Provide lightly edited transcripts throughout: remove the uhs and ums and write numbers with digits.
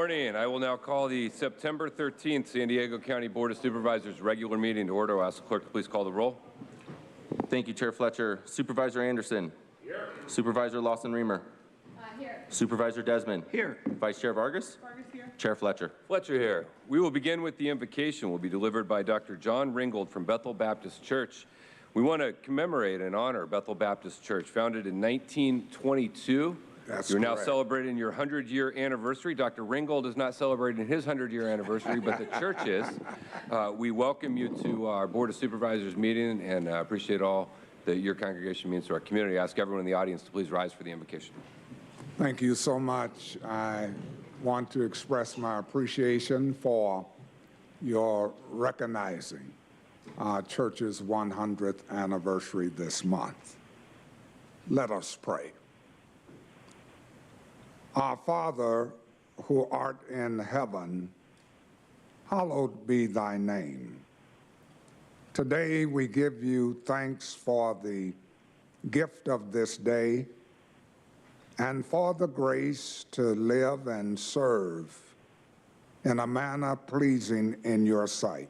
morning. I will now call the September 13th San Diego County Board of Supervisors regular meeting to order. I'll ask the clerk to please call the roll. Thank you, Chair Fletcher. Supervisor Anderson. Here. Supervisor Lawson-Remer. Here. Supervisor Desmond. Here. Vice Chair Vargas. Vargas here. Chair Fletcher. Fletcher here. We will begin with the invocation. Will be delivered by Dr. John Ringgold from Bethel Baptist Church. We want to commemorate and honor Bethel Baptist Church, founded in 1922. You're now celebrating your 100-year anniversary. Dr. Ringgold is not celebrating his 100-year anniversary, but the church is. We welcome you to our Board of Supervisors meeting and appreciate all that your congregation means to our community. I ask everyone in the audience to please rise for the invocation. Thank you so much. I want to express my appreciation for your recognizing our church's 100th anniversary this month. Let us pray. Our Father, who art in heaven, hallowed be thy name. Today we give you thanks for the gift of this day and for the grace to live and serve in a manner pleasing in your sight.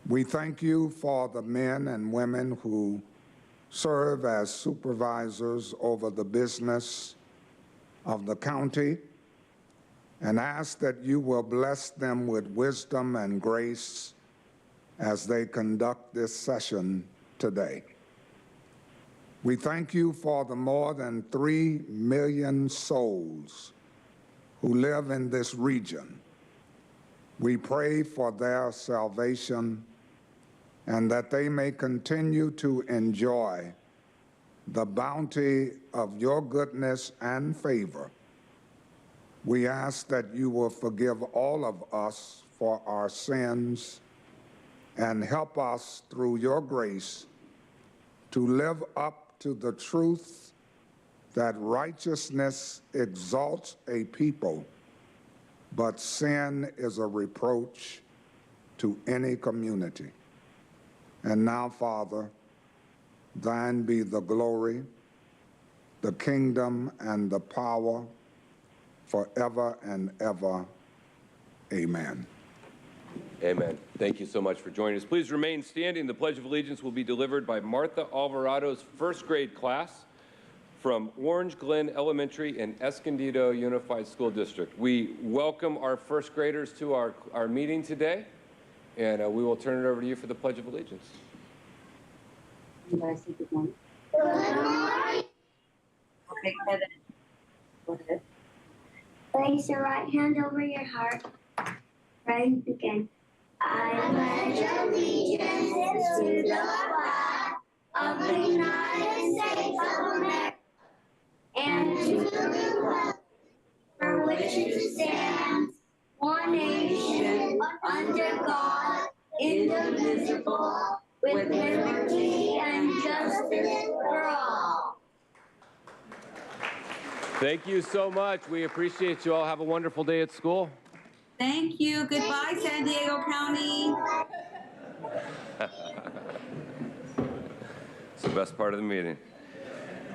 We thank you for the men and women who serve as supervisors over the business of the county and ask that you will bless them with wisdom and grace as they conduct this session today. We thank you for the more than 3 million souls who live in this region. We pray for their salvation and that they may continue to enjoy the bounty of your goodness and favor. We ask that you will forgive all of us for our sins and help us through your grace to live up to the truth that righteousness exalts a people, but sin is a reproach to any community. And now, Father, thine be the glory, the kingdom, and the power forever and ever. Amen. Amen. Thank you so much for joining us. Please remain standing. The Pledge of Allegiance will be delivered by Martha Alvarado's first grade class from Orange Glen Elementary and Escondido Unified School District. We welcome our first graders to our meeting today, and we will turn it over to you for the Pledge of Allegiance. You guys say good morning. Good morning. Okay, Kevin. Go ahead. Place your right hand over your heart. Pray begin. I pledge allegiance to the flag of the United States of America and to the republic for which it stands, one nation, under God, indivisible, with liberty and justice for all. Thank you so much. We appreciate you all. Have a wonderful day at school. Thank you. Goodbye, San Diego County. It's the best part of the meeting.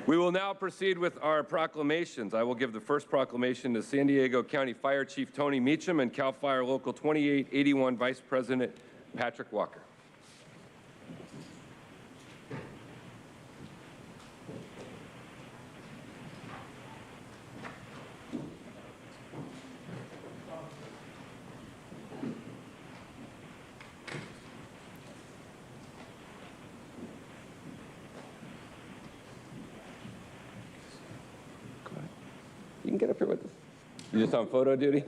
We will now proceed with our proclamations. I will give the first proclamation to San Diego County Fire Chief Tony Meacham and CAL FIRE Local 2881 Vice President Patrick Walker. You can get up here with us. You just on photo duty?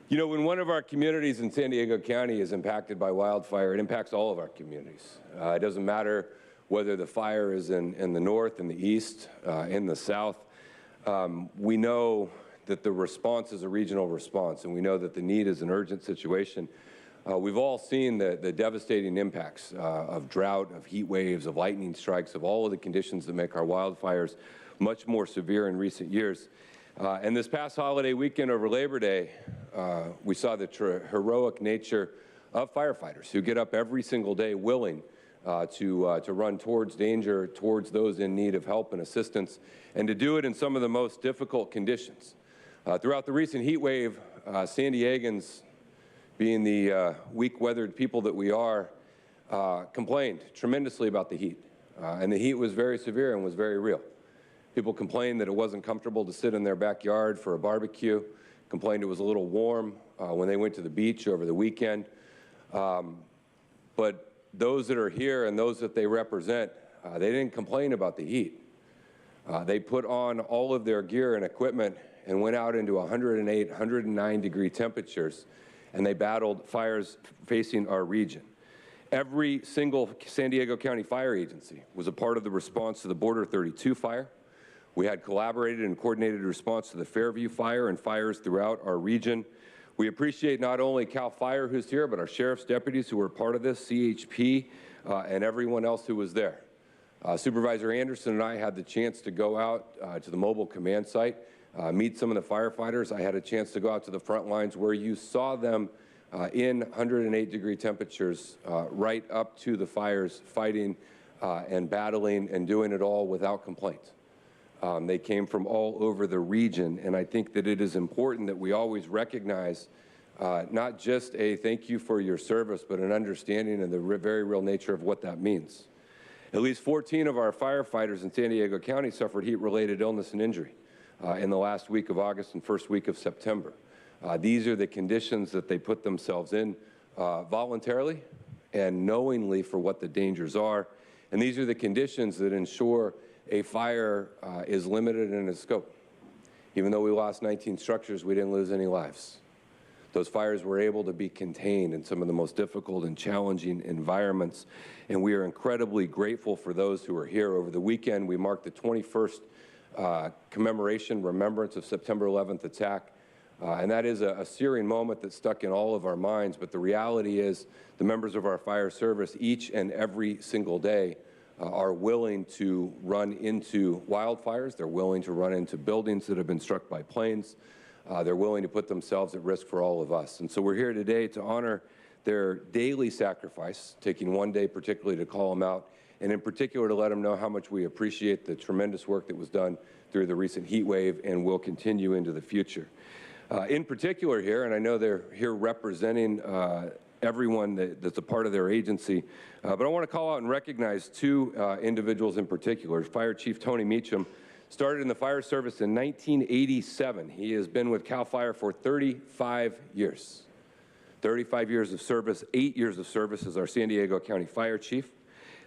You know, when one of our communities in San Diego County is impacted by wildfire, it impacts all of our communities. It doesn't matter whether the fire is in the north, in the east, in the south. We know that the response is a regional response, and we know that the need is an urgent situation. We've all seen the devastating impacts of drought, of heat waves, of lightning strikes, of all of the conditions that make our wildfires much more severe in recent years. And this past holiday weekend over Labor Day, we saw the heroic nature of firefighters who get up every single day willing to run towards danger, towards those in need of help and assistance, and to do it in some of the most difficult conditions. Throughout the recent heat wave, San Diegans, being the weak-weathered people that we are, complained tremendously about the heat. And the heat was very severe and was very real. People complained that it wasn't comfortable to sit in their backyard for a barbecue, complained it was a little warm when they went to the beach over the weekend. But those that are here and those that they represent, they didn't complain about the heat. They put on all of their gear and equipment and went out into 108, 109 degree temperatures, and they battled fires facing our region. Every single San Diego County fire agency was a part of the response to the Border 32 fire. We had collaborated and coordinated response to the Fairview fire and fires throughout our region. We appreciate not only CAL FIRE who's here, but our sheriff's deputies who were part of this, CHP, and everyone else who was there. Supervisor Anderson and I had the chance to go out to the mobile command site, meet some of the firefighters. I had a chance to go out to the front lines where you saw them in 108 degree temperatures right up to the fires, fighting and battling and doing it all without complaint. They came from all over the region, and I think that it is important that we always recognize not just a thank you for your service, but an understanding of the very real nature of what that means. At least 14 of our firefighters in San Diego County suffered heat-related illness and injury in the last week of August and first week of September. These are the conditions that they put themselves in voluntarily and knowingly for what the dangers are. And these are the conditions that ensure a fire is limited in its scope. Even though we lost 19 structures, we didn't lose any lives. Those fires were able to be contained in some of the most difficult and challenging environments, and we are incredibly grateful for those who are here. Over the weekend, we marked the 21st commemoration, remembrance of September 11th attack, and that is a searing moment that stuck in all of our minds, but the reality is the members of our fire service each and every single day are willing to run into wildfires. They're willing to run into buildings that have been struck by planes. They're willing to put themselves at risk for all of us. And so we're here today to honor their daily sacrifice, taking one day particularly to call them out, and in particular to let them know how much we appreciate the tremendous work that was done through the recent heat wave and will continue into the future. In particular here, and I know they're here representing everyone that's a part of their agency, but I want to call out and recognize two individuals in particular. Fire Chief Tony Meacham started in the fire service in 1987. He has been with CAL FIRE for 35 years. 35 years of service, 8 years of service as our San Diego County Fire Chief.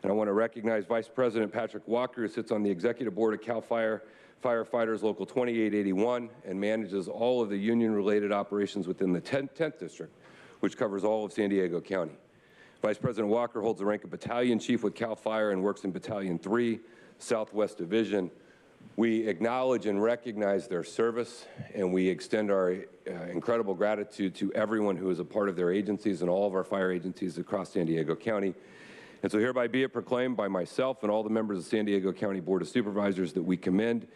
And I want to recognize Vice President Patrick Walker, who sits on the executive board of CAL FIRE Firefighters Local 2881 and manages all of the union-related operations within the 10th District, which covers all of San Diego County. Vice President Walker holds the rank of Battalion Chief with CAL FIRE and works in Battalion 3, Southwest Division. We acknowledge and recognize their service, and we extend our incredible gratitude to everyone who is a part of their agencies and all of our fire agencies across San Diego County. And so hereby be it proclaimed by myself and all the members of the San Diego County Board of Supervisors that we commend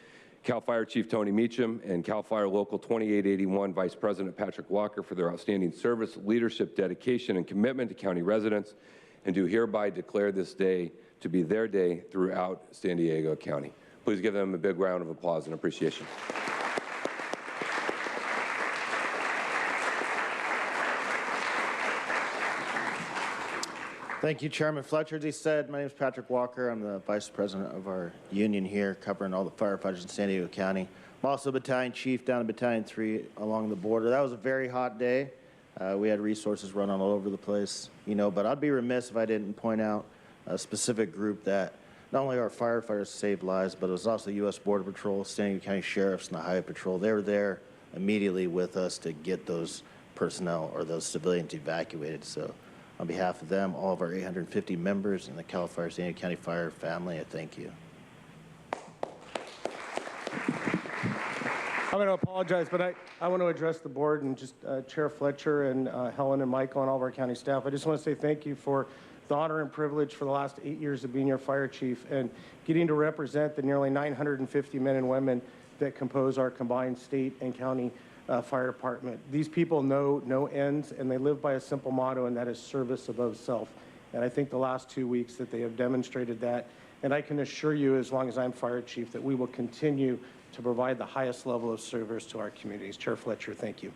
CAL FIRE Chief Tony Meacham and CAL FIRE Local 2881 Vice President Patrick Walker for their outstanding service, leadership, dedication, and commitment to county residents, and do hereby declare this day to be their day throughout San Diego County. Please give them a big round of applause and appreciation. Thank you, Chairman Fletcher. As he said, my name is Patrick Walker. I'm the Vice President of our union here, covering all the firefighters in San Diego County. I'm also Battalion Chief down in Battalion 3 along the border. That was a very hot day. We had resources running all over the place, but I'd be remiss if I didn't point out a specific group that not only our firefighters saved lives, but it was also the U.S. Border Patrol, San Diego County Sheriffs, and the Highway Patrol. They were there immediately with us to get those personnel or those civilians evacuated. So on behalf of them, all of our 850 members and the CAL FIRE San Diego County Fire family, I thank you. I'm going to apologize, but I want to address the board and just Chair Fletcher and Helen and Michael and all of our county staff. I just want to say thank you for the honor and privilege for the last 8 years of being your fire chief and getting to represent the nearly 950 men and women that compose our combined state and county fire department. These people know no ends, and they live by a simple motto, and that is service above self. And I think the last 2 weeks that they have demonstrated that. And I can assure you, as long as I'm fire chief, that we will continue to provide the highest level of service to our communities. Chair Fletcher, thank you.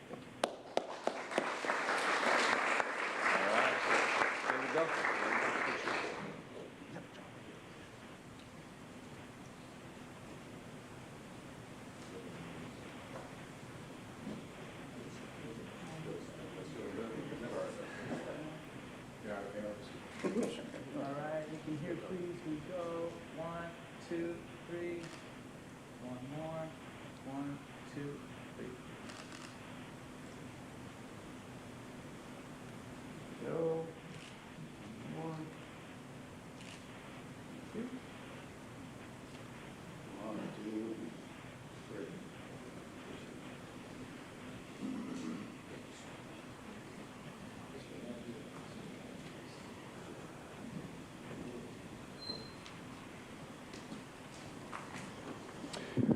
All right, we can hear, please. We go. 1, 2, 3. One more. 1, 2, 3. Go. 1, 2. 1, 2, 3.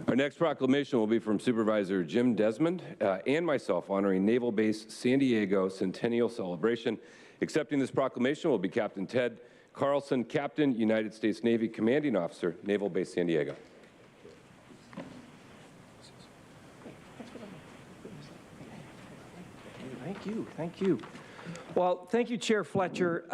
Our next proclamation will be from Supervisor Jim Desmond and myself, honoring Naval Base San Diego Centennial Celebration. Accepting this proclamation will be Captain Ted Carlson, Captain, United States Navy, Commanding Officer, Naval Base San Diego. Thank you. Thank you. Well, thank you, Chair Fletcher,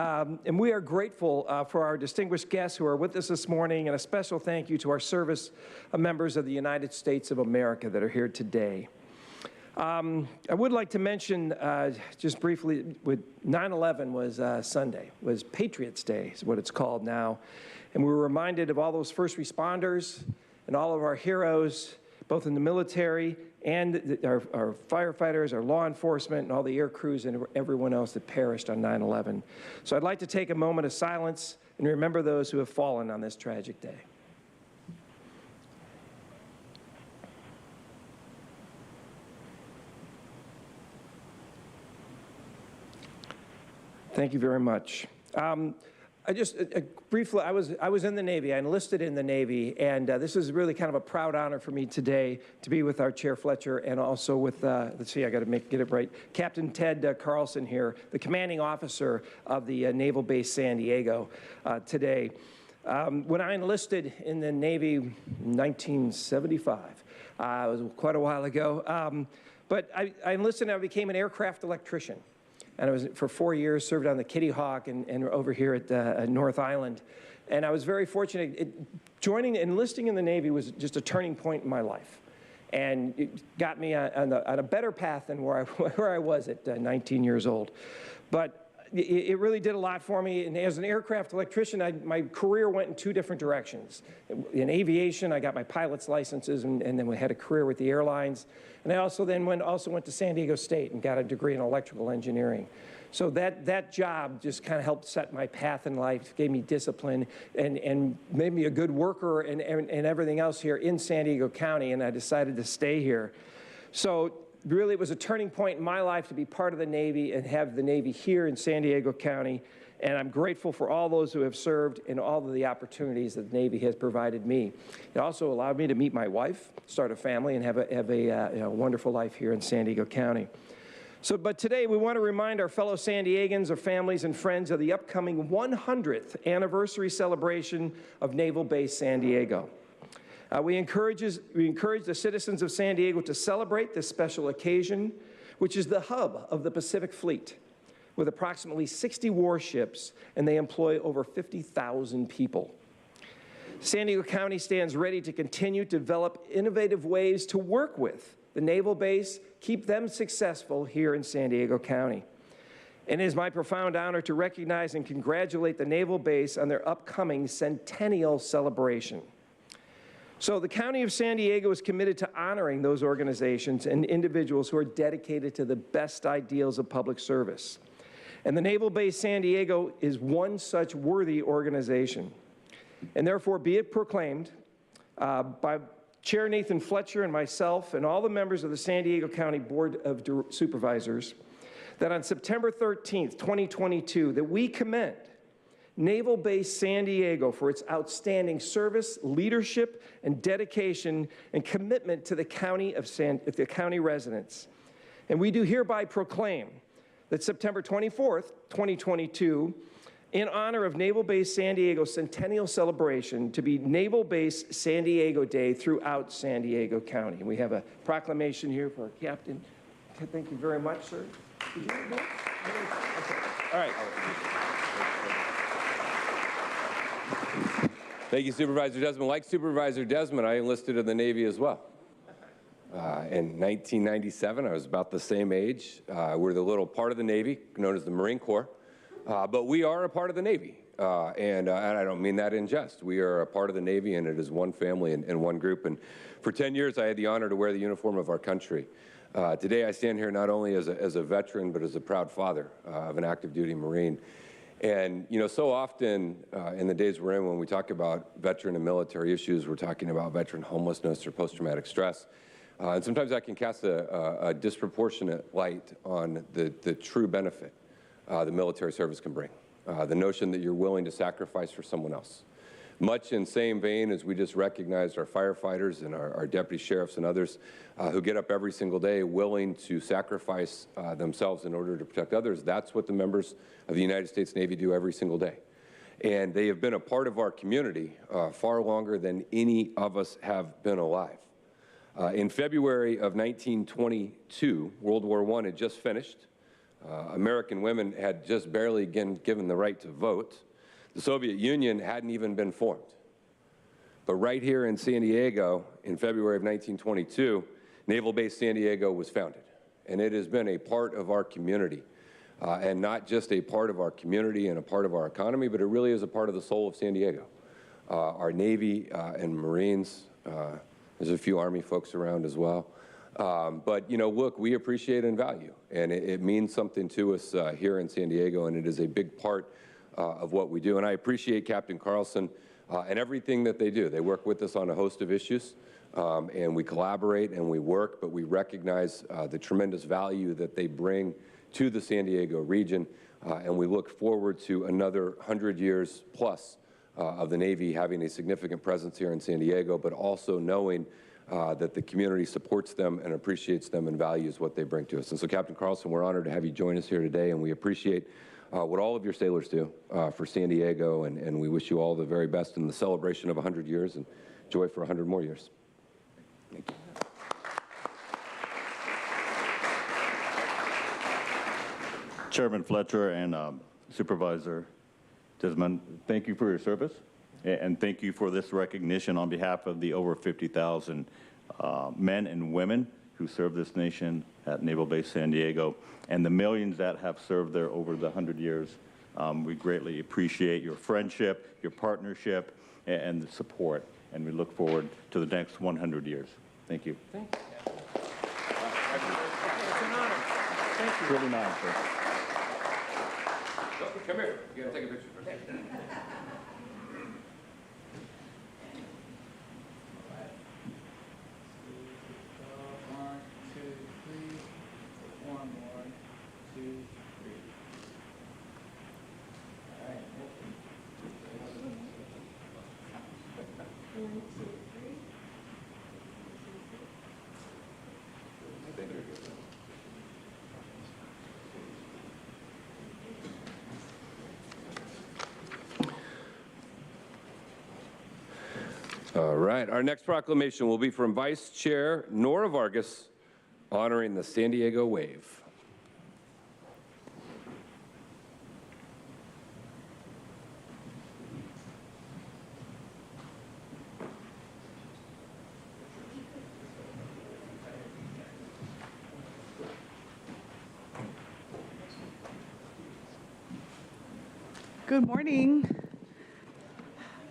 and we are grateful for our distinguished guests who are with us this morning, and a special thank you to our service members of the United States of America that are here today. I would like to mention, just briefly, 9/11 was Sunday, was Patriots Day is what it's called now, and we were reminded of all those first responders and all of our heroes, both in the military and our firefighters, our law enforcement, and all the air crews and everyone else that perished on 9/11. So I'd like to take a moment of silence and remember those who have fallen on this tragic day. Thank you very much. I just briefly, I was in the Navy. I enlisted in the Navy, and this is really kind of a proud honor for me today to be with our Chair Fletcher and also with, let's see, I got to get it right, Captain Ted Carlson here, the commanding officer of the Naval Base San Diego today. When I enlisted in the Navy in 1975, it was quite a while ago, but I enlisted and I became an aircraft electrician. And I was for 4 years, served on the Kitty Hawk and over here at North Island. And I was very fortunate. Enlisting in the Navy was just a turning point in my life. And it got me on a better path than where I was at 19 years old. But it really did a lot for me. And as an aircraft electrician, my career went in 2 different directions. In aviation, I got my pilot's licenses, and then we had a career with the airlines. And I also then went to San Diego State and got a degree in electrical engineering. So that job just kind of helped set my path in life, gave me discipline, and made me a good worker and everything else here in San Diego County, and I decided to stay here. So really, it was a turning point in my life to be part of the Navy and have the Navy here in San Diego County. And I'm grateful for all those who have served and all of the opportunities that the Navy has provided me. It also allowed me to meet my wife, start a family, and have a wonderful life here in San Diego County. But today we want to remind our fellow San Diegans, our families and friends of the upcoming 100th anniversary celebration of Naval Base San Diego. We encourage the citizens of San Diego to celebrate this special occasion, which is the hub of the Pacific Fleet, with approximately 60 warships, and they employ over 50,000 people. San Diego County stands ready to continue to develop innovative ways to work with the naval base, keep them successful here in San Diego County. And it is my profound honor to recognize and congratulate the naval base on their upcoming centennial celebration. So the County of San Diego is committed to honoring those organizations and individuals who are dedicated to the best ideals of public service. And the Naval Base San Diego is one such worthy organization. And therefore, be it proclaimed by Chair Nathan Fletcher and myself and all the members of the San Diego County Board of Supervisors that on September 13th, 2022, that we commend Naval Base San Diego for its outstanding service, leadership, and dedication and commitment to the county residents. And we do hereby proclaim that September 24th, 2022, in honor of Naval Base San Diego's centennial celebration to be Naval Base San Diego Day throughout San Diego County. And we have a proclamation here for our captain. Thank you very much, sir. Did you read that? Okay. All right. Thank you, Supervisor Desmond. Like Supervisor Desmond, I enlisted in the Navy as well. In 1997, I was about the same age. We're the little part of the Navy known as the Marine Corps, but we are a part of the Navy, and I don't mean that in jest. We are a part of the Navy, and it is one family and one group. And for 10 years, I had the honor to wear the uniform of our country. Today, I stand here not only as a veteran, but as a proud father of an active duty Marine. And, you know, so often in the days we're in, when we talk about veteran and military issues, we're talking about veteran homelessness or post-traumatic stress. And sometimes that can cast a disproportionate light on the true benefit the military service can bring. The notion that you're willing to sacrifice for someone else. Much in the same vein as we just recognized our firefighters and our deputy sheriffs and others who get up every single day willing to sacrifice themselves in order to protect others. That's what the members of the United States Navy do every single day. And they have been a part of our community far longer than any of us have been alive. In February of 1922, World War I had just finished. American women had just barely given the right to vote. The Soviet Union hadn't even been formed. But right here in San Diego, in February of 1922, Naval Base San Diego was founded. And it has been a part of our community. And not just a part of our community and a part of our economy, but it really is a part of the soul of San Diego. Our Navy and Marines, there's a few Army folks around as well. But, you know, look, we appreciate and value. And it means something to us here in San Diego, and it is a big part of what we do. And I appreciate Captain Carlson and everything that they do. They work with us on a host of issues, and we collaborate and we work, but we recognize the tremendous value that they bring to the San Diego region, and we look forward to another 100 years plus of the Navy having a significant presence here in San Diego, but also knowing that the community supports them and appreciates them and values what they bring to us. And so, Captain Carlson, we're honored to have you join us here today, and we appreciate what all of your sailors do for San Diego, and we wish you all the very best in the celebration of 100 years and joy for 100 more years. Thank you. Chairman Fletcher and Supervisor Desmond, thank you for your service, and thank you for this recognition on behalf of the over 50,000 men and women who serve this nation at Naval Base San Diego, and the millions that have served there over the 100 years. We greatly appreciate your friendship, your partnership, and the support, and we look forward to the next 100 years. Thank you. Thank you. It's an honor. Thank you. Really nice, sir. Come here. You gotta take a picture first. One, two, three. One more. 2, 3. All right. All right, our next proclamation will be from Vice Chair Nora Vargas, honoring the San Diego Wave. Good morning.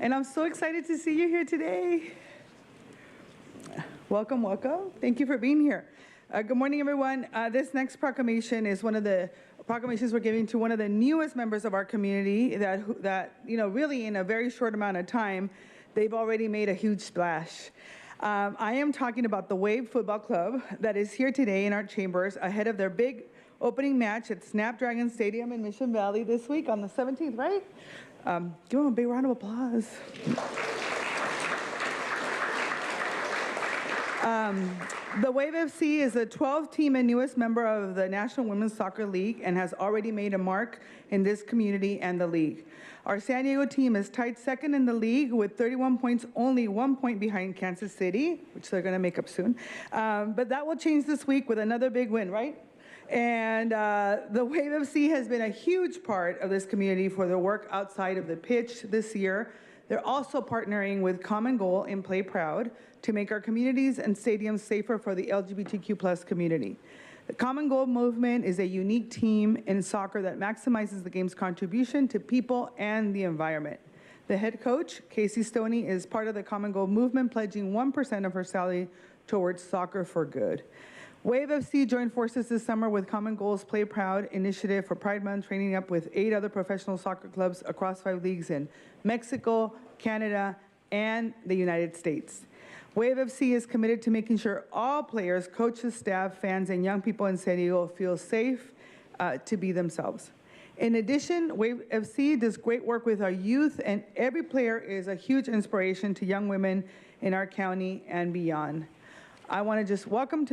And I'm so excited to see you here today. Welcome, welcome. Thank you for being here. Good morning, everyone. This next proclamation is one of the proclamations we're giving to one of the newest members of our community that you know, really in a very short amount of time, they've already made a huge splash. I am talking about the Wave Football Club that is here today in our chambers ahead of their big opening match at Snapdragon Stadium in Mission Valley this week on the 17th, right? Give them a big round of applause. The Wave FC is the 12th team and newest member of the National Women's Soccer League and has already made a mark in this community and the league. Our San Diego team is tied second in the league with 31 points, only 1 point behind Kansas City, which they're going to make up soon. But that will change this week with another big win, right? And the Wave FC has been a huge part of this community for their work outside of the pitch this year. They're also partnering with Common Goal in Play Proud to make our communities and stadiums safer for the LGBTQ+ community. The Common Goal movement is a unique team in soccer that maximizes the game's contribution to people and the environment. The head coach, Casey Stoney, is part of the Common Goal movement, pledging 1% of her salary towards Soccer for Good. Wave FC joined forces this summer with Common Goal's Play Proud initiative for Pride Month, training up with 8 other professional soccer clubs across 5 leagues in Mexico, Canada, and the United States. Wave FC is committed to making sure all players, coaches, staff, fans, and young people in San Diego feel safe to be themselves. In addition, Wave FC does great work with our youth, and every player is a huge inspiration to young women in our county and beyond. I want to just welcome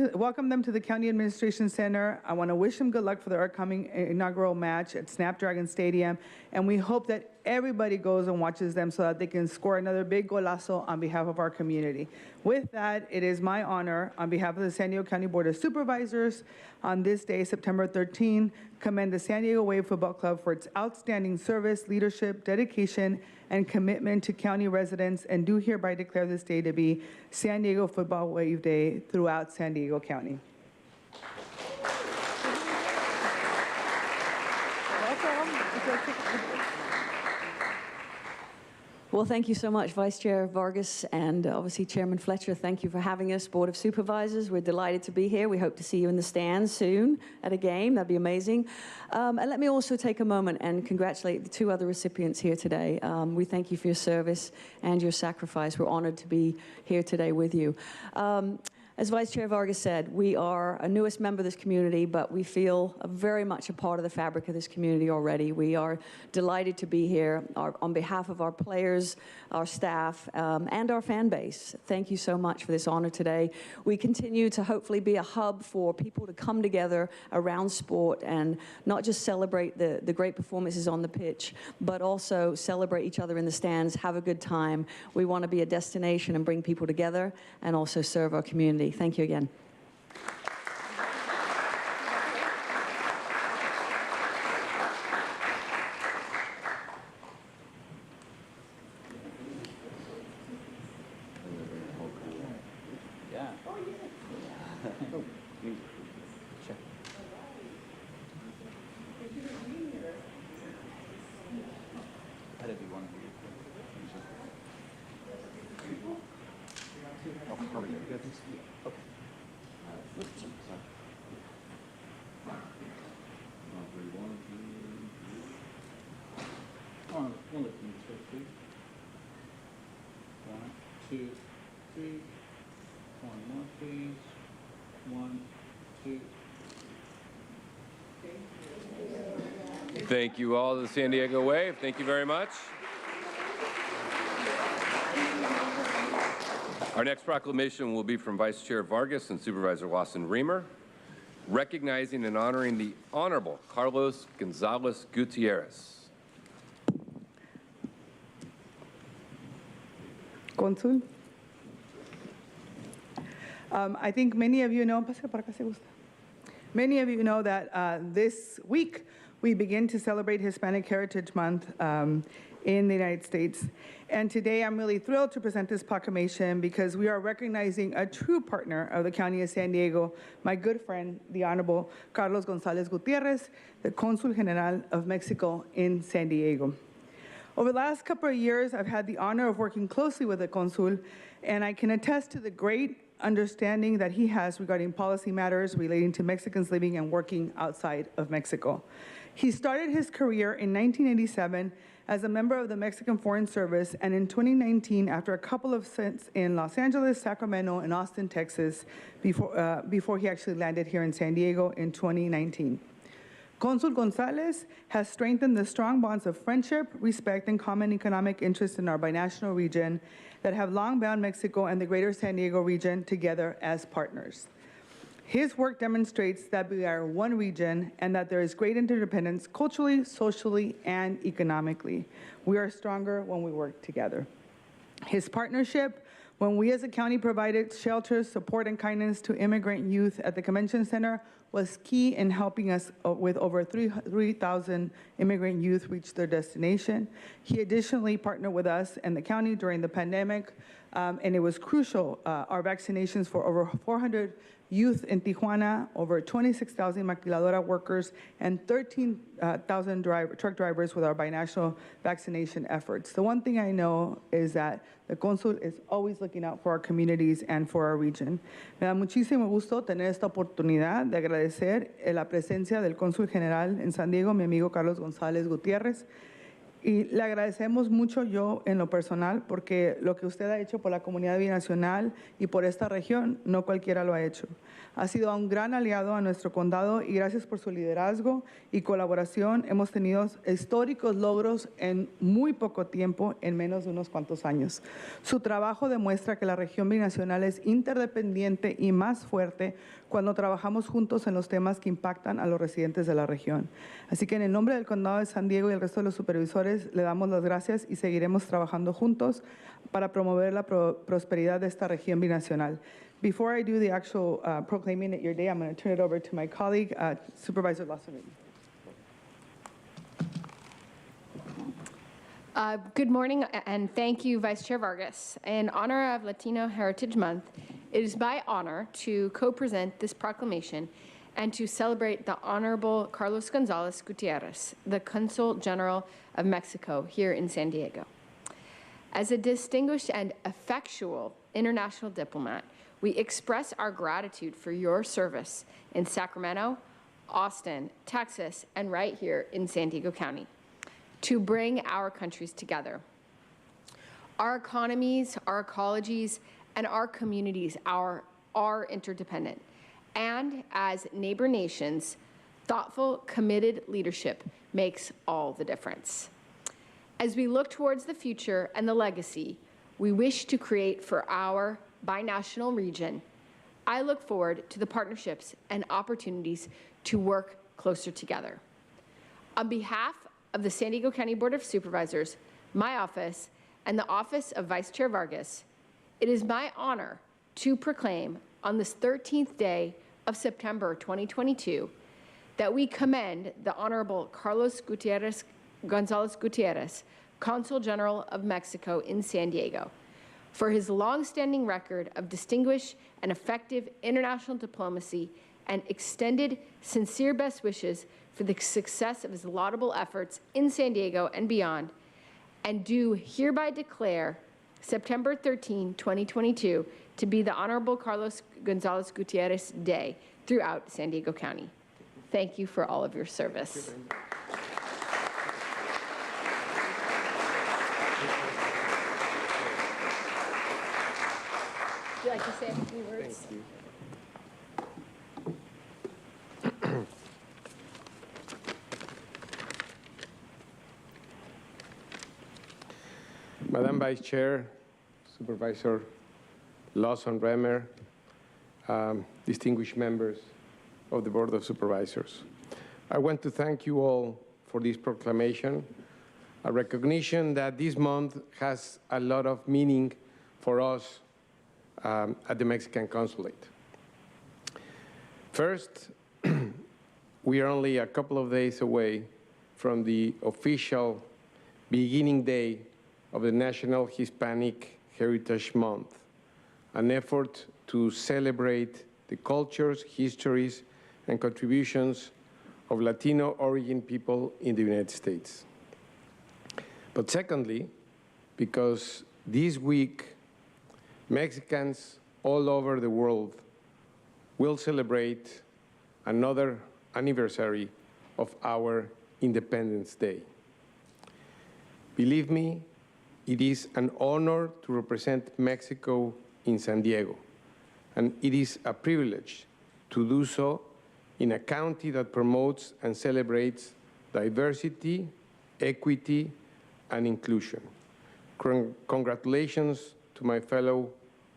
them to the County Administration Center. I want to wish them good luck for their upcoming inaugural match at Snapdragon Stadium, and we hope that everybody goes and watches them so that they can score another big golazo on behalf of our community. With that, it is my honor, on behalf of the San Diego County Board of Supervisors, on this day, September 13, commend the San Diego Wave Football Club for its outstanding service, leadership, dedication, and commitment to county residents, and do hereby declare this day to be San Diego Football Wave Day throughout San Diego County. Well, thank you so much, Vice Chair Vargas, and obviously Chairman Fletcher. Thank you for having us, Board of Supervisors. We're delighted to be here. We hope to see you in the stands soon at a game. That'd be amazing. And let me also take a moment and congratulate the 2 other recipients here today. We thank you for your service and your sacrifice. We're honored to be here today with you. As Vice Chair Vargas said, we are a newest member of this community, but we feel very much a part of the fabric of this community already. We are delighted to be here on behalf of our players, our staff, and our fan base. Thank you so much for this honor today. We continue to hopefully be a hub for people to come together around sport and not just celebrate the great performances on the pitch, but also celebrate each other in the stands, have a good time. We want to be a destination and bring people together and also serve our community. Thank you again. Yeah. We'll lift them this way, please. 1, 2, 3. 1 more, please. 1, 2. Thank you all to the San Diego Wave. Thank you very much. Our next proclamation will be from Vice Chair Vargas and Supervisor Lawson-Remer, recognizing and honoring the Honorable Carlos Gonzalez Gutierrez. Consul. I think many of you know, that this week we begin to celebrate Hispanic Heritage Month in the United States. And today I'm really thrilled to present this proclamation because we are recognizing a true partner of the County of San Diego, my good friend, the Honorable Carlos Gonzalez Gutierrez, the Consul General of Mexico in San Diego. Over the last couple of years, I've had the honor of working closely with the Consul, and I can attest to the great understanding that he has regarding policy matters relating to Mexicans living and working outside of Mexico. He started his career in 1987 as a member of the Mexican Foreign Service, and in 2019, after a couple of stints in Los Angeles, Sacramento, and Austin, Texas, before he actually landed here in San Diego in 2019. Consul Gonzalez has strengthened the strong bonds of friendship, respect, and common economic interests in our binational region that have long bound Mexico and the greater San Diego region together as partners. His work demonstrates that we are one region and that there is great interdependence culturally, socially, and economically. We are stronger when we work together. His partnership, when we as a county provided shelters, support, and kindness to immigrant youth at the Convention Center, was key in helping us with over 3,000 immigrant youth reach their destination. He additionally partnered with us and the county during the pandemic, and it was crucial, our vaccinations for over 400 youth in Tijuana, over 26,000 maquiladora workers, and 13,000 truck drivers with our binational vaccination efforts. The one thing I know is that the Consul is always looking out for our communities and for our region. Me da muchísimo gusto tener esta oportunidad de agradecer la presencia del Cónsul General en San Diego, mi amigo Carlos González Gutiérrez. Y le agradecemos mucho yo en lo personal porque lo que usted ha hecho por la comunidad binacional y por esta región, no cualquiera lo ha hecho. Ha sido un gran aliado a nuestro condado y gracias por su liderazgo y colaboración hemos tenido históricos logros en muy poco tiempo, en menos de unos cuantos años. Su trabajo demuestra que la región binacional es interdependiente y más fuerte cuando trabajamos juntos en los temas que impactan a los residentes de la región. Así que en el nombre del Condado de San Diego y el resto de los supervisores, le damos las gracias y seguiremos trabajando juntos para promover la prosperidad de esta región binacional. Before I do the actual proclaiming at your day, I'm going to turn it over to my colleague, Supervisor Lawson. Good morning, and thank you, Vice Chair Vargas. In honor of Latino Heritage Month, it is my honor to co-present this proclamation and to celebrate the Honorable Carlos González Gutiérrez, the Consul General of Mexico here in San Diego. As a distinguished and effectual international diplomat, we express our gratitude for your service in Sacramento, Austin, Texas, and right here in San Diego County to bring our countries together. Our economies, our ecologies, and our communities are interdependent. And as neighbor nations, thoughtful, committed leadership makes all the difference. As we look towards the future and the legacy we wish to create for our binational region, I look forward to the partnerships and opportunities to work closer together. On behalf of the San Diego County Board of Supervisors, my office, and the Office of Vice Chair Vargas, it is my honor to proclaim on this 13th day of September 2022 that we commend the Honorable Carlos González Gutiérrez, Consul General of Mexico in San Diego, for his long-standing record of distinguished and effective international diplomacy and extended sincere best wishes for the success of his laudable efforts in San Diego and beyond, and do hereby declare September 13, 2022 to be the Honorable Carlos González Gutiérrez Day throughout San Diego County. Thank you for all of your service. Would you like to say a few words? Thank you. Madam Vice Chair, Supervisor Lawson Remer, distinguished members of the Board of Supervisors. I want to thank you all for this proclamation, a recognition that this month has a lot of meaning for us at the Mexican Consulate. First, we are only a couple of days away from the official beginning day of the National Hispanic Heritage Month, an effort to celebrate the cultures, histories, and contributions of Latino origin people in the United States. But secondly, because this week, Mexicans all over the world will celebrate another anniversary of our Independence Day. Believe me, it is an honor to represent Mexico in San Diego, and it is a privilege to do so in a county that promotes and celebrates diversity, equity, and inclusion. Congratulations to my fellow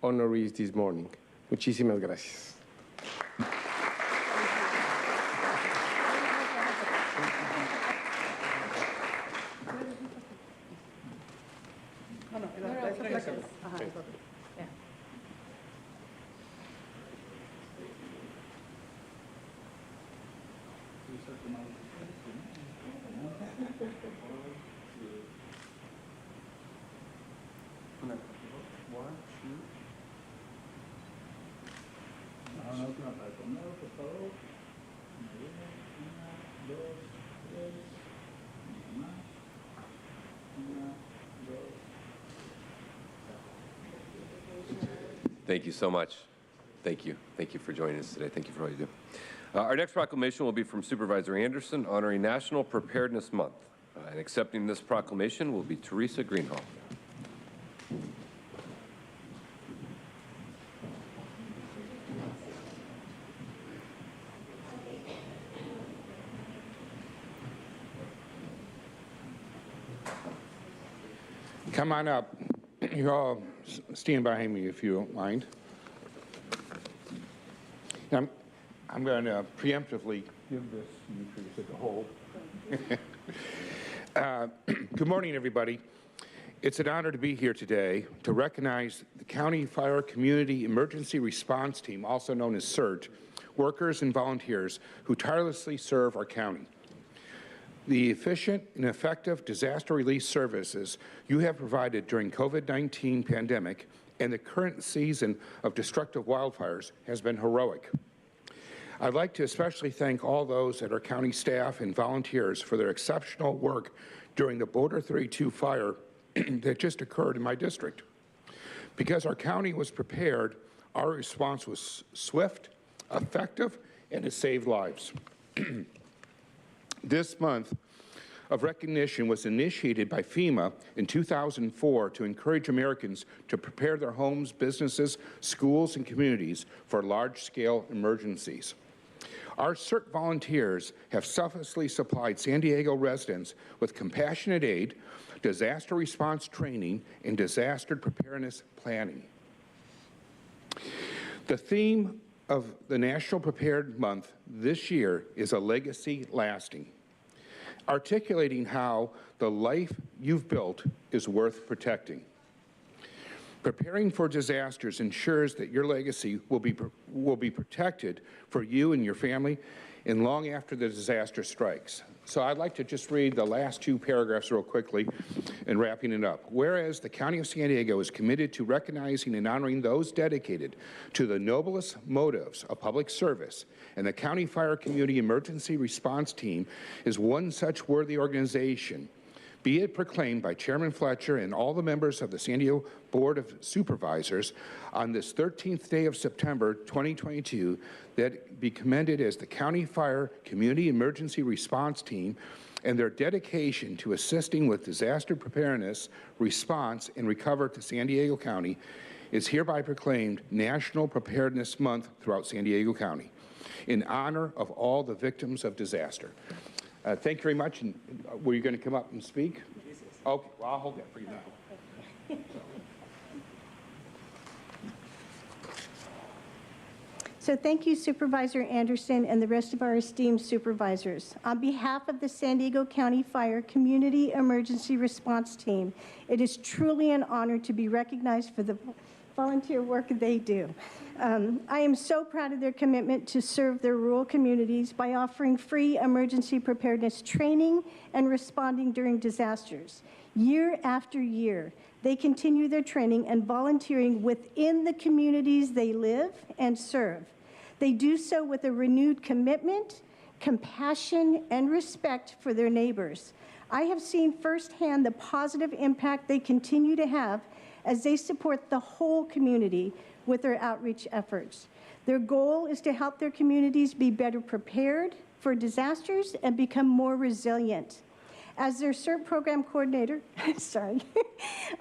honorees this morning. Muchísimas gracias. Thank you so much. Thank you. Thank you for joining us today. Thank you for all you do. Our next proclamation will be from Supervisor Anderson honoring National Preparedness Month. And accepting this proclamation will be Teresa Greenhall. Come on up. You all stand behind me if you don't mind. I'm going to preemptively give this to you, Teresa, to hold. Good morning, everybody. It's an honor to be here today to recognize the County Fire Community Emergency Response Team, also known as CERT, workers and volunteers who tirelessly serve our county. The efficient and effective disaster relief services you have provided during COVID-19 pandemic and the current season of destructive wildfires has been heroic. I'd like to especially thank all those at our county staff and volunteers for their exceptional work during the Border 32 fire that just occurred in my district. Because our county was prepared, our response was swift, effective, and it saved lives. This month of recognition was initiated by FEMA in 2004 to encourage Americans to prepare their homes, businesses, schools, and communities for large-scale emergencies. Our CERT volunteers have selflessly supplied San Diego residents with compassionate aid, disaster response training, and disaster preparedness planning. The theme of the National Prepared Month this year is a legacy lasting, articulating how the life you've built is worth protecting. Preparing for disasters ensures that your legacy will be protected for you and your family and long after the disaster strikes. So I'd like to just read the last two paragraphs real quickly and wrapping it up. Whereas the County of San Diego is committed to recognizing and honoring those dedicated to the noblest motives of public service, and the County Fire Community Emergency Response Team is one such worthy organization, be it proclaimed by Chairman Fletcher and all the members of the San Diego Board of Supervisors on this 13th day of September 2022, that be commended as the County Fire Community Emergency Response Team and their dedication to assisting with disaster preparedness, response, and recovery to San Diego County is hereby proclaimed National Preparedness Month throughout San Diego County in honor of all the victims of disaster. Thank you very much. And were you going to come up and speak? Okay, well, I'll hold that for you now. So thank you, Supervisor Anderson, and the rest of our esteemed supervisors. On behalf of the San Diego County Fire Community Emergency Response Team, it is truly an honor to be recognized for the volunteer work they do. I am so proud of their commitment to serve their rural communities by offering free emergency preparedness training and responding during disasters. Year after year, they continue their training and volunteering within the communities they live and serve. They do so with a renewed commitment, compassion, and respect for their neighbors. I have seen firsthand the positive impact they continue to have as they support the whole community with their outreach efforts. Their goal is to help their communities be better prepared for disasters and become more resilient. As their CERT program coordinator,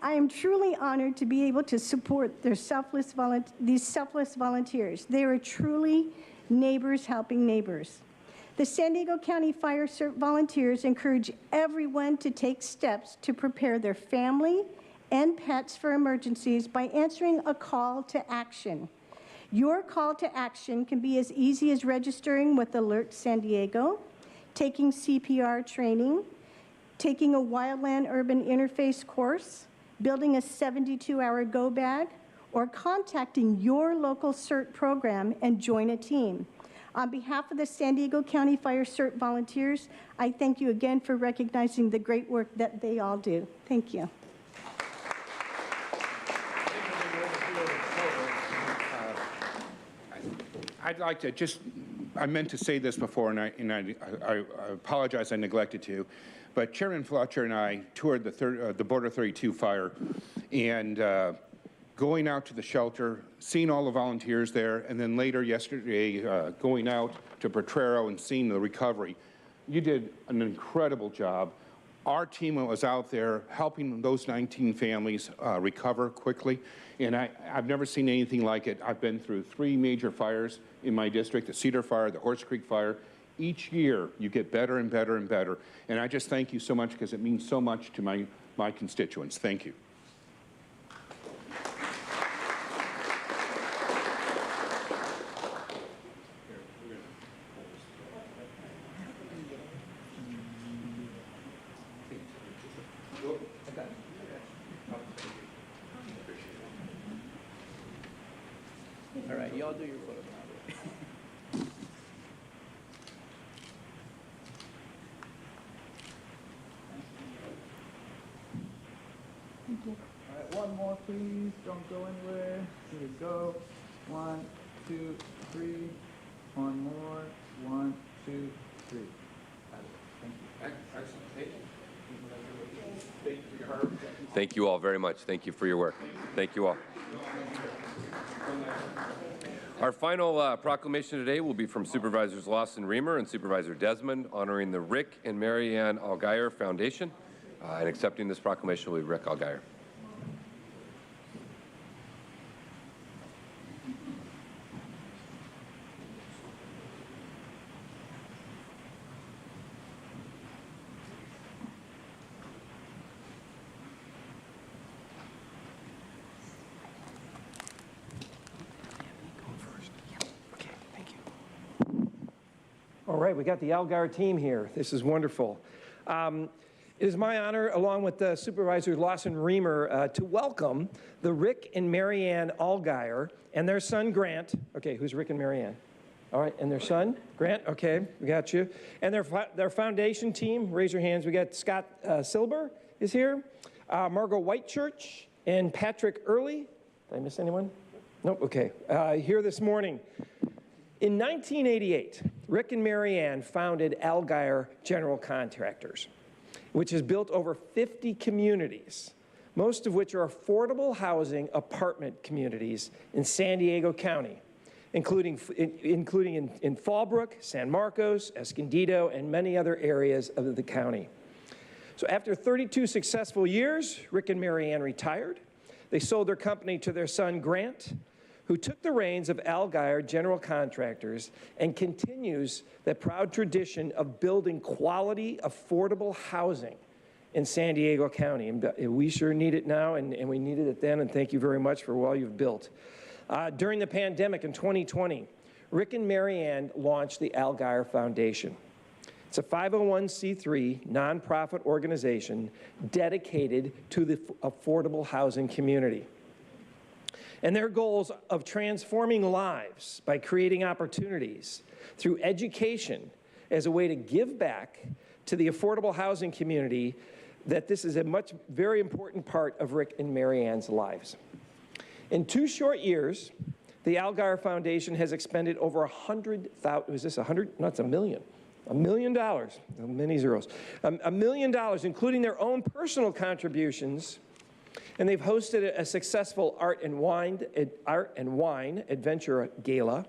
I am truly honored to be able to support their these selfless volunteers. They are truly neighbors helping neighbors. The San Diego County Fire CERT volunteers encourage everyone to take steps to prepare their family and pets for emergencies by answering a call to action. Your call to action can be as easy as registering with Alert San Diego, taking CPR training, taking a Wildland Urban Interface course, building a 72-hour go bag, or contacting your local CERT program and join a team. On behalf of the San Diego County Fire CERT volunteers, I thank you again for recognizing the great work that they all do. Thank you. I'd like to just, I meant to say this before, and I apologize I neglected to, but Chairman Fletcher and I toured the Border 32 fire, and going out to the shelter, seeing all the volunteers there, and then later yesterday going out to Potrero and seeing the recovery. You did an incredible job. Our team was out there helping those 19 families recover quickly, and I've never seen anything like it. I've been through 3 major fires in my district, the Cedar Fire, the Horse Creek Fire. Each year, you get better and better and better, and I just thank you so much because it means so much to my constituents. Thank you. All right, y'all do your photo now. Thank you. All right, one more, please. Don't go anywhere. Here we go. 1, 2, 3. One more. 1, 2, 3. Thank you. Excellent. Thank you. Thank you for your hard work. Thank you all very much. Thank you for your work. Thank you all. Our final proclamation today will be from Supervisors Lawson Reamer and Supervisor Desmond, honoring the Rick and Mary Ann Allgaier Foundation. And accepting this proclamation will be Rick Allgaier. All right, we got the Allgaier team here. This is wonderful. It is my honor, along with Supervisor Lawson Reamer, to welcome the Rick and Mary Ann Allgaier and their son, Grant. Okay, who's Rick and Mary Ann? All right, and their son, Grant, okay, we got you. And their foundation team, raise your hands. We got Scott Silber is here, Margot Whitechurch, and Patrick Early. Did I miss anyone? Nope, okay. Here this morning. In 1988, Rick and Mary Ann founded Allgaier General Contractors, which has built over 50 communities, most of which are affordable housing apartment communities in San Diego County, including in Fallbrook, San Marcos, Escondido, and many other areas of the county. So after 32 successful years, Rick and Mary Ann retired. They sold their company to their son, Grant, who took the reins of Allgaier General Contractors and continues the proud tradition of building quality, affordable housing in San Diego County. And we sure need it now, and we needed it then, and thank you very much for all you've built. During the pandemic in 2020, Rick and Mary Ann launched the Allgaier Foundation. It's a 501c3 nonprofit organization dedicated to the affordable housing community. And their goals of transforming lives by creating opportunities through education as a way to give back to the affordable housing community, that this is a very important part of Rick and Mary Ann's lives. In 2 short years, the Allgaier Foundation has expended over $100,000, is this 100? No, it's $1 million. $1 million, many zeros. $1 million, including their own personal contributions. And they've hosted a successful art and wine adventure gala.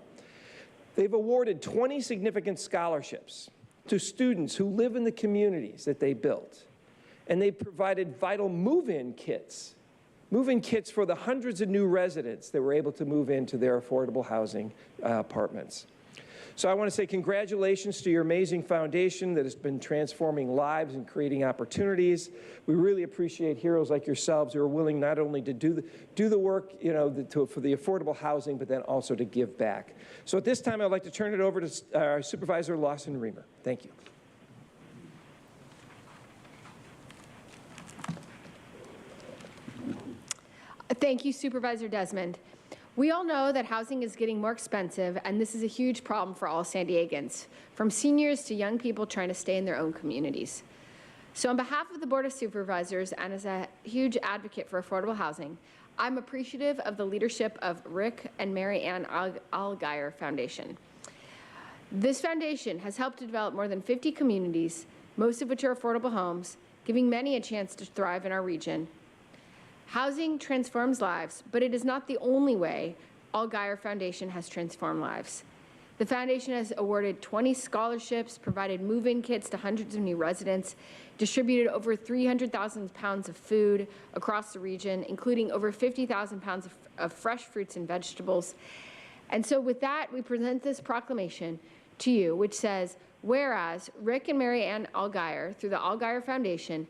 They've awarded 20 significant scholarships to students who live in the communities that they built. And they've provided vital move-in kits for the hundreds of new residents that were able to move into their affordable housing apartments. So I want to say congratulations to your amazing foundation that has been transforming lives and creating opportunities. We really appreciate heroes like yourselves who are willing not only to do the work, you know, for the affordable housing, but then also to give back. So at this time, I'd like to turn it over to Supervisor Lawson Reamer. Thank you. Thank you, Supervisor Desmond. We all know that housing is getting more expensive, and this is a huge problem for all San Diegans, from seniors to young people trying to stay in their own communities. So on behalf of the Board of Supervisors, and as a huge advocate for affordable housing, I'm appreciative of the leadership of Rick and Mary Ann Allgaier Foundation. This foundation has helped to develop more than 50 communities, most of which are affordable homes, giving many a chance to thrive in our region. Housing transforms lives, but it is not the only way Allgaier Foundation has transformed lives. The foundation has awarded 20 scholarships, provided move-in kits to hundreds of new residents, distributed over 300,000 pounds of food across the region, including over 50,000 pounds of fresh fruits and vegetables. And so with that, we present this proclamation to you, which says, whereas Rick and Mary Ann Allgaier, through the Allgaier Foundation,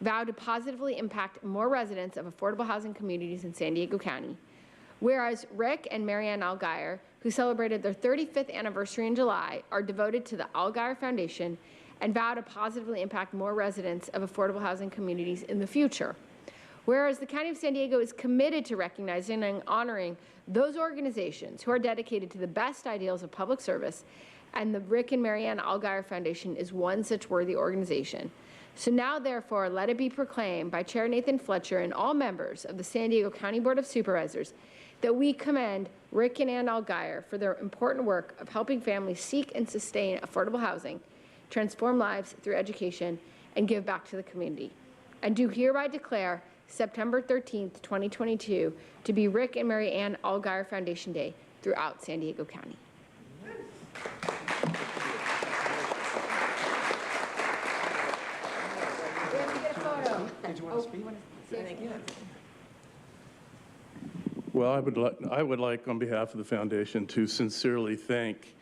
vow to positively impact more residents of affordable housing communities in San Diego County. Whereas Rick and Mary Ann Allgaier, who celebrated their 35th anniversary in July, are devoted to the Allgaier Foundation and vow to positively impact more residents of affordable housing communities in the future. Whereas the County of San Diego is committed to recognizing and honoring those organizations who are dedicated to the best ideals of public service, and the Rick and Mary Ann Allgaier Foundation is one such worthy organization. So now, therefore, let it be proclaimed by Chair Nathan Fletcher and all members of the San Diego County Board of Supervisors that we commend Rick and Ann Allgaier for their important work of helping families seek and sustain affordable housing, transform lives through education, and give back to the community. And do hereby declare September 13th, 2022 to be Rick and Mary Ann Allgaier Foundation Day throughout San Diego County. Did you want to speak? Well, I would like, on behalf of the foundation, to sincerely thank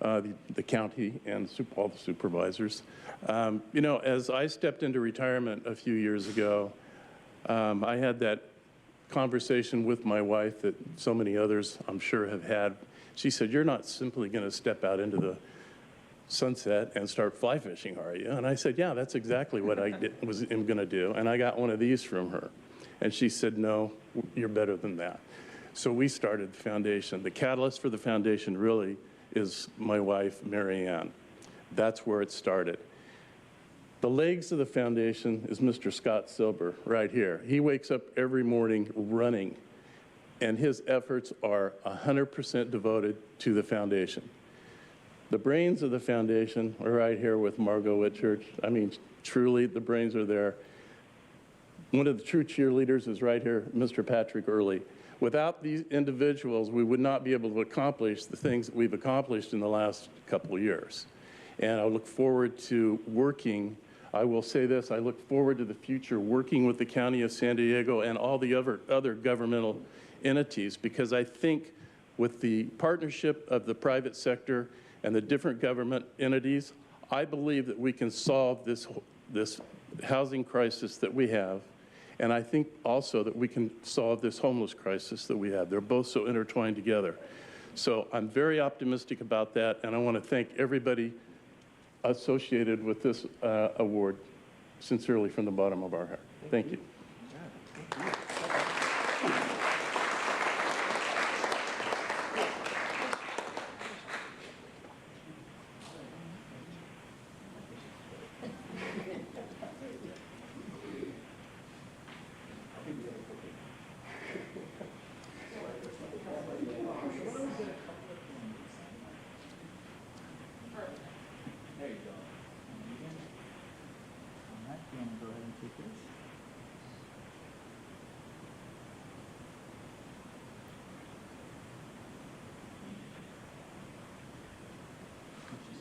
the county and all the supervisors. You know, as I stepped into retirement a few years ago, I had that conversation with my wife that so many others, I'm sure, have had. She said, "You're not simply going to step out into the sunset and start fly fishing, are you?" And I said, "Yeah, that's exactly what I am going to do." And I got one of these from her. And she said, "No, you're better than that." So we started the foundation. The catalyst for the foundation really is my wife, Mary Ann. That's where it started. The legs of the foundation is Mr. Scott Silber right here. He wakes up every morning running, and his efforts are 100% devoted to the foundation. The brains of the foundation are right here with Margot Whitchurch. I mean, truly, the brains are there. One of the true cheerleaders is right here, Mr. Patrick Early. Without these individuals, we would not be able to accomplish the things that we've accomplished in the last couple of years. And I look forward to working, I will say this, I look forward to the future working with the County of San Diego and all the other governmental entities, because I think with the partnership of the private sector and the different government entities, I believe that we can solve this housing crisis that we have. And I think also that we can solve this homeless crisis that we have. They're both so intertwined together. So I'm very optimistic about that, and I want to thank everybody associated with this award sincerely from the bottom of our heart. Thank you.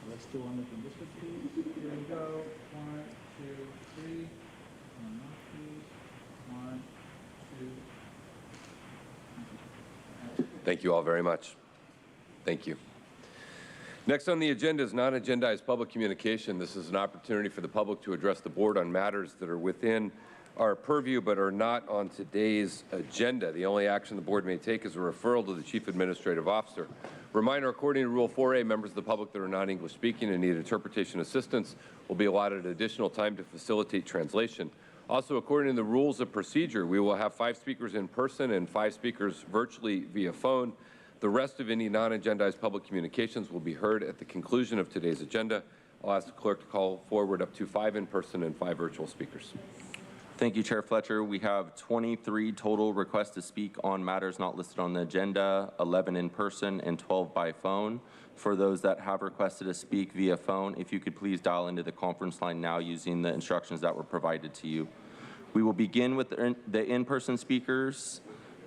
Let's do one with the district, please. Here we go. 1, 2, 3. One more, please. 1, 2. Thank you all very much. Thank you. Next on the agenda is non-agendized public communication. This is an opportunity for the public to address the board on matters that are within our purview but are not on today's agenda. The only action the board may take is a referral to the Chief Administrative Officer. Reminder, according to Rule 4A, members of the public that are not English speaking and need interpretation assistance will be allotted additional time to facilitate translation. Also, according to the rules of procedure, we will have 5 speakers in person and 5 speakers virtually via phone. The rest of any non-agendized public communications will be heard at the conclusion of today's agenda. I'll ask the clerk to call forward up to 5 in-person and 5 virtual speakers. Thank you, Chair Fletcher. We have 23 total requests to speak on matters not listed on the agenda, 11 in person and 12 by phone. For those that have requested to speak via phone, if you could please dial into the conference line now using the instructions that were provided to you. We will begin with the in-person speakers.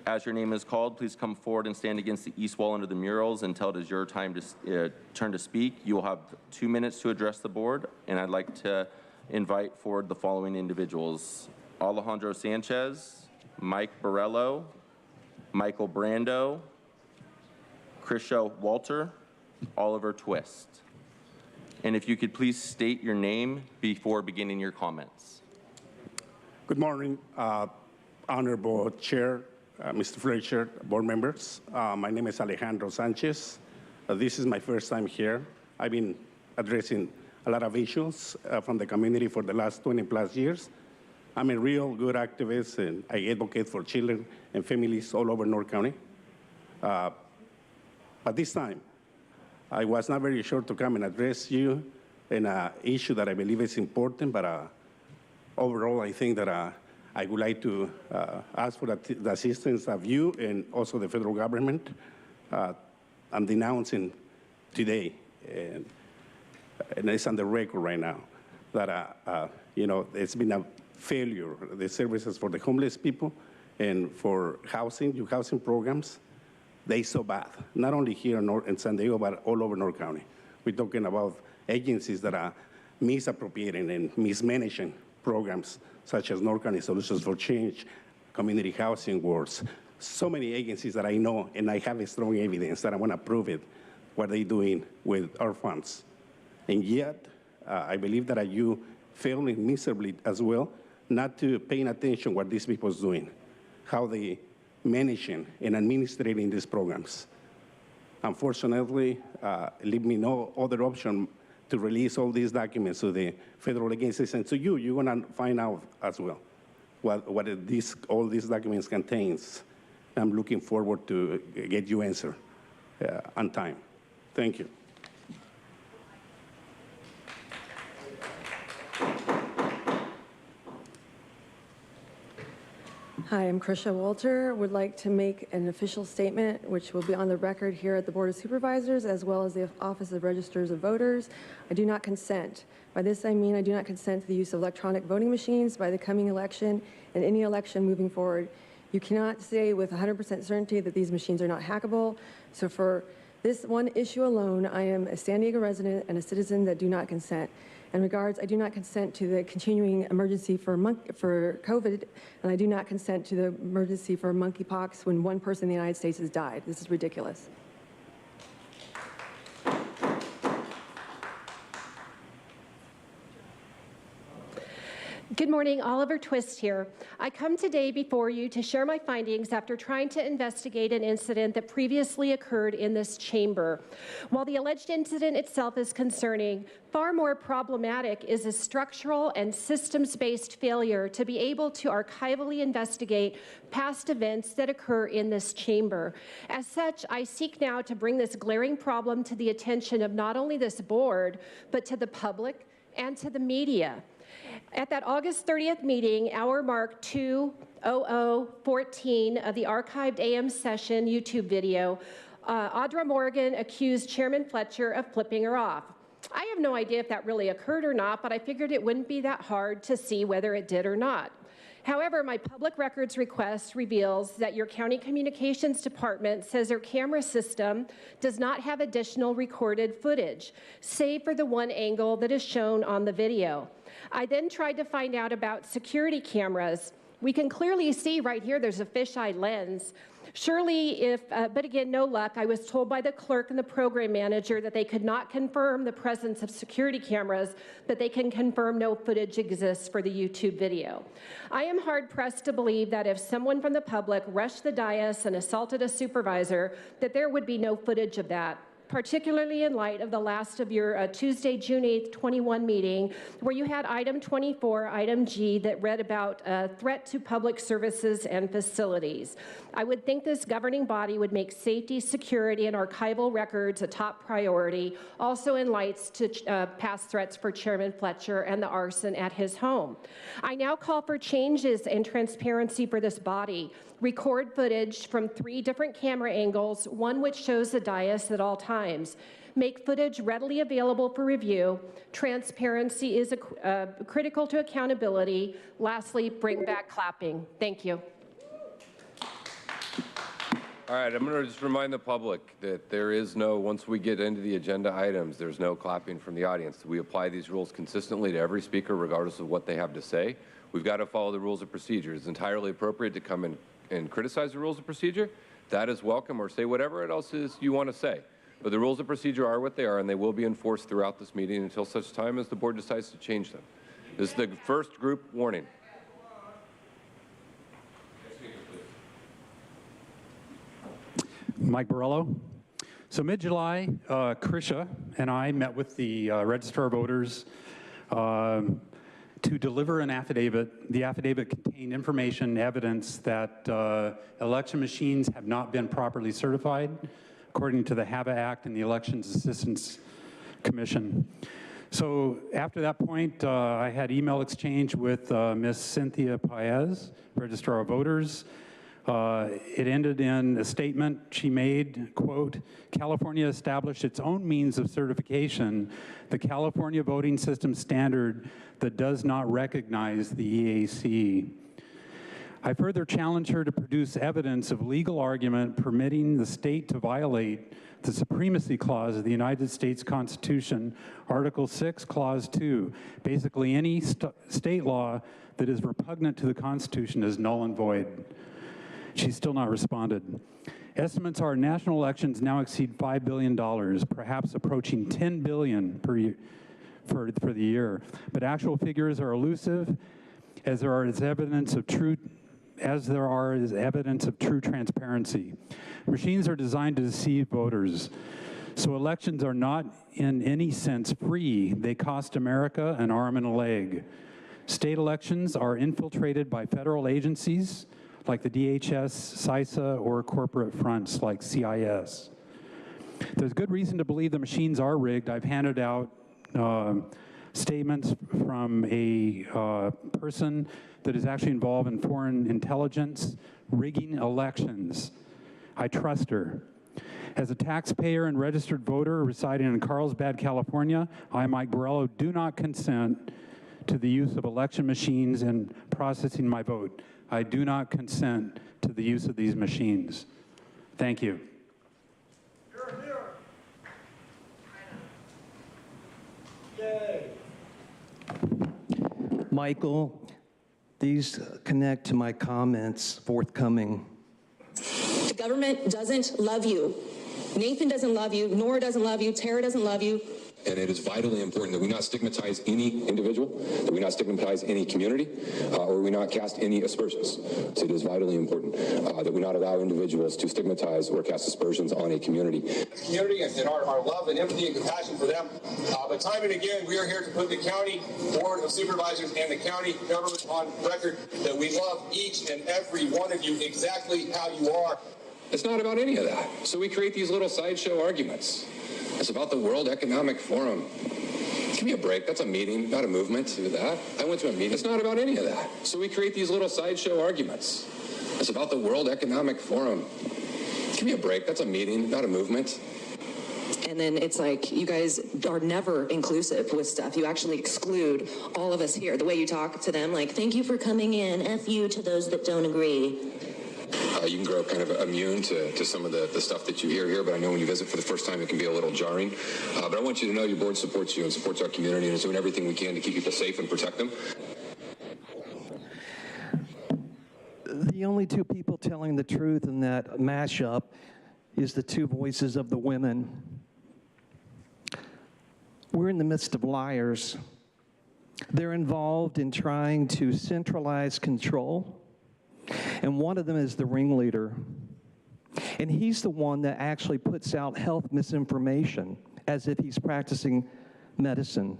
As your name is called, please come forward and stand against the east wall under the murals until it is your time to turn to speak. You will have 2 minutes to address the board, and I'd like to invite forward the following individuals: Alejandro Sanchez, Mike Borello, Michael Brando, Krisha Walter, Oliver Twist. And if you could please state your name before beginning your comments. Good morning, Honorable Chair, Mr. Fletcher, board members. My name is Alejandro Sanchez. This is my first time here. I've been addressing a lot of issues from the community for the last 20+ years. I'm a real good activist, and I advocate for children and families all over North County. But this time, I was not very sure to come and address you in an issue that I believe is important, but overall, I think that I would like to ask for the assistance of you and also the federal government. I'm denouncing today, and it's on the record right now, that it's been a failure, the services for the homeless people and for housing, new housing programs. They're so bad, not only here in San Diego, but all over North County. We're talking about agencies that are misappropriating and mismanaging programs such as North County Solutions for Change, Community Housing Works, so many agencies that I know, and I have a strong evidence that I want to prove it, what they're doing with our funds. And yet, I believe that you failing miserably as well, not to paying attention what these people are doing, how they managing and administrating these programs. Unfortunately, leave me no other option to release all these documents to the federal agencies and to you. You're going to find out as well what all these documents contains. I'm looking forward to get you answer on time. Thank you. Hi, I'm Krisha Walter. Would like to make an official statement, which will be on the record here at the Board of Supervisors, as well as the Office of Registers of Voters. I do not consent. By this, I mean I do not consent to the use of electronic voting machines by the coming election and any election moving forward. You cannot say with 100% certainty that these machines are not hackable. So for this one issue alone, I am a San Diego resident and a citizen that do not consent. In regards, I do not consent to the continuing emergency for COVID, and I do not consent to the emergency for monkeypox when one person in the United States has died. This is ridiculous. Good morning, Oliver Twist here. I come today before you to share my findings after trying to investigate an incident that previously occurred in this chamber. While the alleged incident itself is concerning, far more problematic is a structural and systems-based failure to be able to archivally investigate past events that occur in this chamber. As such, I seek now to bring this glaring problem to the attention of not only this board, but to the public and to the media. At that August 30th meeting, hour mark 2:00:14 of the archived AM session YouTube video, Audra Morgan accused Chairman Fletcher of flipping her off. I have no idea if that really occurred or not, but I figured it wouldn't be that hard to see whether it did or not. However, my public records request reveals that your county communications department says their camera system does not have additional recorded footage, save for the one angle that is shown on the video. I then tried to find out about security cameras. We can clearly see right here there's a fisheye lens, Surely if, but again, no luck. I was told by the clerk and the program manager that they could not confirm the presence of security cameras, but they can confirm no footage exists for the YouTube video. I am hard-pressed to believe that if someone from the public rushed the dais and assaulted a supervisor, that there would be no footage of that, particularly in light of the last of your Tuesday, June 8th, 21 meeting, where you had item 24, item G, that read about threat to public services and facilities. I would think this governing body would make safety, security, and archival records a top priority, also in lights to past threats for Chairman Fletcher and the arson at his home. I now call for changes and transparency for this body. Record footage from 3 different camera angles, one which shows the dais at all times. Make footage readily available for review. Transparency is critical to accountability. Lastly, bring back clapping. Thank you. All right, I'm going to just remind the public that there is no, once we get into the agenda items, there's no clapping from the audience. We apply these rules consistently to every speaker, regardless of what they have to say. We've got to follow the rules of procedure. It's entirely appropriate to come in and criticize the rules of procedure. That is welcome, or say whatever else is you want to say. But the rules of procedure are what they are, and they will be enforced throughout this meeting until such time as the board decides to change them. This is the first group warning. Mike Borello. So mid-July, Krisha and I met with the Registrar of Voters to deliver an affidavit. The affidavit contained information, evidence that election machines have not been properly certified, according to the HAVA Act and the Elections Assistance Commission. So after that point, I had email exchange with Ms. Cynthia Paez, Registrar of Voters. It ended in a statement she made, quote, California established its own means of certification, the California voting system standard that does not recognize the EAC. I further challenged her to produce evidence of legal argument permitting the state to violate the Supremacy Clause of the United States Constitution, Article 6, Clause 2. Basically, any state law that is repugnant to the Constitution is null and void. She's still not responded. Estimates are national elections now exceed $5 billion, perhaps approaching $10 billion per year for the year. But actual figures are elusive, as there is evidence of true transparency. Machines are designed to deceive voters. So elections are not in any sense free. They cost America an arm and a leg. State elections are infiltrated by federal agencies like the DHS, CISA, or corporate fronts like CIS. There's good reason to believe the machines are rigged. I've handed out statements from a person that is actually involved in foreign intelligence, rigging elections. I trust her. As a taxpayer and registered voter residing in Carlsbad, California, I, Mike Borello, do not consent to the use of election machines in processing my vote. I do not consent to the use of these machines. Thank you. Michael, these connect to my comments forthcoming. The government doesn't love you. Nathan doesn't love you. Nora doesn't love you. Tara doesn't love you. And it is vitally important that we not stigmatize any individual, that we not stigmatize any community, or we not cast any aspersions. So it is vitally important that we not allow individuals to stigmatize or cast aspersions on a community. Community and our love and empathy and compassion for them. But time and again, we are here to put the county board of supervisors and the county government on record that we love each and every one of you exactly how you are. It's not about any of that. So we create these little sideshow arguments. It's about the World Economic Forum. Give me a break. That's a meeting, not a movement. Do that. I went to a meeting. It's not about any of that. So we create these little sideshow arguments. It's about the World Economic Forum. Give me a break. That's a meeting, not a movement. And then it's like you guys are never inclusive with stuff. You actually exclude all of us here. The way you talk to them, like, thank you for coming in. F you to those that don't agree. You can grow kind of immune to some of the stuff that you hear here, but I know when you visit for the first time, it can be a little jarring. But I want you to know your board supports you and supports our community and is doing everything we can to keep people safe and protect them. The The only two people telling the truth in that mashup is the two voices of the women. We're in the midst of liars. They're involved in trying to centralize control, and one of them is the ringleader. And he's the one that actually puts out health misinformation as if he's practicing medicine.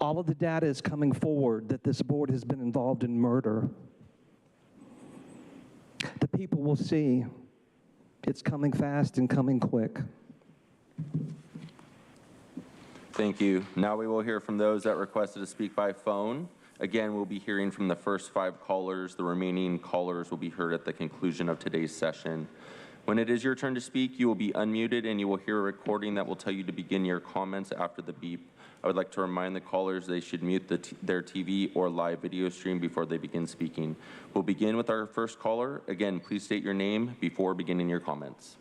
All of the data is coming forward that this board has been involved in murder. The people will see. It's coming fast and coming quick. Thank you. Now we will hear from those that requested to speak by phone. Again, we'll be hearing from the first 5 callers. The remaining callers will be heard at the conclusion of today's session. When it is your turn to speak, you will be unmuted and you will hear a recording that will tell you to begin your comments after the beep. I would like to remind the callers they should mute their TV or live video stream before they begin speaking. We'll begin with our first caller. Again, please state your name before beginning your comments.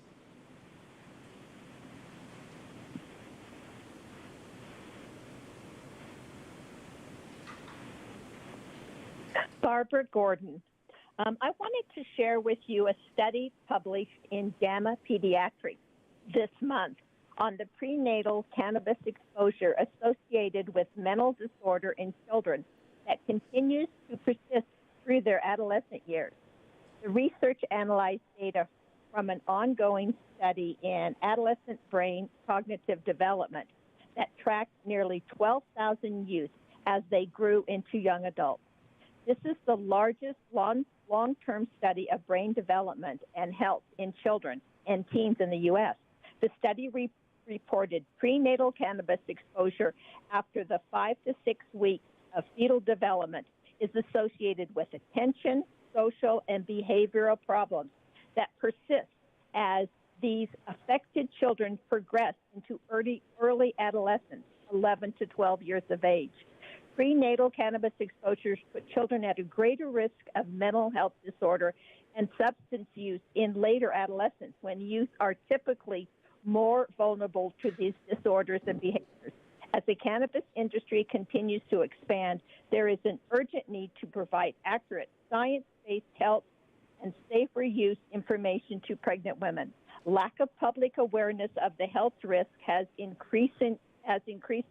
Barbara Gordon. I wanted to share with you a study published in JAMA Pediatrics this month on the prenatal cannabis exposure associated with mental disorder in children that continues to persist through their adolescent years. The research analyzed data from an ongoing study in adolescent brain cognitive development that tracked nearly 12,000 youth as they grew into young adults. This is the largest long-term study of brain development and health in children and teens in the U.S. The study reported prenatal cannabis exposure after the 5 to 6 weeks of fetal development is associated with attention, social, and behavioral problems that persist as these affected children progress into early adolescence, 11 to 12 years of age. Prenatal cannabis exposures put children at a greater risk of mental health disorder and substance use in later adolescence, when youth are typically more vulnerable to these disorders and behaviors. As the cannabis industry continues to expand, there is an urgent need to provide accurate science-based health and safer use information to pregnant women. Lack of public awareness of the health risk has increased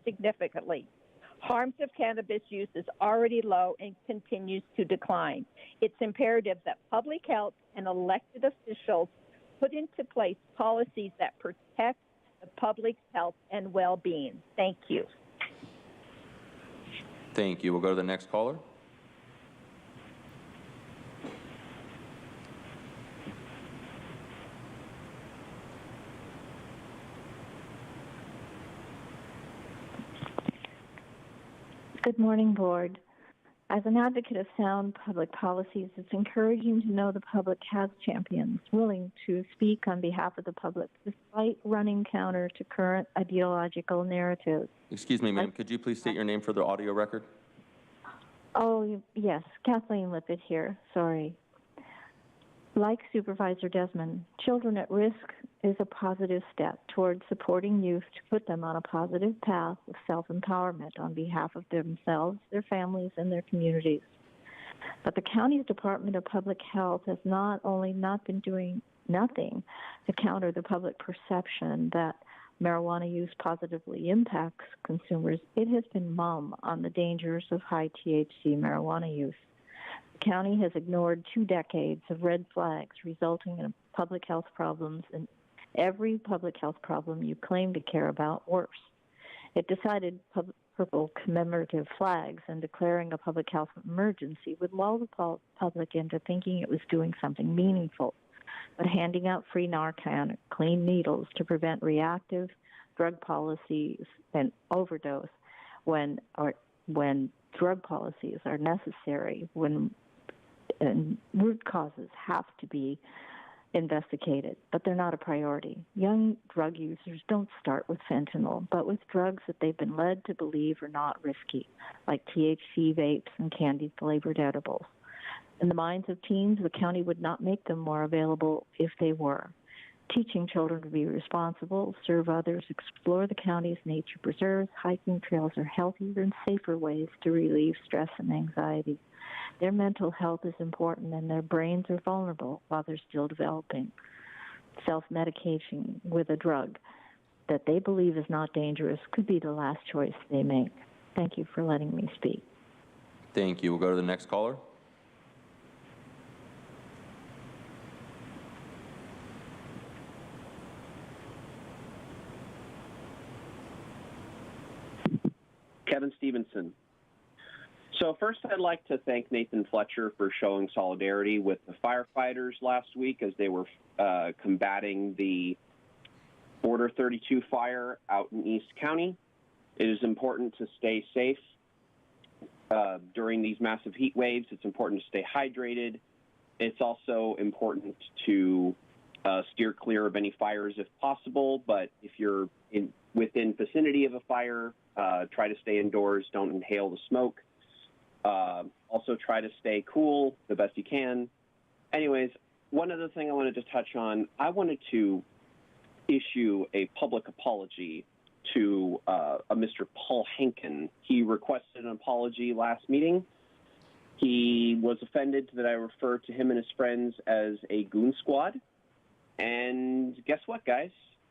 significantly. Harms of cannabis use is already low and continues to decline. It's imperative that public health and elected officials put into place policies that protect the public's health and well-being. Thank you. Thank you. We'll go to the next caller. Good morning, Board. As an advocate of sound public policies, it's encouraging to know the public has champions willing to speak on behalf of the public, despite running counter to current ideological narratives. Excuse me, ma'am. Could you please state your name for the audio record? Oh, yes. Kathleen Lippitt here. Sorry. Like Supervisor Desmond, children at risk is a positive step towards supporting youth to put them on a positive path of self-empowerment on behalf of themselves, their families, and their communities. But the county's Department of Public Health has not only not been doing nothing to counter the public perception that marijuana use positively impacts consumers, it has been mum on the dangers of high THC marijuana use. The county has ignored 2 decades of red flags, resulting in public health problems, and every public health problem you claim to care about worse. It decided purple commemorative flags and declaring a public health emergency would lull the public into thinking it was doing something meaningful. But handing out free Narcan, clean needles to prevent reactive drug policies and overdose when drug policies are necessary, and root causes have to be investigated, but they're not a priority. Young drug users don't start with fentanyl, but with drugs that they've been led to believe are not risky, like THC vapes and candy-flavored edibles. In the minds of teens, the county would not make them more available if they were. teaching children to be responsible, serve others, explore the county's nature preserves, hiking trails are healthier and safer ways to relieve stress and anxiety. Their mental health is important and their brains are vulnerable while they're still developing. Self-medication with a drug that they believe is not dangerous could be the last choice they make. Thank you for letting me speak. Thank you. We'll go to the next caller. Kevin Stevenson. So first, I'd like to thank Nathan Fletcher for showing solidarity with the firefighters last week as they were combating the Border 32 fire out in East County. It is important to stay safe during these massive heat waves. It's important to stay hydrated. It's also important to steer clear of any fires if possible, but if you're within vicinity of a fire, try to stay indoors, don't inhale the smoke. Also try to stay cool the best you can. Anyways, one other thing I wanted to touch on, I wanted to issue a public apology to a Mr. Paul Henkin. He requested an apology last meeting. He was offended that I referred to him and his friends as a goon squad. And guess what, guys?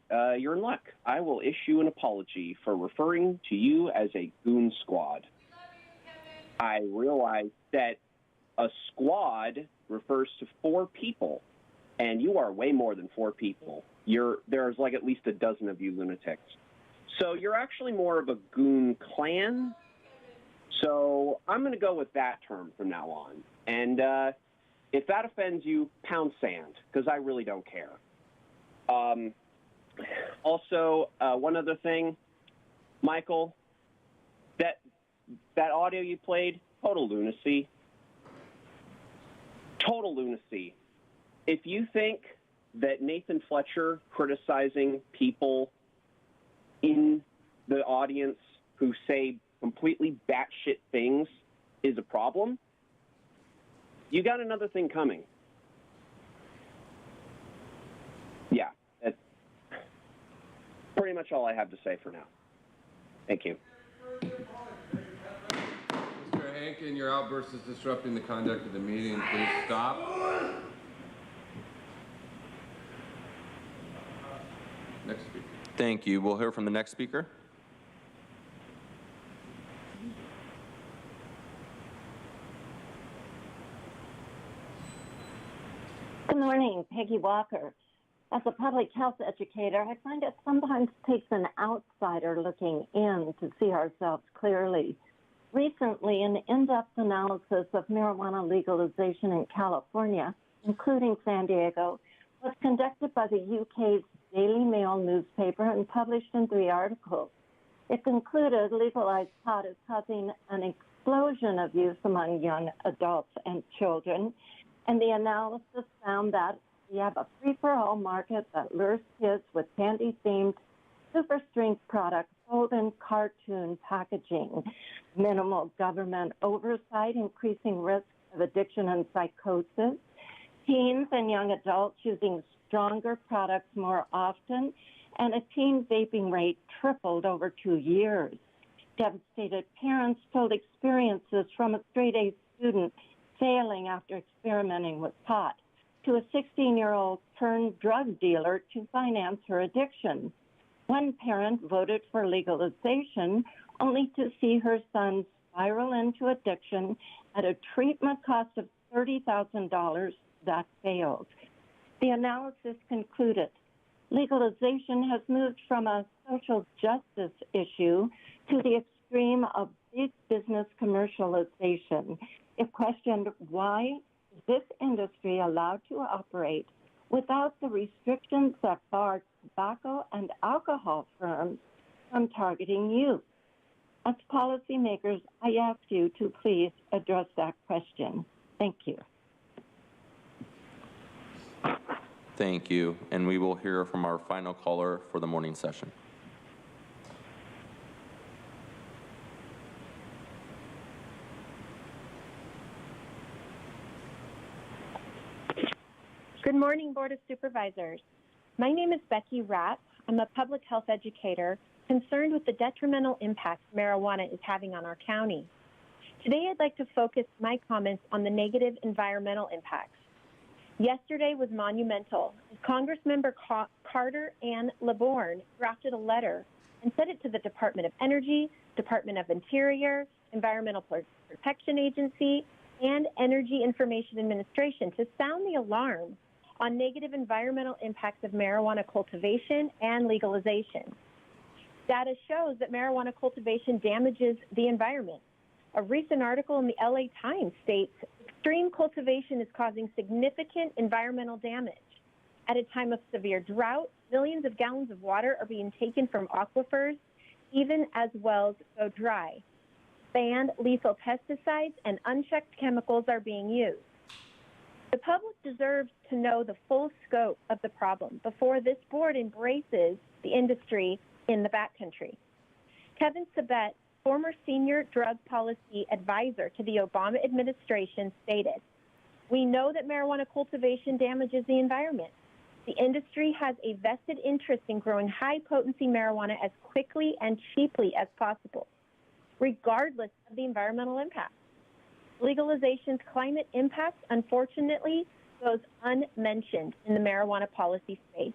You're in luck. I will issue an apology for referring to you as a goon squad. I realize that a squad refers to 4 people, and you are way more than 4 people. There's like at least a dozen of you lunatics. So you're actually more of a goon clan. So I'm going to go with that term from now on. And if that offends you, pound sand, because I really don't care. Also, one other thing, Michael, that audio you played, total lunacy. Total lunacy. If you think that Nathan Fletcher criticizing people in the audience who say completely batshit things is a problem, you got another thing coming. Yeah, that's pretty much all I have to say for now. Thank you. Mr. Hankin, your outburst is disrupting the conduct of the meeting. Please stop. Next speaker. Thank you. We'll hear from the next speaker. Good morning, Peggy Walker. As a public health educator, I find it sometimes takes an outsider looking in to see ourselves clearly. Recently, an in-depth analysis of marijuana legalization in California, including San Diego, was conducted by the UK's Daily Mail newspaper and published in 3 articles. It concluded legalized pot is causing an explosion of use among young adults and children, and the analysis found that we have a free-for-all market that lures kids with candy-themed super strength products sold in cartoon packaging, minimal government oversight, increasing risk of addiction and psychosis, teens and young adults using stronger products more often, and a teen vaping rate tripled over 2 years. Devastated parents told experiences from a straight-A student failing after experimenting with pot to a 16-year-old turned drug dealer to finance her addiction. One parent voted for legalization only to see her son spiral into addiction at a treatment cost of $30,000 that failed. The analysis concluded legalization has moved from a social justice issue to the extreme of big business commercialization. It questioned why is this industry allowed to operate without the restrictions that bar tobacco and alcohol firms from targeting youth. As policymakers, I ask you to please address that question. Thank you. Thank you. And we will hear from our final caller for the morning session. Good morning, Board of Supervisors. My name is Becky Rapp. I'm a public health educator concerned with the detrimental impact marijuana is having on our county. Today, I'd like to focus my comments on the negative environmental impacts. Yesterday was monumental. Congressmember Carter Ann LeBourne drafted a letter and sent it to the Department of Energy, Department of Interior, Environmental Protection Agency, and Energy Information Administration to sound the alarm on negative environmental impacts of marijuana cultivation and legalization. Data shows that marijuana cultivation damages the environment. A recent article in the LA Times states extreme cultivation is causing significant environmental damage. At a time of severe drought, millions of gallons of water are being taken from aquifers, even as wells go dry. Banned lethal pesticides and unchecked chemicals are being used. The public deserves to know the full scope of the problem before this board embraces the industry in the backcountry. Kevin Sabet, former senior drug policy advisor to the Obama administration, stated, "We know that marijuana cultivation damages the environment. The industry has a vested interest in growing high-potency marijuana as quickly and cheaply as possible, regardless of the environmental impact. Legalization's climate impact, unfortunately, goes unmentioned in the marijuana policy space.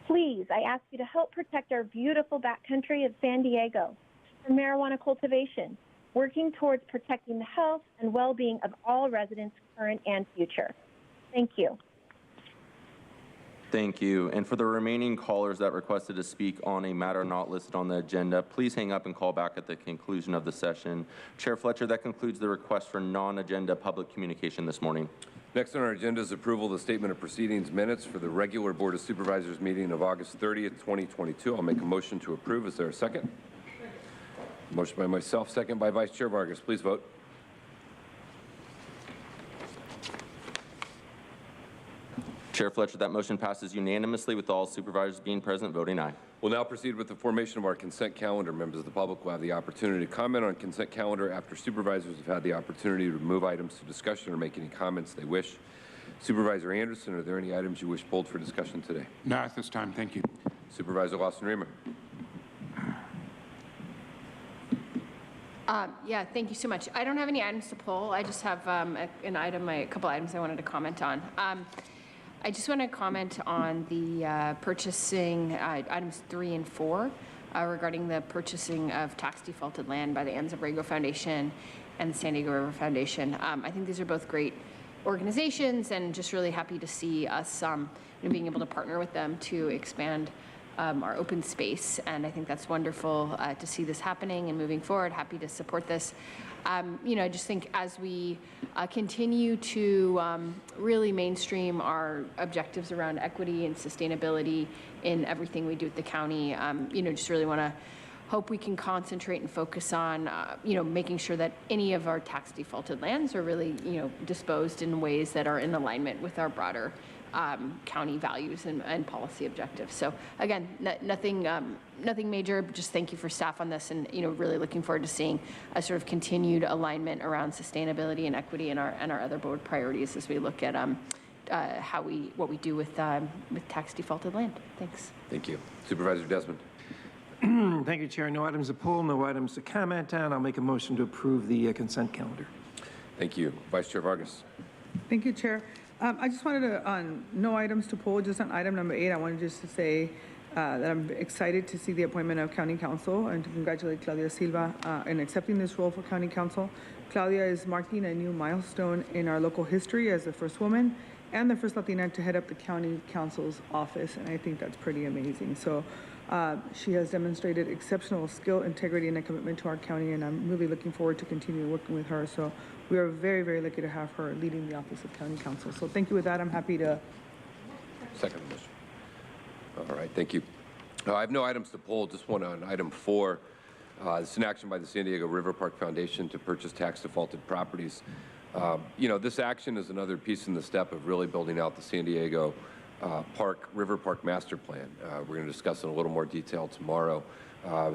Please, I ask you to help protect our beautiful backcountry of San Diego from marijuana cultivation, working towards protecting the health and well-being of all residents, current and future." Thank you. Thank you. And for the remaining callers that requested to speak on a matter not listed on the agenda, please hang up and call back at the conclusion of the session. Chair Fletcher, that concludes the request for non-agenda public communication this morning. Next on our agenda is approval of the statement of proceedings minutes for the regular Board of Supervisors meeting of August 30th, 2022. I'll make a motion to approve. Is there a second? Motion by myself, second by Vice Chair Vargas. Please vote. Chair Fletcher, that motion passes unanimously with all supervisors being present, voting aye. We'll now proceed with the formation of our consent calendar. Members of the public will have the opportunity to comment on consent calendar after supervisors have had the opportunity to remove items to discussion or make any comments they wish. Supervisor Anderson, are there any items you wish pulled for discussion today? Not at this time, thank you. Supervisor Lawson-Remer. Yeah, thank you so much. I don't have any items to pull. I just have a couple items I wanted to comment on. I just want to comment on the purchasing items 3 and 4 regarding the purchasing of tax defaulted land by the Allgaier Foundation and the San Diego River Foundation. I think these are both great organizations, and just really happy to see us being able to partner with them to expand our open space. And I think that's wonderful to see this happening and moving forward. Happy to support this. I just think as we continue to really mainstream our objectives around equity and sustainability in everything we do at the county, just really want to hope we can concentrate and focus on, making sure that any of our tax defaulted lands are really, disposed in ways that are in alignment with our broader county values and policy objectives. So again, nothing major, but just thank you for staff on this, and really looking forward to seeing a sort of continued alignment around sustainability and equity and our other board priorities as we look at what we do with tax defaulted land. Thanks. Thank you. Supervisor Desmond. Thank you, Chair. No items to pull, no items to comment on. I'll make a motion to approve the consent calendar. Thank you. Vice Chair Vargas. Thank you, Chair. I just wanted to, on no items to pull, just on item number 8, I wanted just to say that I'm excited to see the appointment of County Counsel and to congratulate Claudia Silva in accepting this role for County Counsel. Claudia is marking a new milestone in our local history as the first woman and the first Latina to head up the County Counsel's office, and I think that's pretty amazing. So she has demonstrated exceptional skill, integrity, and a commitment to our county, and I'm really looking forward to continue working with her. So we are very, very lucky to have her leading the Office of County Counsel. So thank you. With that, I'm happy to second the motion. All right, thank you. I have no items to pull, just one on item 4. It's an action by the San Diego River Park Foundation to purchase tax defaulted properties. This action is another piece in the step of really building out the San Diego River Park Master Plan. We're going to discuss in a little more detail tomorrow.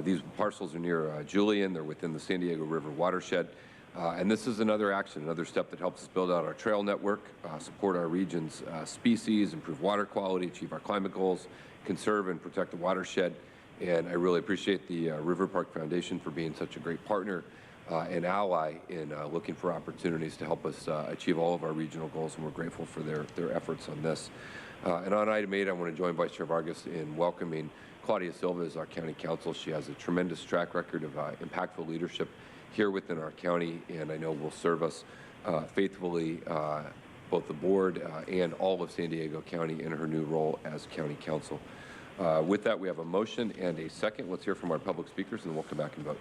These parcels are near Julian. They're within the San Diego River watershed. And this is another action, another step that helps us build out our trail network, support our region's species, improve water quality, achieve our climate goals, conserve and protect the watershed. And I really appreciate the River Park Foundation for being such a great partner and ally in looking for opportunities to help us achieve all of our regional goals, and we're grateful for their efforts on this. And on item 8, I want to join Vice Chair Vargas in welcoming Claudia Silva as our county counsel. She has a tremendous track record of impactful leadership here within our county, and I know will serve us faithfully, both the board and all of San Diego County in her new role as county counsel. With that, we have a motion and a second. Let's hear from our public speakers, and then we'll come back and vote.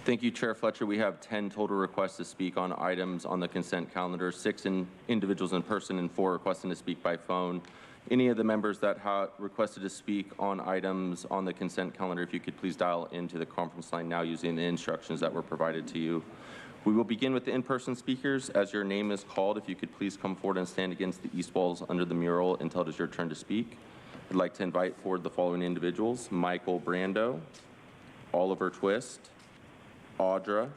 Thank you, Chair Fletcher. We have 10 total requests to speak on items on the consent calendar, 6 individuals in person and 4 requesting to speak by phone. Any of the members that have requested to speak on items on the consent calendar, if you could please dial into the conference line now using the instructions that were provided to you. We will begin with the in-person speakers. As your name is called, if you could please come forward and stand against the east walls under the mural until it is your turn to speak. I'd like to invite forward the following individuals: Michael Brando, Oliver Twist, Audra,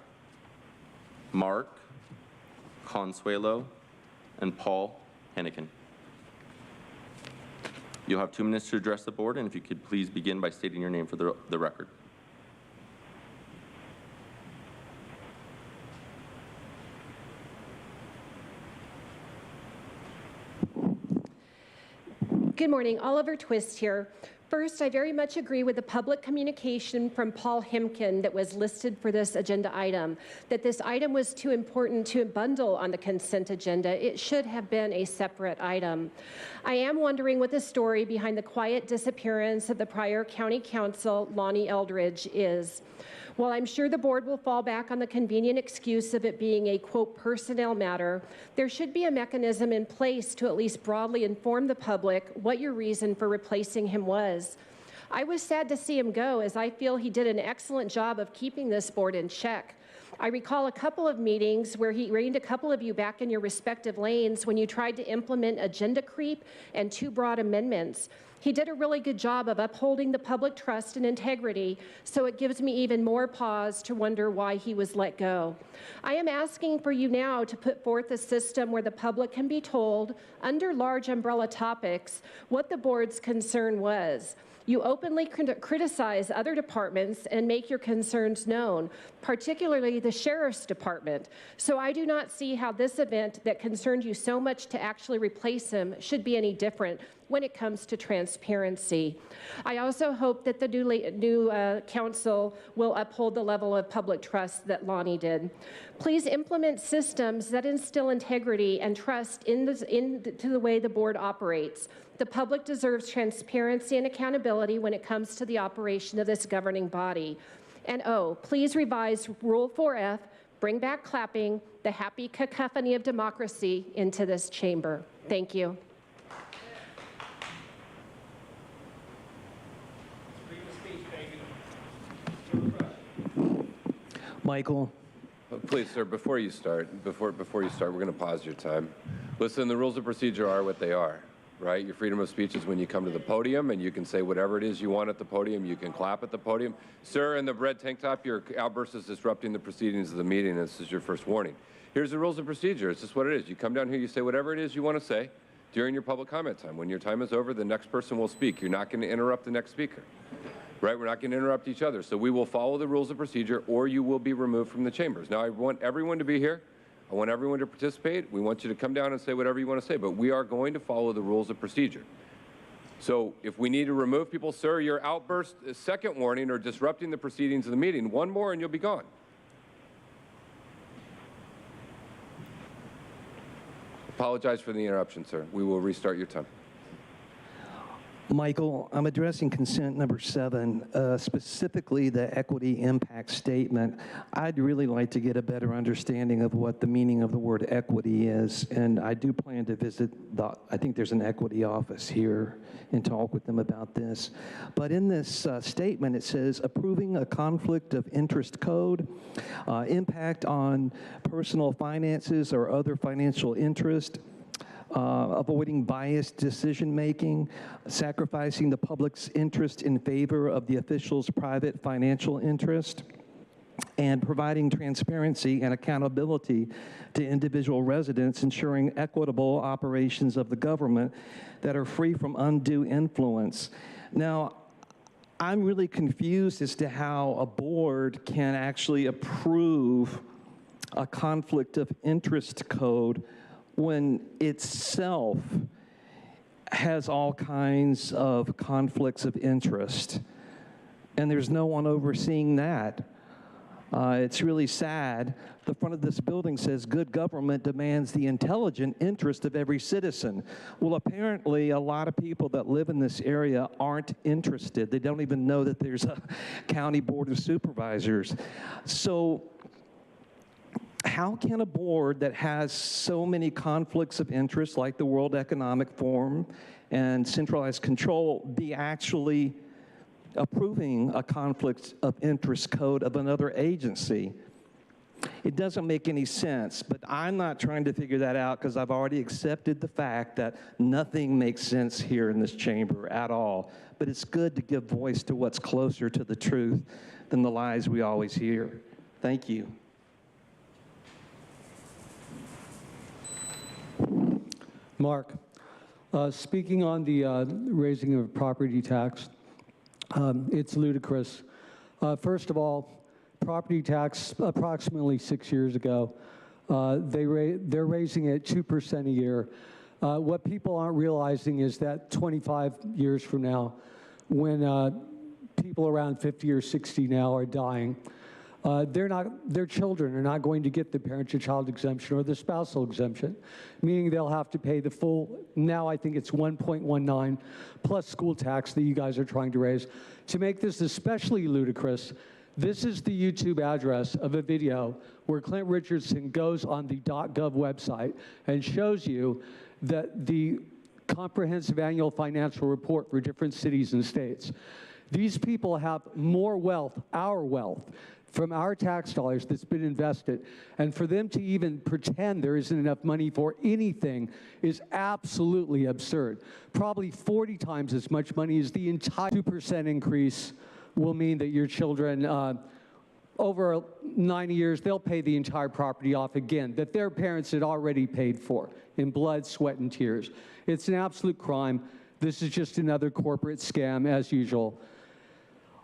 Mark, Consuelo, and Paul Hennigan. You'll have 2 minutes to address the board, and if you could please begin by stating your name for the record. Good morning, Oliver Twist here. First, I very much agree with the public communication from Paul Hemken that was listed for this agenda item, that this item was too important to bundle on the consent agenda. It should have been a separate item. I am wondering what the story behind the quiet disappearance of the prior county counsel, Lonnie Eldridge, is. While I'm sure the board will fall back on the convenient excuse of it being a, quote, personnel matter, there should be a mechanism in place to at least broadly inform the public what your reason for replacing him was. I was sad to see him go, as I feel he did an excellent job of keeping this board in check. I recall a couple of meetings where he reined a couple of you back in your respective lanes when you tried to implement agenda creep and too broad amendments. He did a really good job of upholding the public trust and integrity, so it gives me even more pause to wonder why he was let go. I am asking for you now to put forth a system where the public can be told, under large umbrella topics, what the board's concern was. You openly criticize other departments and make your concerns known, particularly the Sheriff's Department. So I do not see how this event that concerned you so much to actually replace him should be any different when it comes to transparency. I also hope that the new council will uphold the level of public trust that Lonnie did. Please implement systems that instill integrity and trust into the way the board operates. The public deserves transparency and accountability when it comes to the operation of this governing body. And please revise Rule 4F, bring back clapping, the happy cacophony of democracy into this chamber. Thank you. Michael. Please, sir, before you start, we're going to pause your time. Listen, the rules of procedure are what they are, right? Your freedom of speech is when you come to the podium and you can say whatever it is you want at the podium. You can clap at the podium. Sir, in the red tank top, your outburst is disrupting the proceedings of the meeting. This is your first warning. Here's the rules of procedure. It's just what it is. You come down here, you say whatever it is you want to say during your public comment time. When your time is over, the next person will speak. You're not going to interrupt the next speaker. Right, we're not going to interrupt each other. So we will follow the rules of procedure or you will be removed from the chambers. Now, I want everyone to be here. I want everyone to participate. We want you to come down and say whatever you want to say, but we are going to follow the rules of procedure. So if we need to remove people, sir, your outburst, second warning, or disrupting the proceedings of the meeting, one more and you'll be gone. Apologize for the interruption, sir. We will restart your time. Michael, I'm addressing consent number 7, specifically the equity impact statement. I'd really like to get a better understanding of what the meaning of the word equity is, and I do plan to visit I think there's an equity office here, and talk with them about this. But in this statement, it says approving a conflict of interest code, impact on personal finances or other financial interest, avoiding biased decision-making, sacrificing the public's interest in favor of the official's private financial interest, and providing transparency and accountability to individual residents, ensuring equitable operations of the government that are free from undue influence. Now, I'm really confused as to how a board can actually approve a conflict of interest code when itself has all kinds of conflicts of interest, and there's no one overseeing that. It's really sad. The front of this building says, "Good government demands the intelligent interest of every citizen." Well, apparently, a lot of people that live in this area aren't interested. They don't even know that there's a county board of supervisors. So how can a board that has so many conflicts of interest, like the World Economic Forum and centralized control, be actually approving a conflict of interest code of another agency? It doesn't make any sense, but I'm not trying to figure that out because I've already accepted the fact that nothing makes sense here in this chamber at all. But it's good to give voice to what's closer to the truth than the lies we always hear. Thank you. Mark, speaking on the raising of property tax, it's ludicrous. First of all, property tax approximately 6 years ago, they're raising it 2% a year. What people aren't realizing is that 25 years from now, when people around 50 or 60 now are dying, their children are not going to get the parent-to-child exemption or the spousal exemption, meaning they'll have to pay the full, now I think it's 1.19 plus school tax that you guys are trying to raise. To make this especially ludicrous, this is the YouTube address of a video where Clint Richardson goes on the .gov website and shows you that the comprehensive annual financial report for different cities and states. These people have more wealth, our wealth, from our tax dollars that's been invested, and for them to even pretend there isn't enough money for anything is absolutely absurd. Probably 40 times as much money as the entire 2% increase will mean that your children, over 90 years, they'll pay the entire property off again that their parents had already paid for in blood, sweat, and tears. It's an absolute crime. This is just another corporate scam, as usual.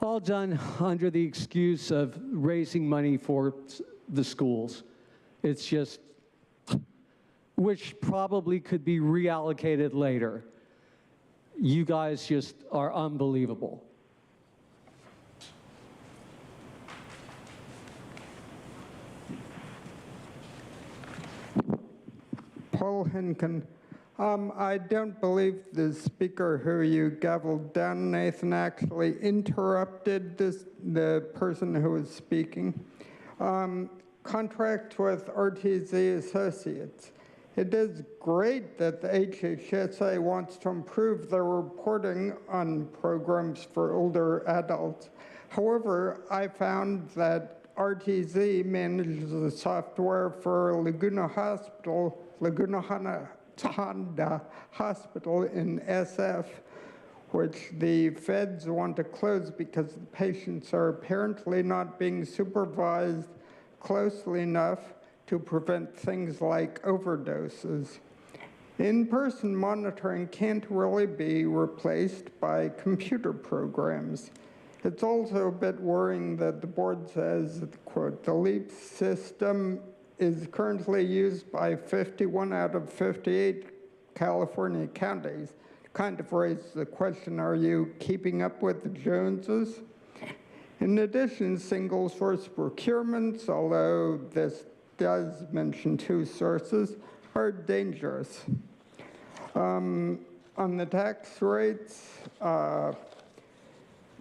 All done under the excuse of raising money for the schools. It's just, which probably could be reallocated later. You guys just are unbelievable. Paul Henkin. I don't believe the speaker who you gavelled down, Nathan, actually interrupted the person who was speaking. Contract with RTZ Associates. It is great that the HHSA wants to improve their reporting on programs for older adults. However, I found that RTZ manages the software for Laguna Honda Hospital in SF, which the feds want to close because the patients are apparently not being supervised closely enough to prevent things like overdoses. In-person monitoring can't really be replaced by computer programs. It's also a bit worrying that the board says, quote, the LEAP system is currently used by 51 out of 58 California counties. Kind of raises the question, are you keeping up with the Joneses? In addition, single source procurements, although this does mention two sources, are dangerous. On the tax rates,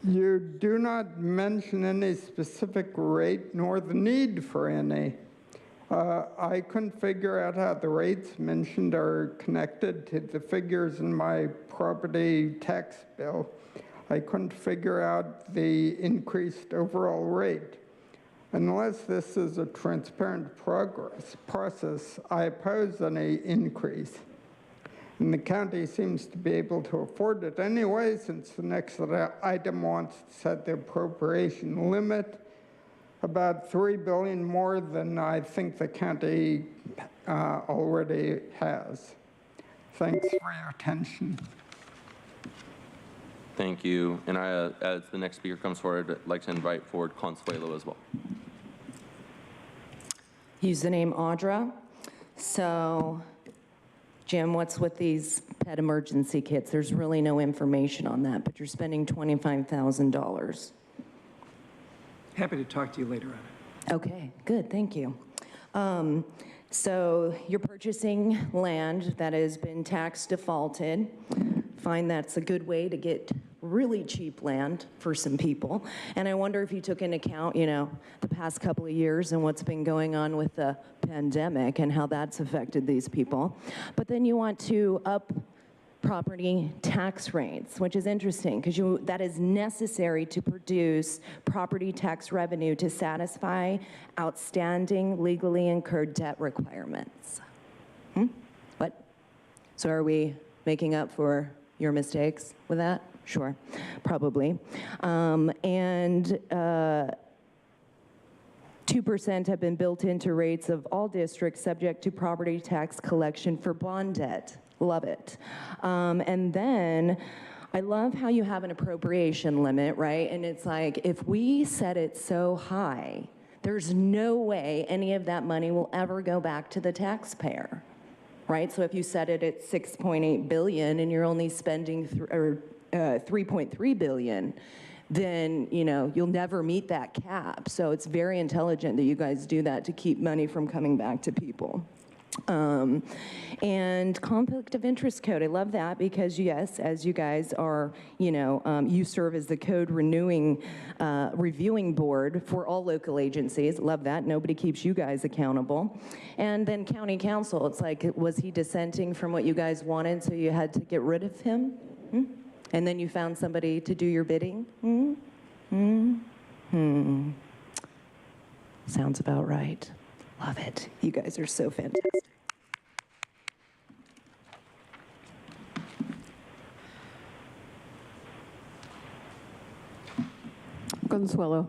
you do not mention any specific rate nor the need for any. I couldn't figure out how the rates mentioned are connected to the figures in my property tax bill. I couldn't figure out the increased overall rate. Unless this is a transparent process, I oppose any increase. And the county seems to be able to afford it anyway, since the next item wants to set the appropriation limit. about $3 billion more than I think the county already has. Thanks for your attention. Thank you. And as the next speaker comes forward, I'd like to invite forward Consuelo as well. Use the name Audra. So, Jim, what's with these pet emergency kits? There's really no information on that, but you're spending $25,000. Happy to talk to you later on it. Okay, good, thank you. So you're purchasing land that has been tax defaulted. Find that's a good way to get really cheap land for some people. And I wonder if you took into account, you know, the past couple of years and what's been going on with the pandemic and how that's affected these people. But then you want to up property tax rates, which is interesting because that is necessary to produce property tax revenue to satisfy outstanding legally incurred debt requirements. What? So are we making up for your mistakes with that? Sure, probably. 2% have been built into rates of all districts subject to property tax collection for bond debt. Love it. And then I love how you have an appropriation limit, right? And it's like, if we set it so high, there's no way any of that money will ever go back to the taxpayer, right? So if you set it at $6.8 billion and you're only spending $3.3 billion, then, you know, you'll never meet that cap. So it's very intelligent that you guys do that to keep money from coming back to people. And conflict of interest code, I love that because, yes, as you guys are, you know, you serve as the code reviewing board for all local agencies. Love that. Nobody keeps you guys accountable. And then county council, it's like, was he dissenting from what you guys wanted, so you had to get rid of him? And then you found somebody to do your bidding? Sounds about right. Love it. You guys are so fantastic. Consuelo.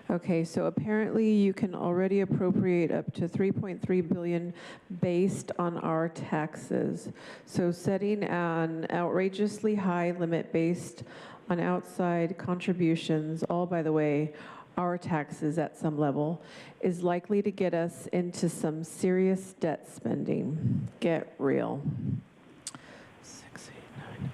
Okay, so apparently you can already appropriate up to $3.3 billion based on our taxes. So setting an outrageously high limit based on outside contributions, all by the way, our taxes at some level, is likely to get us into some serious debt spending. Get real. 6, 8, 9.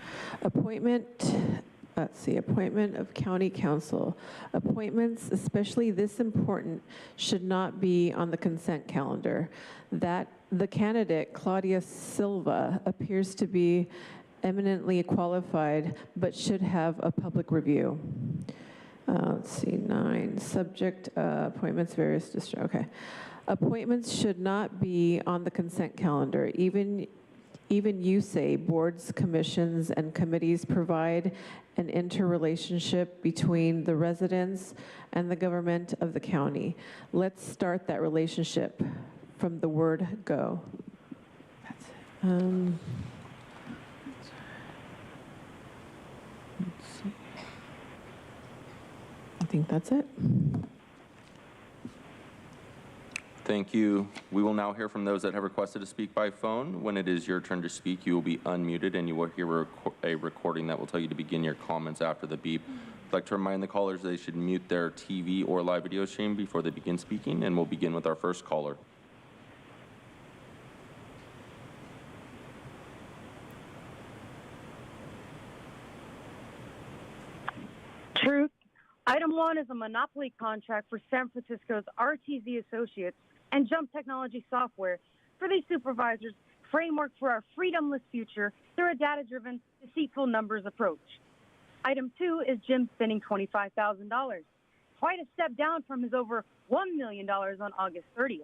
Appointment of county council. Appointments, especially this important, should not be on the consent calendar. That the candidate, Claudia Silva, appears to be eminently qualified, but should have a public review. Let's see, 9, subject appointments, various districts, okay. Appointments should not be on the consent calendar. Even you say boards, commissions, and committees provide an interrelationship between the residents and the government of the county. Let's start that relationship from the word go. That's it. Let's see. I think that's it. Thank you. We will now hear from those that have requested to speak by phone. When it is your turn to speak, you will be unmuted and you will hear a recording that will tell you to begin your comments after the beep. I'd like to remind the callers they should mute their TV or live video stream before they begin speaking, and we'll begin with our first caller. Truth. Item 1 is a monopoly contract for San Francisco's RTZ Associates and Jump Technology Software for the supervisors framework for our freedomless future through a data-driven, deceitful numbers approach. Item 2 is Jim spending $25,000, quite a step down from his over $1 million on August 30th.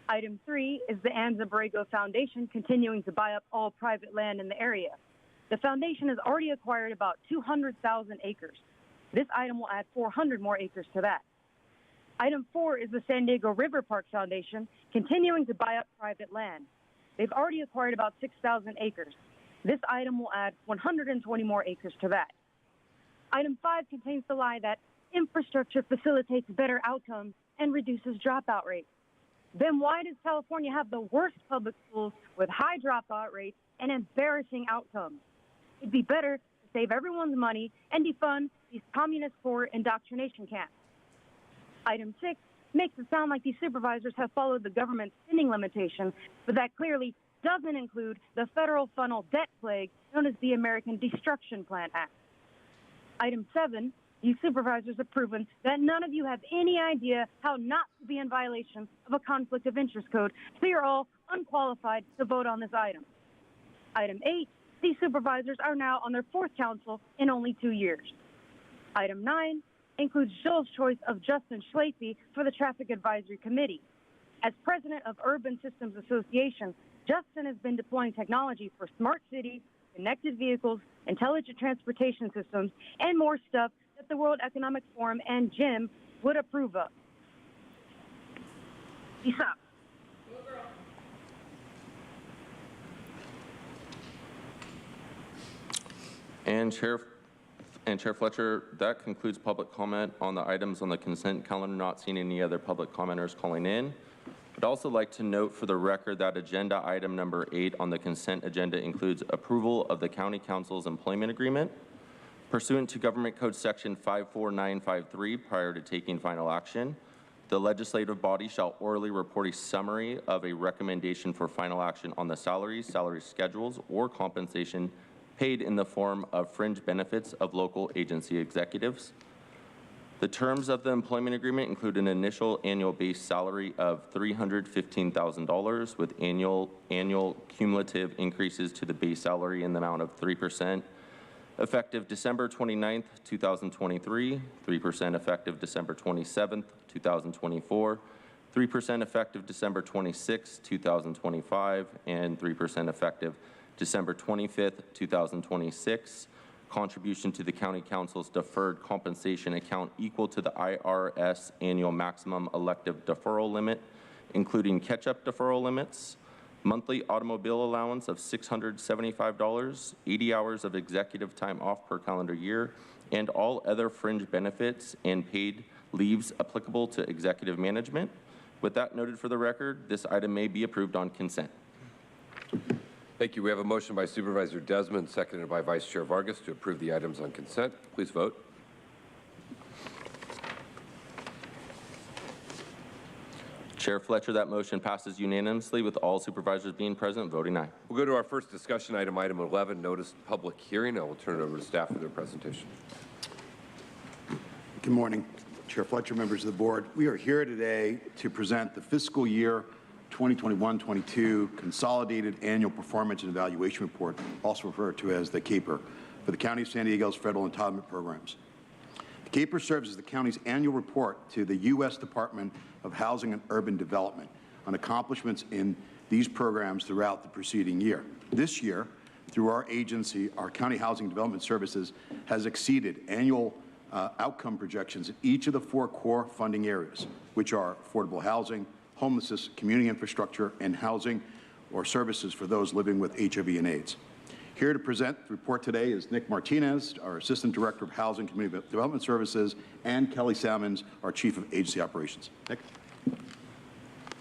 Item 3 is the Anza Borrego Foundation continuing to buy up all private land in the area. The foundation has already acquired about 200,000 acres. This item will add 400 more acres to that. Item 4 is the San Diego River Park Foundation continuing to buy up private land. They've already acquired about 6,000 acres. This item will add 120 more acres to that. Item 5 contains the lie that infrastructure facilitates better outcomes and reduces dropout rates. Then why does California have the worst public schools with high dropout rates and embarrassing outcomes? It'd be better to save everyone's money and defund these communist core indoctrination camps. Item 6 makes it sound like these supervisors have followed the government's spending limitation, but that clearly doesn't include the federal funnel debt plague known as the American Destruction Plan Act. Item 7, you supervisors have proven that none of you have any idea how not to be in violation of a conflict of interest code, so you're all unqualified to vote on this item. Item 8, these supervisors are now on their 4th council in only 2 years. Item 9 includes Joel's choice of Justin Schlafly for the Traffic Advisory Committee. As president of Urban Systems Association, Justin has been deploying technology for smart cities, connected vehicles, intelligent transportation systems, and more stuff that the World Economic Forum and Jim would approve of. Peace out. And Chair Fletcher, that concludes public comment on the items on the consent calendar. Not seeing any other public commenters calling in. I'd also like to note for the record that agenda item number 8 on the consent agenda includes approval of the County Council's employment agreement. Pursuant to Government Code Section 54953, prior to taking final action, the legislative body shall orally report a summary of a recommendation for final action on the salaries, salary schedules, or compensation paid in the form of fringe benefits of local agency executives. The terms of the employment agreement include an initial annual base salary of $315,000 with annual cumulative increases to the base salary in the amount of 3%, effective December 29th, 2023, 3% effective December 27th, 2024, 3% effective December 26th, 2025, and 3% effective December 25th, 2026. Contribution to the County Council's deferred compensation account equal to the IRS annual maximum elective deferral limit, including catch-up deferral limits, monthly automobile allowance of $675, 80 hours of executive time off per calendar year, and all other fringe benefits and paid leaves applicable to executive management. With that noted for the record, this item may be approved on consent. Thank you. We have a motion by Supervisor Desmond, seconded by Vice Chair Vargas, to approve the items on consent. Please vote. Chair Fletcher, that motion passes unanimously with all supervisors being present, voting aye. We'll go to our first discussion item, item 11, notice public hearing. I will turn it over to staff for their presentation. Good morning, Chair Fletcher, members of the board. We are here today to present the fiscal year 2021-22 Consolidated Annual Performance and Evaluation Report, also referred to as the CAPER, for the County of San Diego's federal entitlement programs. The CAPER serves as the county's annual report to the U.S. Department of Housing and Urban Development on accomplishments in these programs throughout the preceding year. This year, through our agency, our County Housing Development Services has exceeded annual outcome projections in each of the 4 core funding areas, which are affordable housing, homelessness, community infrastructure, and housing or services for those living with HIV and AIDS. Here to present the report today is Nick Martinez, our Assistant Director of Housing and Community Development Services, and Kelly Salmons, our Chief of Agency Operations. Nick?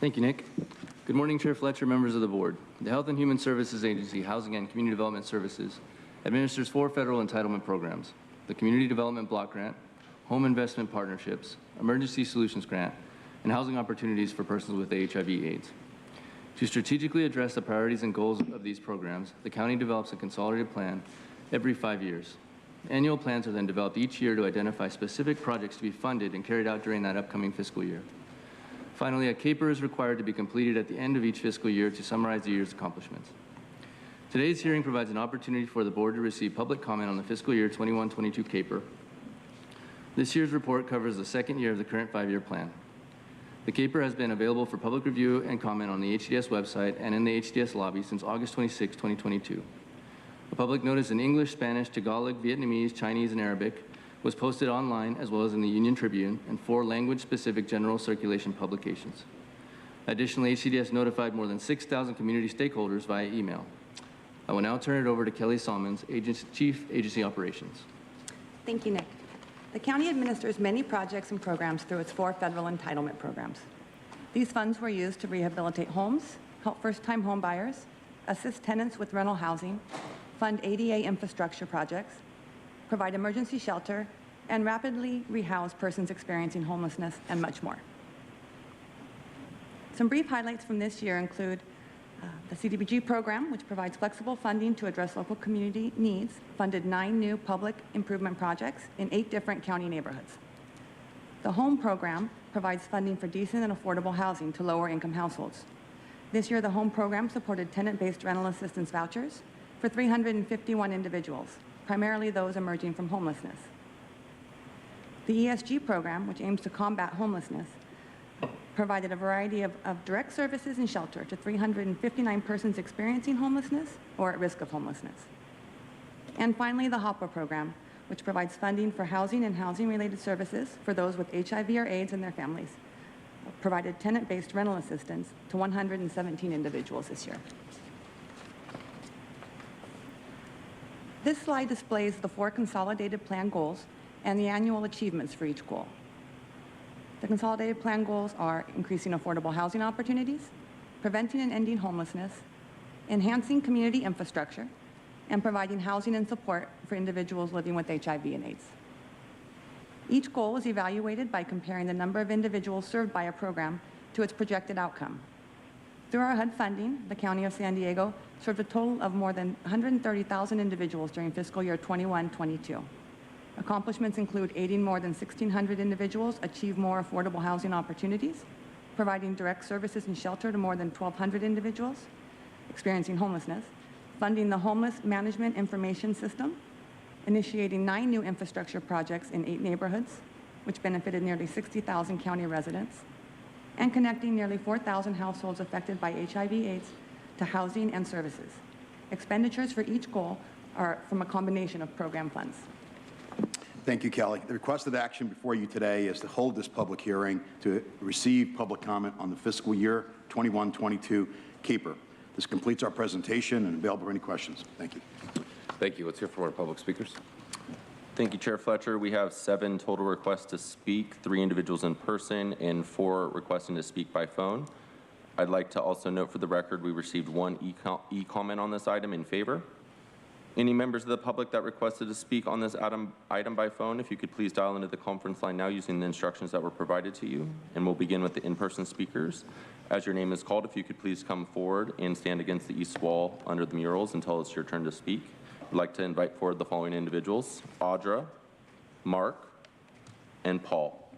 Thank you, Nick. Good morning, Chair Fletcher, members of the board. The Health and Human Services Agency, Housing and Community Development Services, administers 4 federal entitlement programs: the Community Development Block Grant, Home Investment Partnerships, Emergency Solutions Grant, and housing opportunities for persons with HIV/AIDS. To strategically address the priorities and goals of these programs, the county develops a consolidated plan every 5 years. Annual plans are then developed each year to identify specific projects to be funded and carried out during that upcoming fiscal year. Finally, a CAPER is required to be completed at the end of each fiscal year to summarize the year's accomplishments. Today's hearing provides an opportunity for the board to receive public comment on the fiscal year 21-22 CAPER. This year's report covers the 2nd year of the current 5-year plan. The CAPER has been available for public review and comment on the HDS website and in the HDS lobby since August 26, 2022. A public notice in English, Spanish, Tagalog, Vietnamese, Chinese, and Arabic was posted online as well as in the Union Tribune and 4 language-specific general circulation publications. Additionally, HCDS notified more than 6,000 community stakeholders via email. I will now turn it over to Kelly Salmons, Chief Agency Operations. Thank you, Nick. The county administers many projects and programs through its 4 federal entitlement programs. These funds were used to rehabilitate homes, help first-time home buyers, assist tenants with rental housing, fund ADA infrastructure projects, provide emergency shelter, and rapidly rehouse persons experiencing homelessness, and much more. Some brief highlights from this year include the CDBG program, which provides flexible funding to address local community needs, funded 9 new public improvement projects in 8 different county neighborhoods. The HOME program provides funding for decent and affordable housing to lower-income households. This year, the HOME program supported tenant-based rental assistance vouchers for 351 individuals, primarily those emerging from homelessness. The ESG program, which aims to combat homelessness, provided a variety of direct services and shelter to 359 persons experiencing homelessness or at risk of homelessness. And finally, the HOPWA program, which provides funding for housing and housing-related services for those with HIV or AIDS and their families, provided tenant-based rental assistance to 117 individuals this year. This slide displays the 4 consolidated plan goals and the annual achievements for each goal. The consolidated plan goals are increasing affordable housing opportunities, preventing and ending homelessness, enhancing community infrastructure, and providing housing and support for individuals living with HIV and AIDS. Each goal is evaluated by comparing the number of individuals served by a program to its projected outcome. Through our HUD funding, the County of San Diego served a total of more than 130,000 individuals during fiscal year 21-22. Accomplishments include aiding more than 1,600 individuals achieve more affordable housing opportunities, providing direct services and shelter to more than 1,200 individuals experiencing homelessness, funding the Homeless Management Information System, initiating 9 new infrastructure projects in 8 neighborhoods, which benefited nearly 60,000 county residents, and connecting nearly 4,000 households affected by HIV/AIDS to housing and services. Expenditures for each goal are from a combination of program funds. Thank you, Kelly. The requested action before you today is to hold this public hearing to receive public comment on the fiscal year 21-22 CAPER. This completes our presentation and available for any questions. Thank you. Thank you. Let's hear from our public speakers. Thank you, Chair Fletcher. We have 7 total requests to speak, 3 individuals in person and 4 requesting to speak by phone. I'd like to also note for the record we received 1 e-comment on this item in favor. Any members of the public that requested to speak on this item by phone, if you could please dial into the conference line now using the instructions that were provided to you. And we'll begin with the in-person speakers. As your name is called, if you could please come forward and stand against the east wall under the murals until it's your turn to speak. I'd like to invite forward the following individuals: Audra, Mark, and Paul.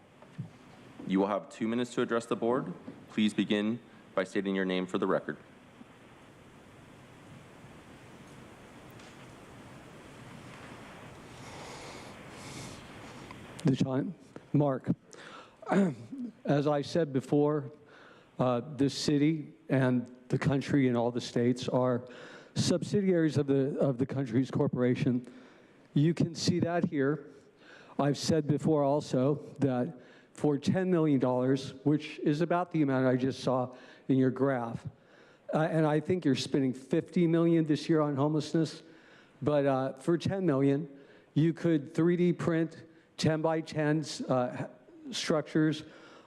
You will have 2 minutes to address the board. Please begin by stating your name for the record. The time, Mark. As I said before, this city and the country and all the states are subsidiaries of the country's corporation. You can see that here. I've said before also that for $10 million, which is about the amount I just saw in your graph, and I think you're spending $50 million this year on homelessness, but for $10 million, you could 3D print 10 by 10 structures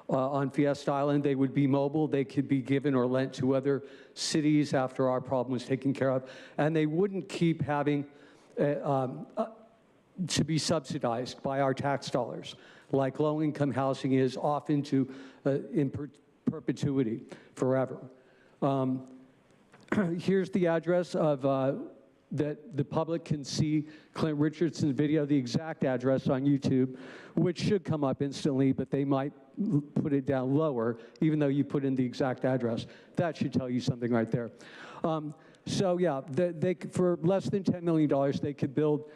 on Fiesta Island. They would be mobile. They could be given or lent to other cities after our problem was taken care of. And they wouldn't keep having to be subsidized by our tax dollars, like low-income housing is often in perpetuity, forever. Here's the address of that the public can see Clint Richardson's video, the exact address on YouTube, which should come up instantly, but they might put it down lower, even though you put in the exact address. That should tell you something right there. So yeah, for less than $10 million, they could build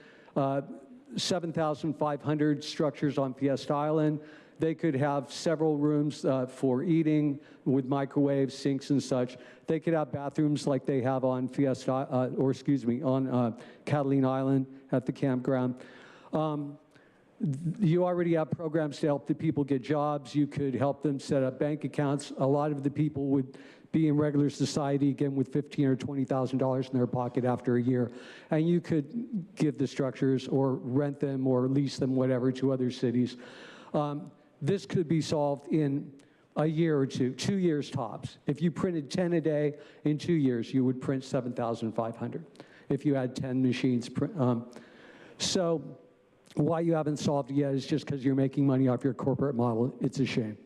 7,500 structures on Fiesta Island. They could have several rooms for eating with microwaves, sinks, and such. They could have bathrooms like they have on on Catalina Island at the campground. You already have programs to help the people get jobs. You could help them set up bank accounts. A lot of the people would be in regular society again with $15,000 or $20,000 in their pocket after a year. And you could give the structures or rent them or lease them, whatever, to other cities. This could be solved in a year or 2 years tops. If you printed 10 a day, in 2 years, you would print 7,500 if you had 10 machines. So why you haven't solved it yet is just because you're making money off your corporate model. It's a shame.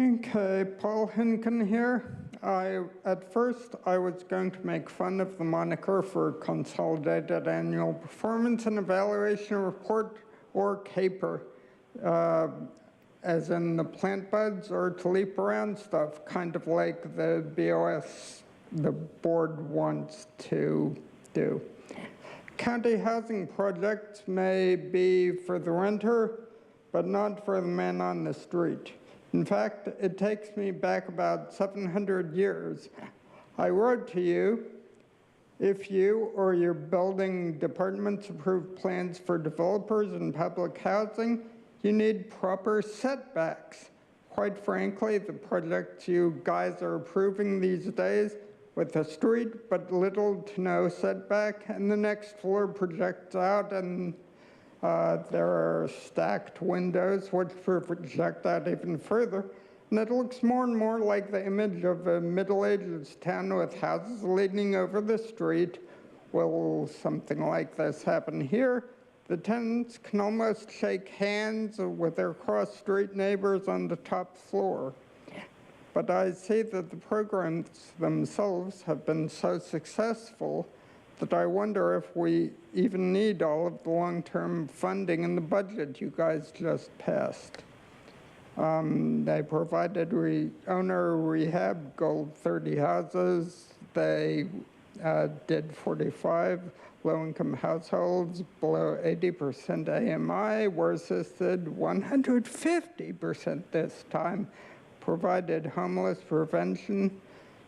Okay, Paul Hinken here. At first, I was going to make fun of the moniker for Consolidated Annual Performance and Evaluation Report, or CAPER, as in the plant buds or to leap around stuff, kind of like the BOS the board wants to do. County housing projects may be for the renter, but not for the man on the street. In fact, it takes me back about 700 years. I wrote to you, if you or your building departments approve plans for developers and public housing, you need proper setbacks. Quite frankly, the projects you guys are approving these days with a street but little to no setback, and the next floor projects out and there are stacked windows which project out even further, and it looks more and more like the image of a middle-aged town with houses leaning over the street. Will something like this happen here? The tenants can almost shake hands with their cross-street neighbors on the top floor. But I see that the programs themselves have been so successful that I wonder if we even need all of the long-term funding in the budget you guys just passed. They provided owner rehab, gold 30 houses. They did 45 low-income households below 80% AMI, were assisted 150% this time, provided homeless prevention,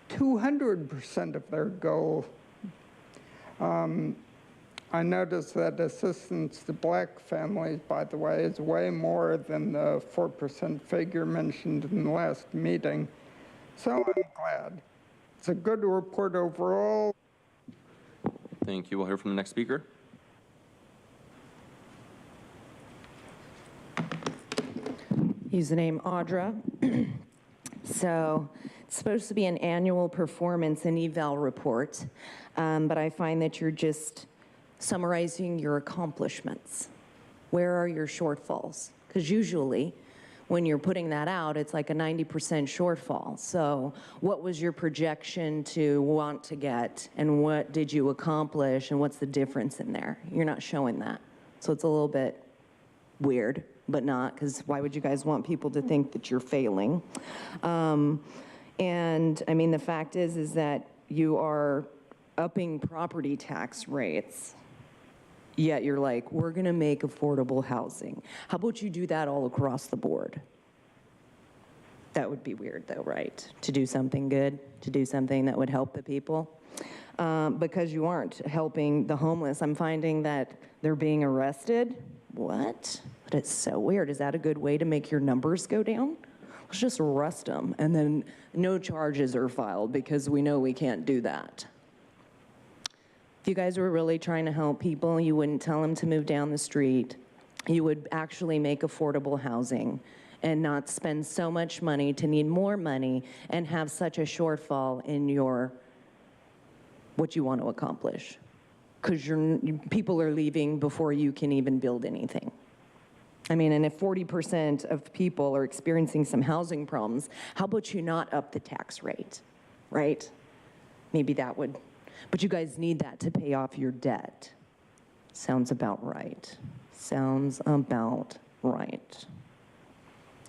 200% of their goal. I noticed that assistance to black families, by the way, is way more than the 4% figure mentioned in the last meeting. So I'm glad. It's a good report overall. Thank you. We'll hear from the next speaker. Username Audra. So it's supposed to be an annual performance and eval report, but I find that you're just summarizing your accomplishments. Where are your shortfalls? Because usually when you're putting that out, it's like a 90% shortfall. So what was your projection to want to get, and what did you accomplish, and what's the difference in there? You're not showing that. So it's a little bit weird, but not, because why would you guys want people to think that you're failing? And I mean, the fact is that you are upping property tax rates, yet you're like, we're gonna make affordable housing. How about you do that all across the board? That would be weird though, right? To do something good, to do something that would help the people. Because you aren't helping the homeless. I'm finding that they're being arrested. What? But it's so weird. Is that a good way to make your numbers go down? Let's just arrest them, and then no charges are filed because we know we can't do that. If you guys were really trying to help people, you wouldn't tell them to move down the street. You would actually make affordable housing and not spend so much money to need more money and have such a shortfall in your what you want to accomplish. Because people are leaving before you can even build anything. I mean, and if 40% of people are experiencing some housing problems, how about you not up the tax rate, right? Maybe that would, but you guys need that to pay off your debt. Sounds about right. Sounds about right.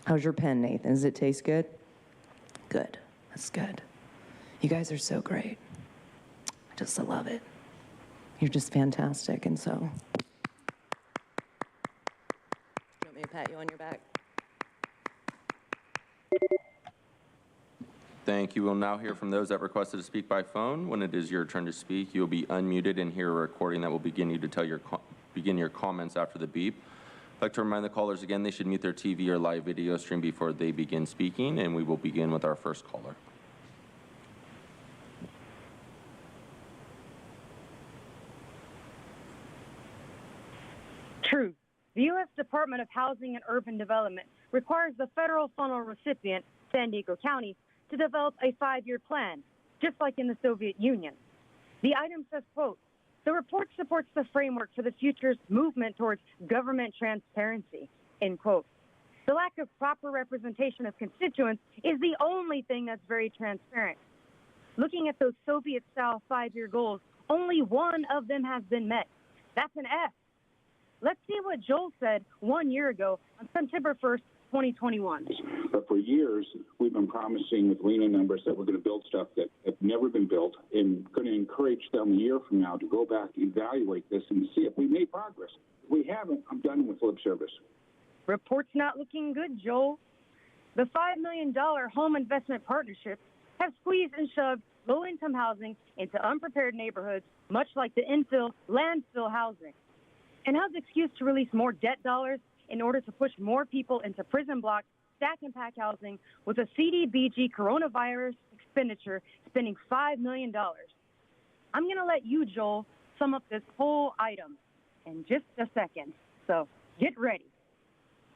How's your pen, Nathan? Does it taste good? Good, that's good. You guys are so great. I just love it. You're just fantastic, and so. You want me to pat you on your back? Thank you. We'll now hear from those that requested to speak by phone. When it is your turn to speak, you'll be unmuted and hear a recording that will begin your comments after the beep. I'd like to remind the callers again, they should mute their TV or live video stream before they begin speaking, and we will begin with our first caller. Truth. The U.S. Department of Housing and Urban Development requires the federal funnel recipient, San Diego County, to develop a 5-year plan, just like in the Soviet Union. The item says, quote, the report supports the framework for the future's movement towards government transparency, end quote. The lack of proper representation of constituents is the only thing that's very transparent. Looking at those Soviet-style 5-year goals, only one of them has been met. That's an F. Let's see what Joel said 1 year ago on September 1st, 2021. But for years, we've been promising with Lena numbers that we're going to build stuff that have never been built, and going to encourage them a year from now to go back, evaluate this, and see if we made progress. If we haven't, I'm done with lip service. Report's not looking good, Joel. The $5 million home investment partnerships have squeezed and shoved low-income housing into unprepared neighborhoods, much like the infill, landfill housing. And how's the excuse to release more debt dollars in order to push more people into prison block, stack and pack housing with a CDBG coronavirus expenditure spending $5 million. I'm going to let you, Joel, sum up this whole item in just a second. So get ready.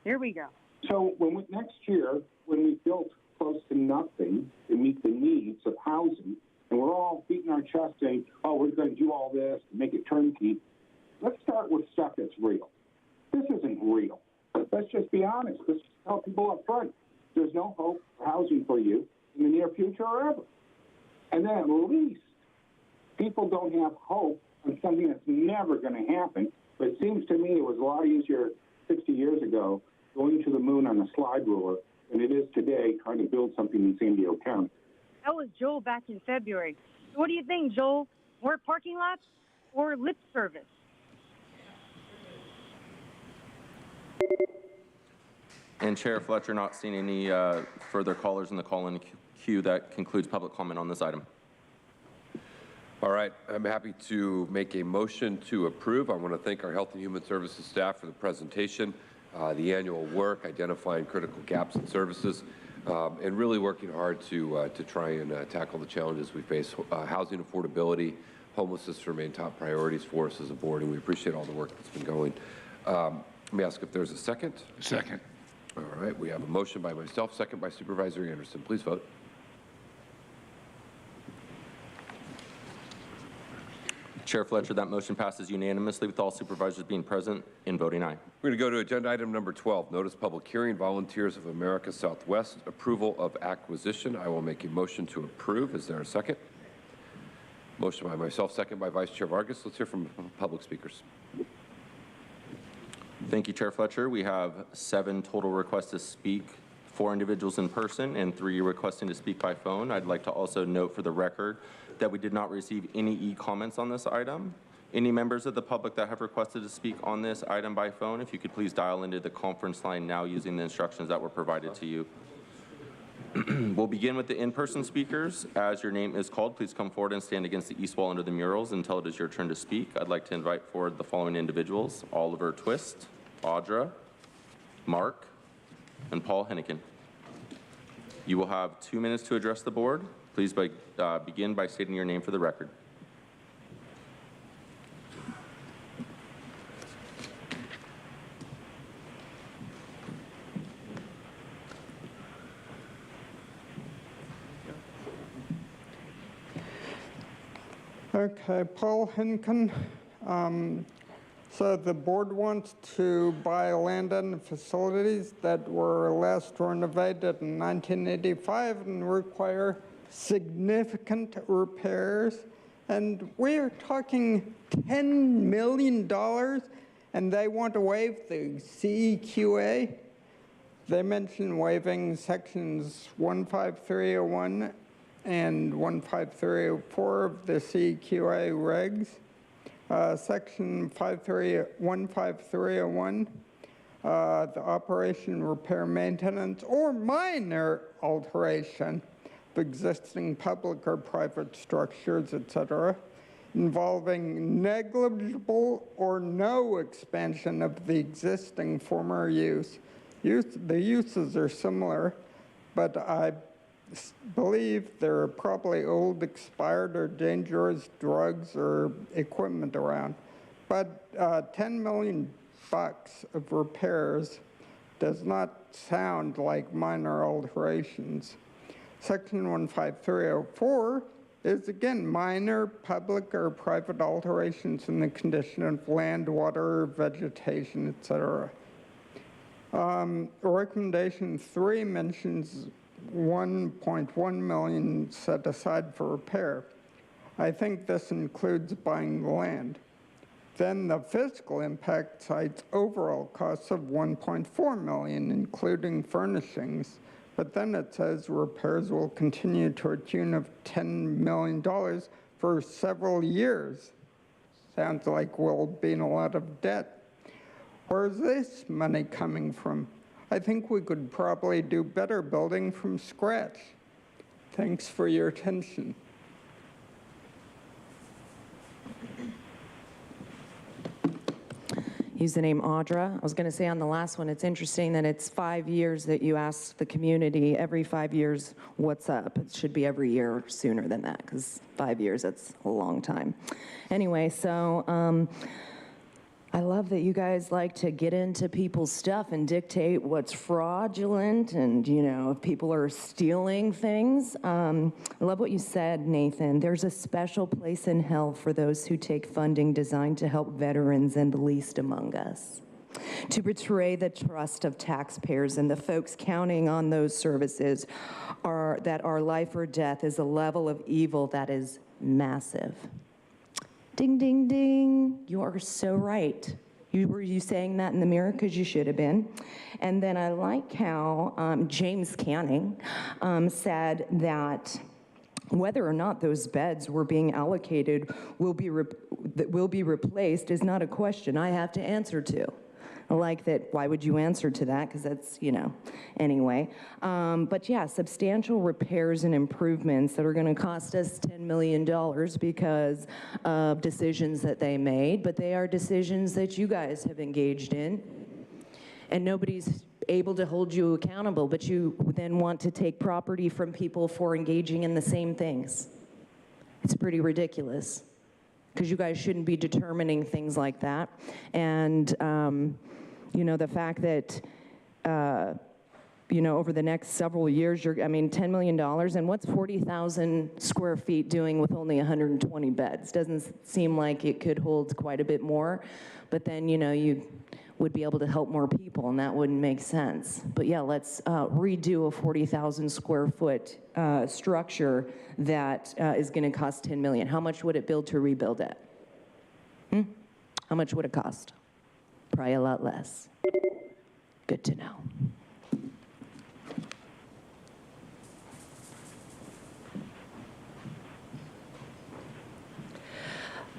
Here we go. So next year, when we built close to nothing to meet the needs of housing, and we're all beating our chest saying, oh, we're going to do all this to make it turnkey, let's start with stuff that's real. This isn't real. Let's just be honest. Let's tell people up front, there's no hope for housing for you in the near future or ever. And then at least people don't have hope on something that's never going to happen. But it seems to me it was a lot easier 60 years ago going to the moon on a slide ruler than it is today trying to build something in San Diego County. That was Joel back in February. So what do you think, Joel? More parking lots or lip service? And Chair Fletcher, not seeing any further callers in the call-in queue, that concludes public comment on this item. All right, I'm happy to make a motion to approve. I want to thank our Health and Human Services staff for the presentation, the annual work, identifying critical gaps in services, and really working hard to try and tackle the challenges we face. Housing affordability, homelessness remain top priorities for us as a board, and we appreciate all the work that's been going. Let me ask if there's a second. Second. All right, we have a motion by myself, second by Supervisor Anderson. Please vote. Chair Fletcher, that motion passes unanimously with all supervisors being present and voting aye. We're going to go to agenda item number 12, notice public hearing, Volunteers of America Southwest, approval of acquisition. I will make a motion to approve. Is there a second? Motion by myself, second by Vice Chair Vargas. Let's hear from public speakers. Thank you, Chair Fletcher. We have 7 total requests to speak, 4 individuals in person and 3 requesting to speak by phone. I'd like to also note for the record that we did not receive any e-comments on this item. Any members of the public that have requested to speak on this item by phone, if you could please dial into the conference line now using the instructions that were provided to you. We'll begin with the in-person speakers. As your name is called, please come forward and stand against the east wall under the murals until it is your turn to speak. I'd like to invite forward the following individuals: Oliver Twist, Audra, Mark, and Paul Hennigan. You will have 2 minutes to address the board. Please begin by stating your name for the record. Okay, Paul Hennigan. So the board wants to buy land and facilities that were last renovated in 1985 and require significant repairs. And we are talking $10 million, and they want to waive the CEQA. They mention waiving sections 15301 and 15304 of the CEQA regs. Section 15301, the operation, repair, maintenance, or minor alteration of existing public or private structures, etc., involving negligible or no expansion of the existing former use. The uses are similar, but I believe there are probably old, expired, or dangerous drugs or equipment around. But $10 million of repairs does not sound like minor alterations. Section 15304 is again minor public or private alterations in the condition of land, water, vegetation, etc. Recommendation 3 mentions 1.1 million set aside for repair. I think this includes buying the land. Then the fiscal impact cites overall costs of 1.4 million, including furnishings. But then it says repairs will continue to a tune of $10 million for several years. Sounds like we'll be in a lot of debt. Where's this money coming from? I think we could probably do better building from scratch. Thanks for your attention. Use the name Audra. I was going to say on the last one, it's interesting that it's 5 years that you ask the community every 5 years, what's up? It should be every year sooner than that, because 5 years, that's a long time. Anyway, so I love that you guys like to get into people's stuff and dictate what's fraudulent and, you know, if people are stealing things. I love what you said, Nathan. There's a special place in hell for those who take funding designed to help veterans and the least among us. To betray the trust of taxpayers and the folks counting on those services that are life or death is a level of evil that is massive. Ding, ding, ding. You are so right. Were you saying that in the mirror? Because you should have been. And then I like how James Canning said that whether or not those beds were being allocated will be replaced is not a question I have to answer to. I like that. Why would you answer to that? Because that's, you know, anyway. But yeah, substantial repairs and improvements that are going to cost us $10 million because of decisions that they made, but they are decisions that you guys have engaged in, and nobody's able to hold you accountable, but you then want to take property from people for engaging in the same things. It's pretty ridiculous, because you guys shouldn't be determining things like that. And you know, the fact that, you know, over the next several years, $10 million, and what's 40,000 square feet doing with only 120 beds? Doesn't seem like it could hold quite a bit more, but then, you know, you would be able to help more people, and that wouldn't make sense. But yeah, let's redo a 40,000 square foot structure that is gonna cost $10 million. How much would it build to rebuild it? How much would it cost? Probably a lot less. Good to know.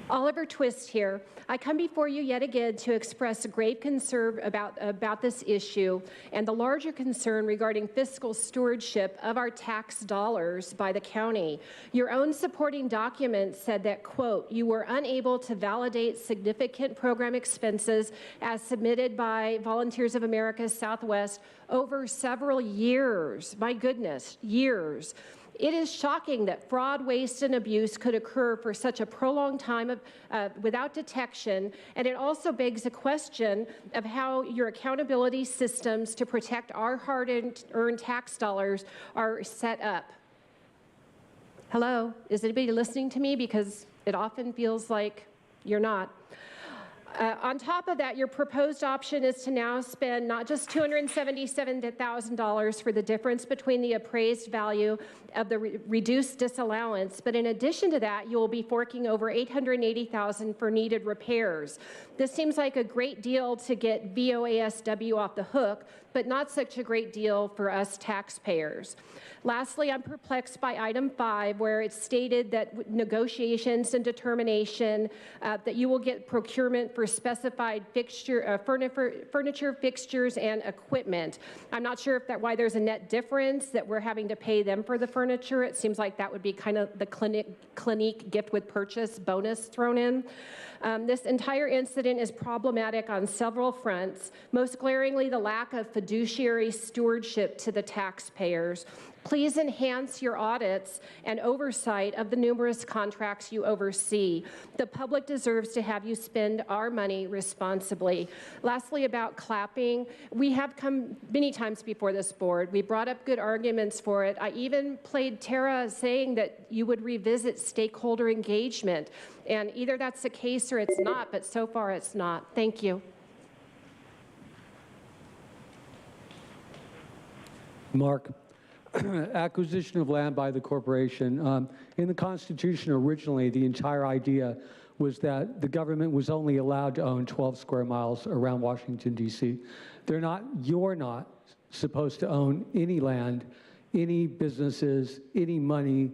Oliver Twist here. I come before you yet again to express a grave concern about this issue and the larger concern regarding fiscal stewardship of our tax dollars by the county. Your own supporting document said that, quote, you were unable to validate significant program expenses as submitted by Volunteers of America Southwest over several years. My goodness, years. It is shocking that fraud, waste, and abuse could occur for such a prolonged time without detection, and it also begs a question of how your accountability systems to protect our hard-earned tax dollars are set up. Hello, is anybody listening to me? Because it often feels like you're not. On top of that, your proposed option is to now spend not just $277,000 for the difference between the appraised value of the reduced disallowance, but in addition to that, you will be forking over $880,000 for needed repairs. This seems like a great deal to get VOASW off the hook, but not such a great deal for us taxpayers. Lastly, I'm perplexed by item 5, where it's stated that negotiations and determination that you will get procurement for specified furniture, fixtures, and equipment. I'm not sure if why there's a net difference that we're having to pay them for the furniture. It seems like that would be kind of the Clinique gift with purchase bonus thrown in. This entire incident is problematic on several fronts, most glaringly the lack of fiduciary stewardship to the taxpayers. Please enhance your audits and oversight of the numerous contracts you oversee. The public deserves to have you spend our money responsibly. Lastly, about clapping, we have come many times before this board. We brought up good arguments for it. I even played Tara saying that you would revisit stakeholder engagement. And either that's the case or it's not, but so far it's not. Thank you. Mark. Acquisition of land by the corporation. In the Constitution originally, the entire idea was that the government was only allowed to own 12 square miles around Washington, D.C. You're not supposed to own any land, any businesses, any money.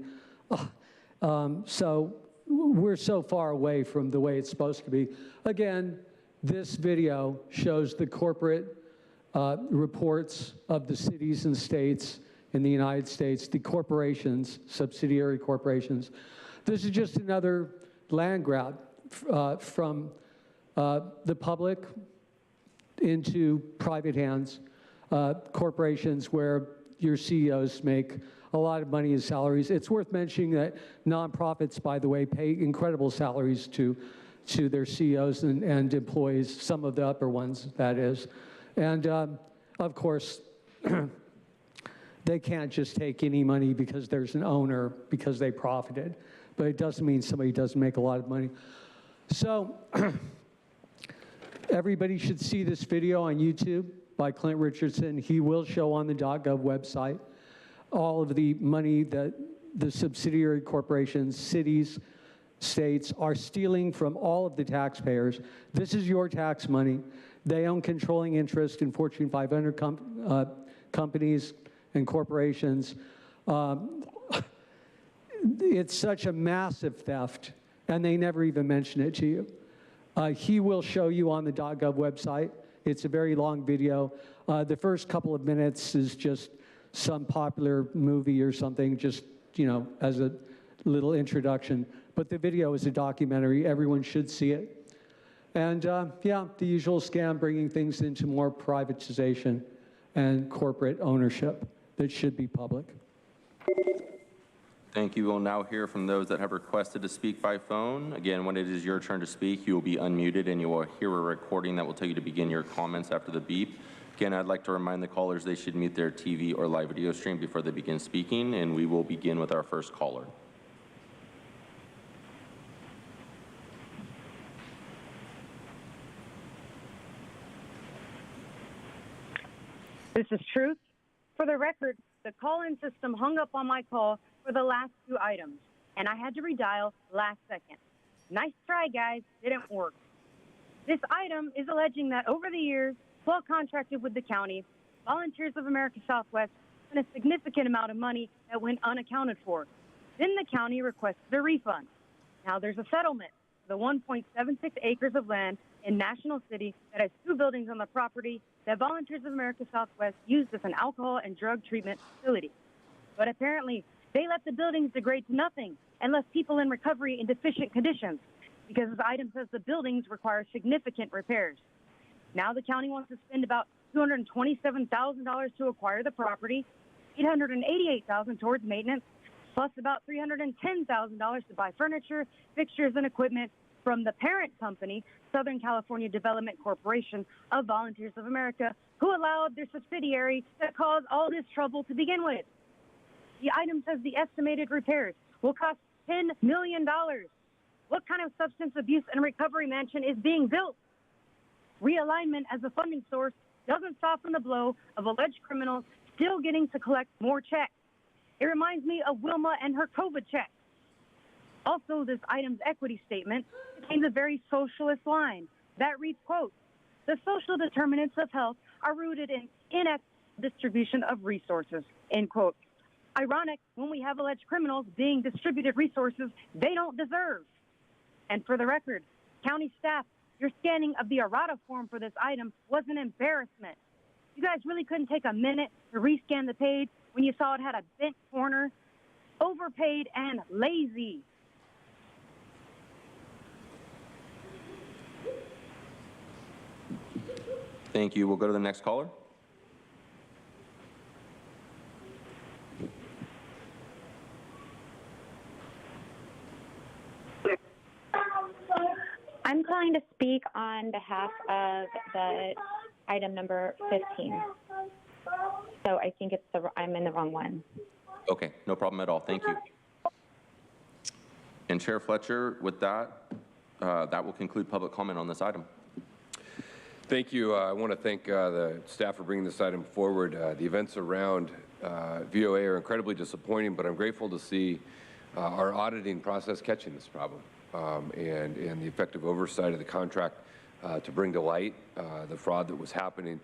So we're so far away from the way it's supposed to be. Again, this video shows the corporate reports of the cities and states in the United States, the corporations, subsidiary corporations. This is just another land grab from the public into private hands, corporations where your CEOs make a lot of money as salaries. It's worth mentioning that nonprofits, by the way, pay incredible salaries to their CEOs and employees, some of the upper ones, that is. And of course, they can't just take any money because there's an owner, because they profited. But it doesn't mean somebody doesn't make a lot of money. So everybody should see this video on YouTube by Clint Richardson. He will show on the .gov website all of the money that the subsidiary corporations, cities, states are stealing from all of the taxpayers. This is your tax money. They own controlling interest in Fortune 500 companies and corporations. It's such a massive theft, and they never even mention it to you. He will show you on the .gov website. It's a very long video. The first couple of minutes is just some popular movie or something, just, you know, as a little introduction. But the video is a documentary. Everyone should see it. And yeah, the usual scam, bringing things into more privatization and corporate ownership that should be public. Thank you. We'll now hear from those that have requested to speak by phone. Again, when it is your turn to speak, you will be unmuted and you will hear a recording that will tell you to begin your comments after the beep. Again, I'd like to remind the callers they should mute their TV or live video stream before they begin speaking, and we will begin with our first caller. This is Truth. For the record, the call-in system hung up on my call for the last two items, and I had to redial last second. Nice try, guys. Didn't work. This item is alleging that over the years, while contracted with the county, Volunteers of America Southwest spent a significant amount of money that went unaccounted for. Then the county requested a refund. Now there's a settlement for the 1.76 acres of land in National City that has two buildings on the property that Volunteers of America Southwest used as an alcohol and drug treatment facility. But apparently, they let the buildings degrade to nothing and left people in recovery in deficient conditions because this item says the buildings require significant repairs. Now the county wants to spend about $227,000 to acquire the property, $888,000 towards maintenance, plus about $310,000 to buy furniture, fixtures, and equipment from the parent company, Southern California Development Corporation of Volunteers of America, who allowed their subsidiary to cause all this trouble to begin with. The item says the estimated repairs will cost $10 million. What kind of substance abuse and recovery mansion is being built? Realignment as a funding source doesn't soften the blow of alleged criminals still getting to collect more checks. It reminds me of Wilma and her COVID checks. Also, this item's equity statement contains a very socialist line that reads, quote, "The social determinants of health are rooted in inequitable distribution of resources, end quote. Ironic when we have alleged criminals being distributed resources they don't deserve. And for the record, county staff, your scanning of the errata form for this item was an embarrassment. You guys really couldn't take a minute to rescan the page when you saw it had a bent corner, overpaid, and lazy. Thank you. We'll go to the next caller. I'm calling to speak on behalf of the item number 15. So I think I'm in the wrong one. Okay, no problem at all. Thank you. And Chair Fletcher, with that, that will conclude public comment on this item. Thank you. I want to thank the staff for bringing this item forward. The events around VOA are incredibly disappointing, but I'm grateful to see our auditing process catching this problem and the effective oversight of the contract to bring to light the fraud that was happening.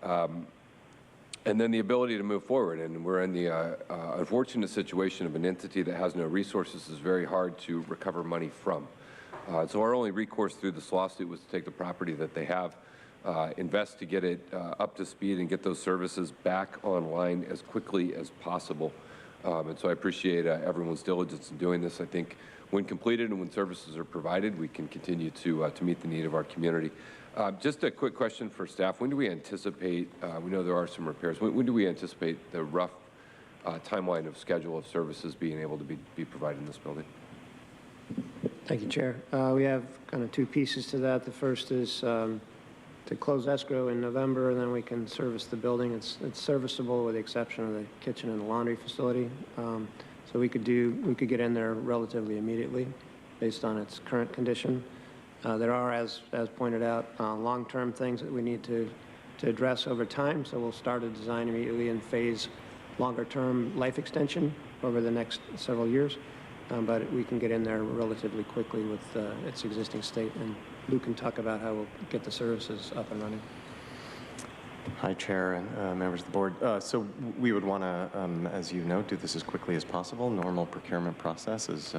And then the ability to move forward. And we're in the unfortunate situation of an entity that has no resources is very hard to recover money from. So our only recourse through this lawsuit was to take the property that they have, invest to get it up to speed and get those services back online as quickly as possible. And so I appreciate everyone's diligence in doing this. I think when completed and when services are provided, we can continue to meet the need of our community. Just a quick question for staff. When do we anticipate, we know there are some repairs, when do we anticipate the rough timeline of schedule of services being able to be provided in this building? Thank you, Chair. We have kind of two pieces to that. The first is to close escrow in November, and then we can service the building. It's serviceable with the exception of the kitchen and the laundry facility. So we could get in there relatively immediately based on its current condition. There are, as pointed out, long-term things that we need to address over time. So we'll start a design immediately and phase longer-term life extension over the next several years. But we can get in there relatively quickly with its existing state. And Lou can talk about how we'll get the services up and running. Hi, Chair and members of the board. So we would want to, as you know, do this as quickly as possible. Normal procurement processes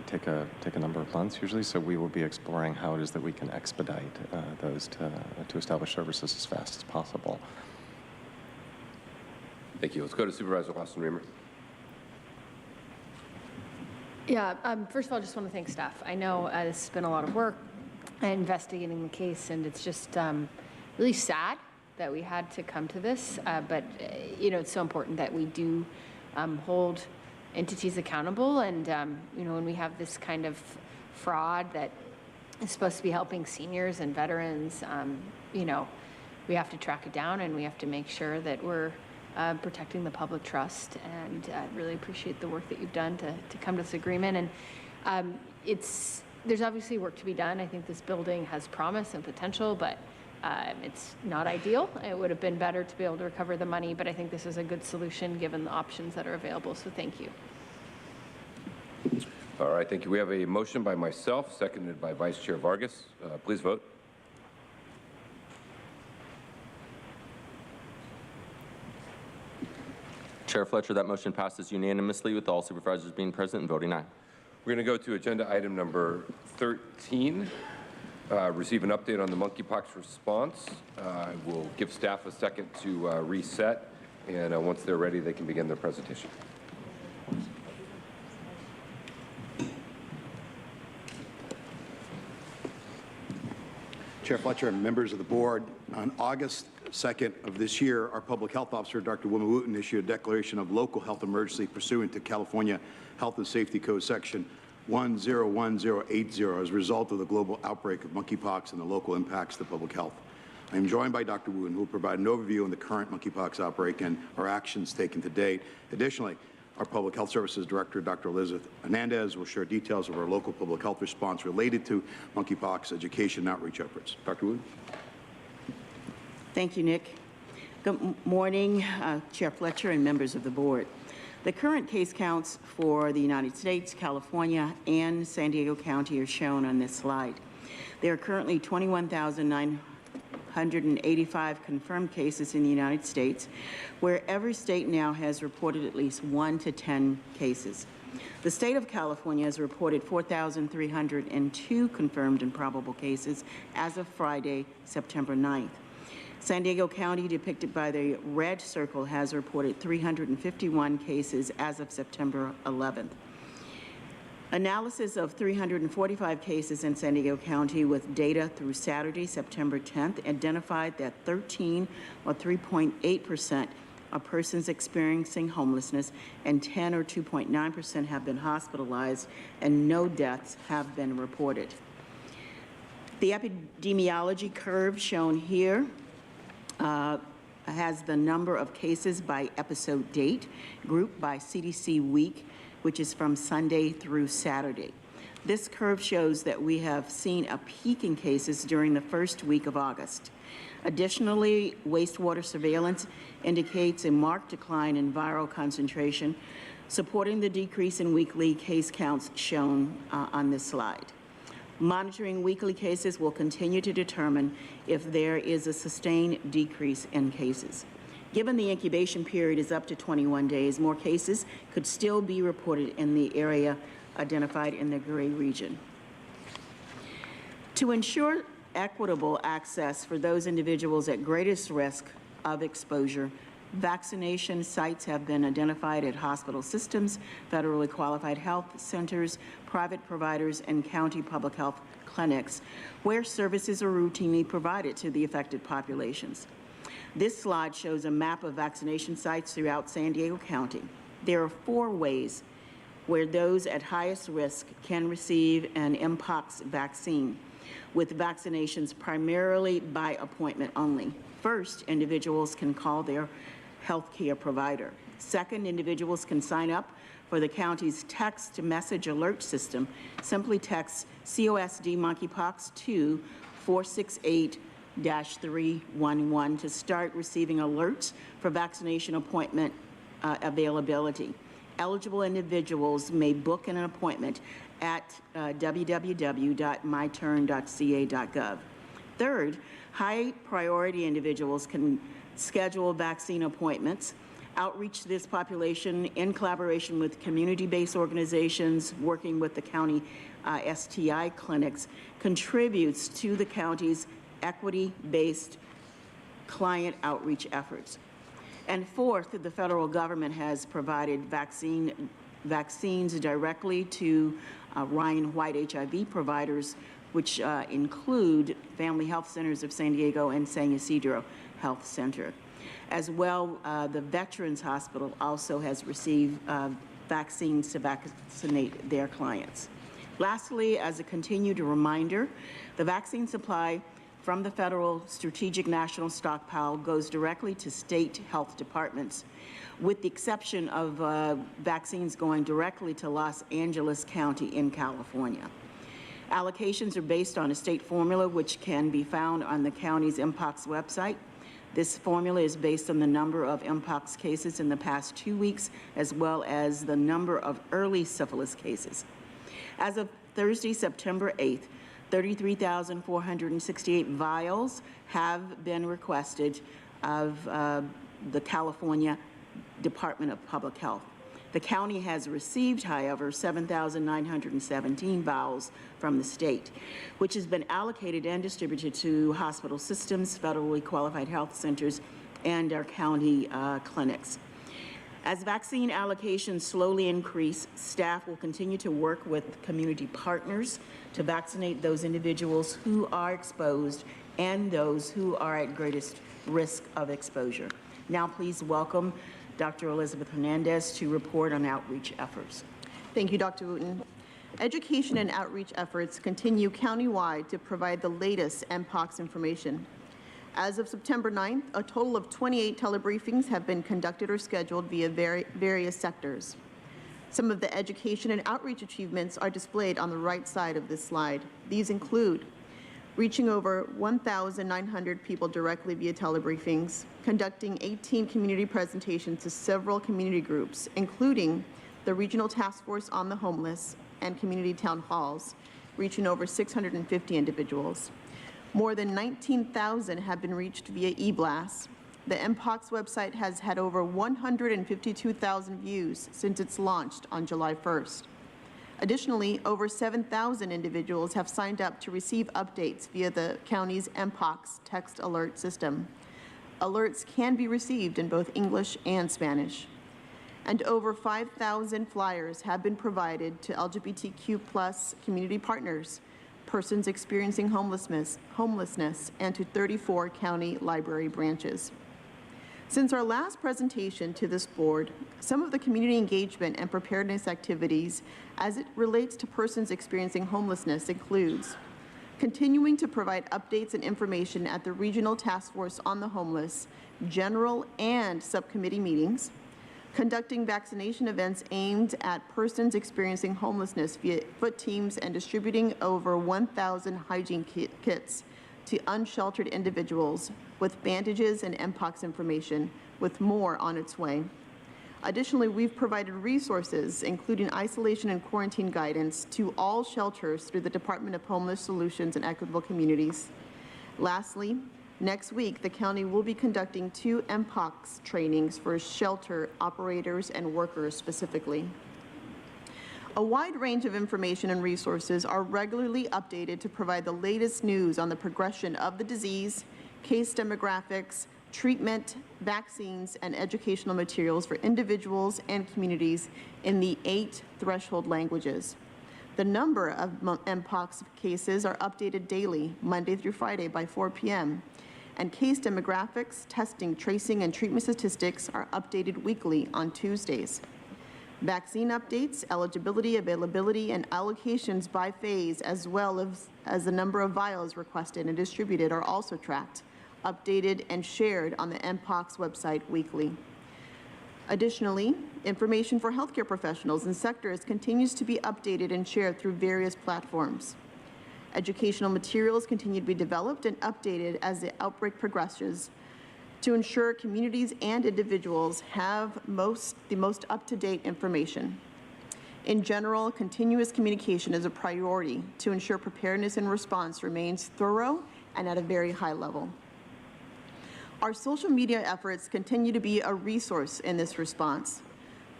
take a number of months usually, so we will be exploring how it is that we can expedite those to establish services as fast as possible. Thank you. Let's go to Supervisor Lawson-Remer. Yeah, first of all, I just want to thank staff. I know this has been a lot of work investigating the case, and it's just really sad that we had to come to this, but you know, it's so important that we do hold entities accountable, and you know, when we have this kind of fraud that is supposed to be helping seniors and veterans, you know, we have to track it down, and we have to make sure that we're protecting the public trust, and I really appreciate the work that you've done to come to this agreement. And there's obviously work to be done. I think this building has promise and potential, but it's not ideal. It would have been better to be able to recover the money, but I think this is a good solution given the options that are available, so thank you. All right, thank you. We have a motion by myself, seconded by Vice Chair Vargas. Please vote. Chair Fletcher, that motion passes unanimously with all supervisors being present and voting aye. We're going to go to agenda item number 13. Receive an update on the monkeypox response. We'll give staff a second to reset, and once they're ready, they can begin their presentation. Chair Fletcher and members of the board, on August 2nd of this year, our public health officer, Dr. Wilma Wooten, issued a declaration of local health emergency pursuant to California Health and Safety Code Section 101080 as a result of the global outbreak of monkeypox and the local impacts to public health. I am joined by Dr. Wooten, who will provide an overview on the current monkeypox outbreak and our actions taken to date. Additionally, our Public Health Services Director, Dr. Elizabeth Hernandez, will share details of our local public health response related to monkeypox education and outreach efforts. Dr. Wooten. Thank you, Nick. Good morning, Chair Fletcher and members of the board. The current case counts for the United States, California, and San Diego County are shown on this slide. There are currently 21,900 185 confirmed cases in the United States, where every state now has reported at least 1 to 10 cases. The state of California has reported 4,302 confirmed and probable cases as of Friday, September 9th. San Diego County, depicted by the red circle, has reported 351 cases as of September 11th. Analysis of 345 cases in San Diego County with data through Saturday, September 10th, identified that 13 or 3.8% of persons experiencing homelessness and 10 or 2.9% have been hospitalized, and no deaths have been reported. The epidemiology curve shown here has the number of cases by episode date, grouped by CDC week, which is from Sunday through Saturday. This curve shows that we have seen a peak in cases during the first week of August. Additionally, wastewater surveillance indicates a marked decline in viral concentration, supporting the decrease in weekly case counts shown on this slide. Monitoring weekly cases will continue to determine if there is a sustained decrease in cases. Given the incubation period is up to 21 days, more cases could still be reported in the area identified in the gray region. To ensure equitable access for those individuals at greatest risk of exposure, vaccination sites have been identified at hospital systems, federally qualified health centers, private providers, and county public health clinics, where services are routinely provided to the affected populations. This slide shows a map of vaccination sites throughout San Diego County. There are 4 ways where those at highest risk can receive an Mpox vaccine, with vaccinations primarily by appointment only. First, individuals can call their healthcare provider. Second, individuals can sign up for the county's text message alert system. Simply text COSD Monkeypox to 468-311 to start receiving alerts for vaccination appointment availability. Eligible individuals may book an appointment at www.myturn.ca.gov. Third, high priority individuals can schedule vaccine appointments. Outreach to this population in collaboration with community-based organizations working with the county STI clinics contributes to the county's equity-based client outreach efforts. And fourth, the federal government has provided vaccines directly to Ryan White HIV providers, which include Family Health Centers of San Diego and San Ysidro Health Center. As well, the Veterans Hospital also has received vaccines to vaccinate their clients. Lastly, as a continued reminder, the vaccine supply from the federal Strategic National Stockpile goes directly to state health departments, with the exception of vaccines going directly to Los Angeles County in California. Allocations are based on a state formula which can be found on the county's Mpox website. This formula is based on the number of Mpox cases in the past 2 weeks, as well as the number of early syphilis cases. As of Thursday, September 8th, 33,468 vials have been requested of the California Department of Public Health. The county has received, however, 7,917 vials from the state, which has been allocated and distributed to hospital systems, federally qualified health centers, and our county clinics. As vaccine allocations slowly increase, staff will continue to work with community partners to vaccinate those individuals who are exposed and those who are at greatest risk of exposure. Now please welcome Dr. Elizabeth Hernandez to report on outreach efforts. Thank you, Dr. Wooten. Education and outreach efforts continue countywide to provide the latest Mpox information. As of September 9th, a total of 28 telebriefings have been conducted or scheduled via various sectors. Some of the education and outreach achievements are displayed on the right side of this slide. These include reaching over 1,900 people directly via telebriefings, conducting 18 community presentations to several community groups, including the Regional Task Force on the Homeless and community town halls, reaching over 650 individuals. More than 19,000 have been reached via e-blasts. The MPOX website has had over 152,000 views since it's launched on July 1st. Additionally, over 7,000 individuals have signed up to receive updates via the county's MPOX text alert system. Alerts can be received in both English and Spanish. And over 5,000 flyers have been provided to LGBTQ+ community partners, persons experiencing homelessness, and to 34 county library branches. Since our last presentation to this board, some of the community engagement and preparedness activities as it relates to persons experiencing homelessness includes continuing to provide updates and information at the Regional Task Force on the Homeless, general and subcommittee meetings, conducting vaccination events aimed at persons experiencing homelessness via foot teams, and distributing over 1,000 hygiene kits to unsheltered individuals with bandages and MPOX information, with more on its way. Additionally, we've provided resources, including isolation and quarantine guidance, to all shelters through the Department of Homeless Solutions and Equitable Communities. Lastly, next week, the county will be conducting 2 MPOX trainings for shelter operators and workers specifically. A wide range of information and resources are regularly updated to provide the latest news on the progression of the disease, case demographics, treatment, vaccines, and educational materials for individuals and communities in the 8 threshold languages. The number of MPOX cases are updated daily, Monday through Friday by 4 p.m., and case demographics, testing, tracing, and treatment statistics are updated weekly on Tuesdays. Vaccine updates, eligibility, availability, and allocations by phase, as well as the number of vials requested and distributed, are also tracked, updated, and shared on the MPOX website weekly. Additionally, information for healthcare professionals and sectors continues to be updated and shared through various platforms. Educational materials continue to be developed and updated as the outbreak progresses to ensure communities and individuals have the most up-to-date information. In general, continuous communication is a priority to ensure preparedness and response remains thorough and at a very high level. Our social media efforts continue to be a resource in this response.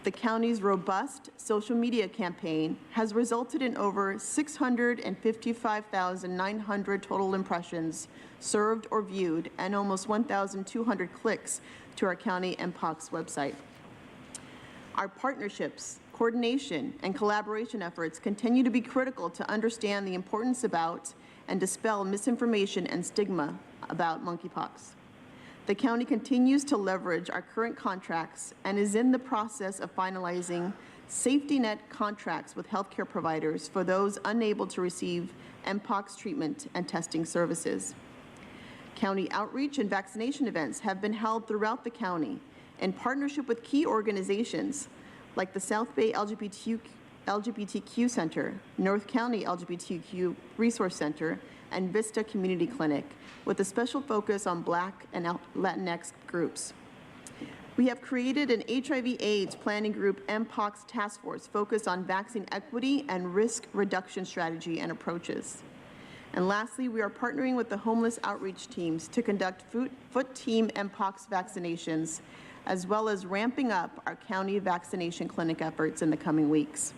The county's robust social media campaign has resulted in over 655,900 total impressions served or viewed, and almost 1,200 clicks to our county MPOX website. Our partnerships, coordination, and collaboration efforts continue to be critical to understand the importance about and dispel misinformation and stigma about monkeypox. The county continues to leverage our current contracts and is in the process of finalizing safety net contracts with healthcare providers for those unable to receive MPOX treatment and testing services. County outreach and vaccination events have been held throughout the county in partnership with key organizations like the South Bay LGBTQ Center, North County LGBTQ Resource Center, and Vista Community Clinic, with a special focus on Black and Latinx groups. We have created an HIV/AIDS planning group MPOX task force focused on vaccine equity and risk reduction strategy and approaches. And lastly, we are partnering with the homeless outreach teams to conduct foot team MPOX vaccinations, as well as ramping up our county vaccination clinic efforts in the coming weeks.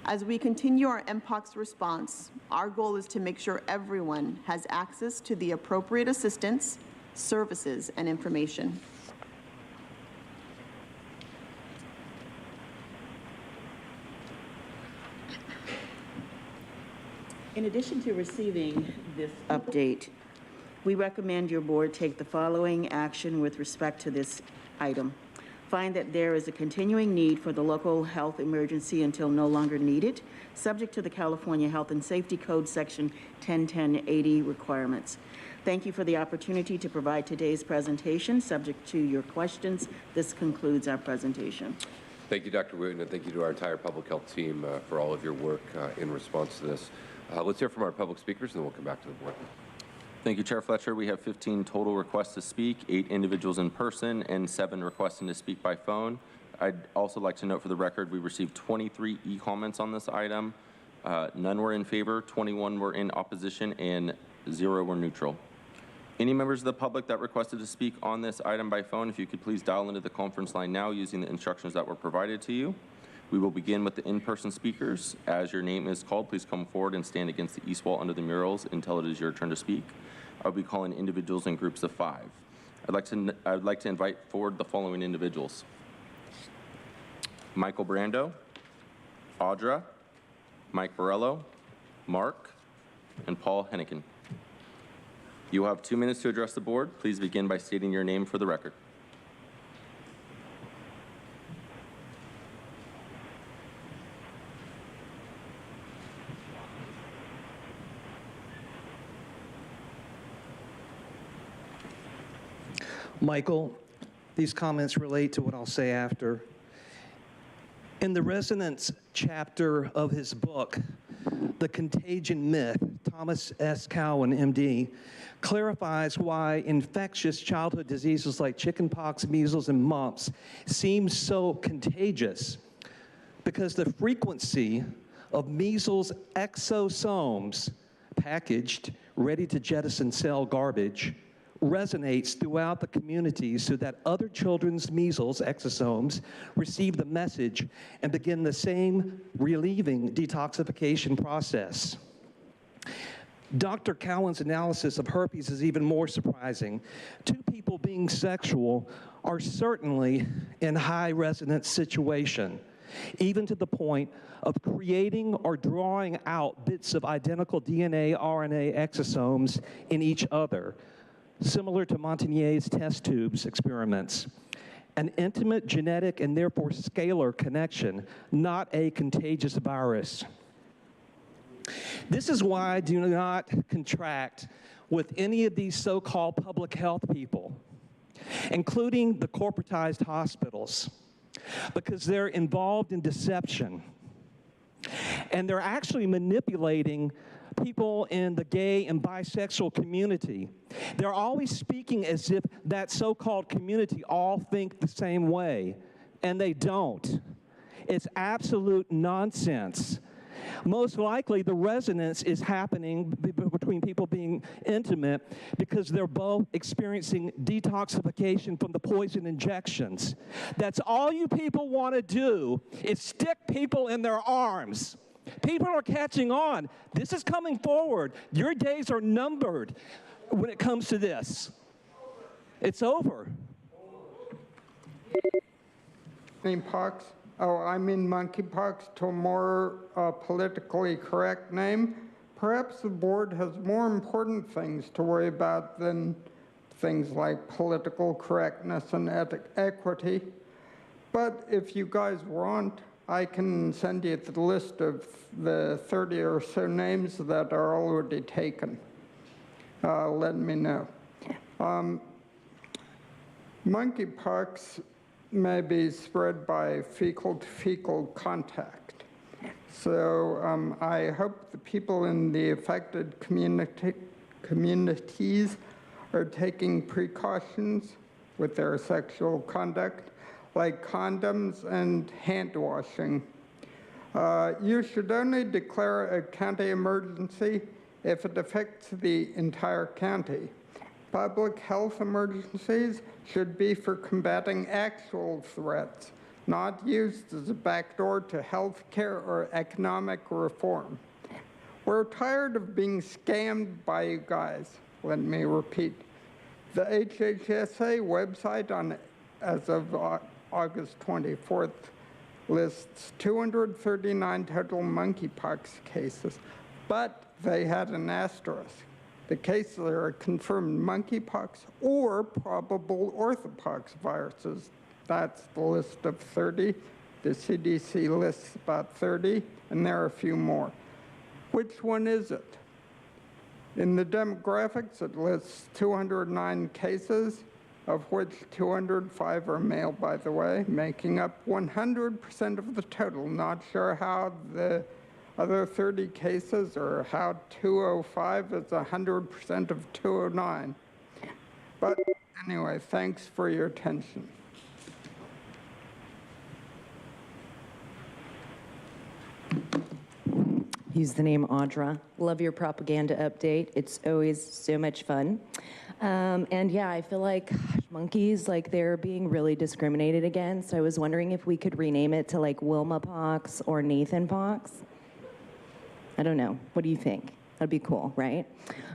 As we continue our MPOX response, our goal is to make sure everyone has access to the appropriate assistance, services, and information. In addition to receiving this update, we recommend your board take the following action with respect to this item. Find that there is a continuing need for the local health emergency until no longer needed, subject to the California Health and Safety Code Section 101080 requirements. Thank you for the opportunity to provide today's presentation. Subject to your questions, this concludes our presentation. Thank you, Dr. Wooten, and thank you to our entire public health team for all of your work in response to this. Let's hear from our public speakers, and then we'll come back to the board. Thank you, Chair Fletcher. We have 15 total requests to speak, 8 individuals in person, and 7 requesting to speak by phone. I'd also like to note for the record, we received 23 e-comments on this item. None were in favor, 21 were in opposition, and 0 were neutral. Any members of the public that requested to speak on this item by phone, if you could please dial into the conference line now using the instructions that were provided to you. We will begin with the in-person speakers. As your name is called, please come forward and stand against the east wall under the murals until it is your turn to speak. I'll be calling individuals in groups of 5. I'd like to invite forward the following individuals: Michael Brando, Audra, Mike Borello, Mark, and Paul Hennigan. You will have 2 minutes to address the board. Please begin by stating your name for the record. Michael, these comments relate to what I'll say after. In the resonance chapter of his book, The Contagion Myth, Thomas S. Cowan, MD, clarifies why infectious childhood diseases like chickenpox, measles, and mumps seem so contagious. Because the frequency of measles exosomes packaged, ready to jettison cell garbage, resonates throughout the community so that other children's measles exosomes receive the message and begin the same relieving detoxification process. Dr. Cowan's analysis of herpes is even more surprising. 2 people being sexual are certainly in high resonance situation, even to the point of creating or drawing out bits of identical DNA, RNA exosomes in each other, similar to Montagnier's test tubes experiments. An intimate genetic and therefore scalar connection, not a contagious virus. This is why I do not contract with any of these so-called public health people, including the corporatized hospitals, because they're involved in deception. And they're actually manipulating people in the gay and bisexual community. They're always speaking as if that so-called community all think the same way, and they don't. It's absolute nonsense. Most likely the resonance is happening between people being intimate because they're both experiencing detoxification from the poison injections. That's all you people want to do, is stick people in their arms. People are catching on. This is coming forward. Your days are numbered when it comes to this. It's over. Monkeypox. Oh, I mean monkeypox to a more politically correct name. Perhaps the board has more important things to worry about than things like political correctness and equity. But if you guys want, I can send you the list of the 30 or so names that are already taken. Let me know. Monkeypox may be spread by fecal-to-fecal contact. So I hope the people in the affected communities are taking precautions with their sexual conduct, like condoms and hand washing. You should only declare a county emergency if it affects the entire county. Public health emergencies should be for combating actual threats, not used as a backdoor to health care or economic reform. We're tired of being scammed by you guys. Let me repeat. The HHSA website as of August 24th lists 239 total monkeypox cases, but they had an asterisk. The cases are confirmed monkeypox or probable orthopox viruses. That's the list of 30. The CDC lists about 30, and there are a few more. Which one is it? In the demographics, it lists 209 cases, of which 205 are male, by the way, making up 100% of the total. Not sure how the other 30 cases or how 205 is 100% of 209. But anyway, thanks for your attention. use the name Audra. Love your propaganda update. It's always so much fun. And yeah, I feel like monkeys, like they're being really discriminated against. I was wondering if we could rename it to like Wilma-pox or Nathan-pox. I don't know. What do you think? That'd be cool, right?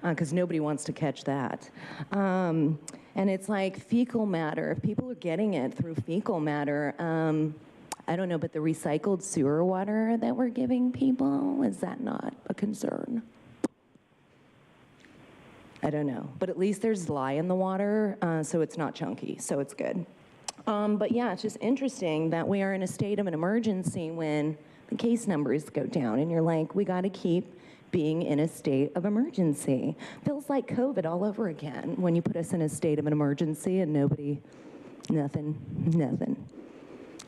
Because nobody wants to catch that. And it's like fecal matter. If people are getting it through fecal matter, I don't know, but the recycled sewer water that we're giving people, is that not a concern? I don't know, but at least there's lye in the water, so it's not chunky, so it's good. But yeah, it's just interesting that we are in a state of an emergency when the case numbers go down, and you're like, we gotta keep being in a state of emergency. Feels like COVID all over again when you put us in a state of an emergency and nothing.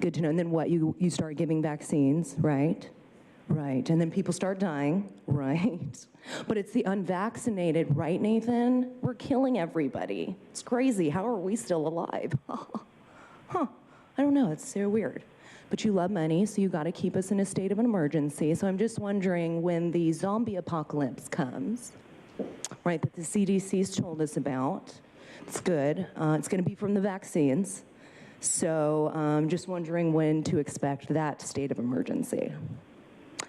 Good to know. And then what, you start giving vaccines, right? Right, and then people start dying, right? But it's the unvaccinated, right, Nathan? We're killing everybody. It's crazy. How are we still alive? Huh, I don't know, it's so weird. But you love money, so you gotta keep us in a state of an emergency. So I'm just wondering when the zombie apocalypse comes, right, that the CDC's told us about, it's good. It's gonna be from the vaccines. So I'm just wondering when to expect that state of emergency.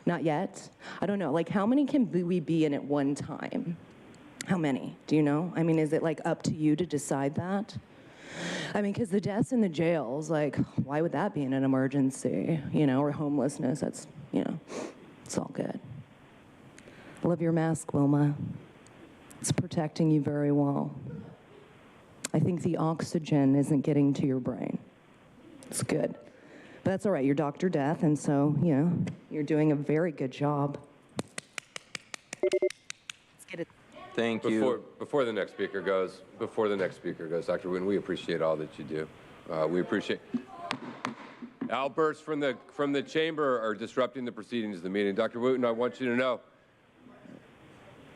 Not yet? I don't know, like how many can we be in at one time? How many, do you know? I mean, is it like up to you to decide that? I mean, because the deaths in the jails, like, why would that be in an emergency? You know, or homelessness, that's, you know, it's all good. I love your mask, Wilma. It's protecting you very well. I think the oxygen isn't getting to your brain. It's good. But that's all right, you're Dr. Death, and so, you know, you're doing a very good job. Let's get it. Thank you. Before the next speaker goes, Dr. Wooten, we appreciate all that you do. We appreciate. Outbursts from the chamber are disrupting the proceedings of the meeting. Dr. Wooten, I want you to know,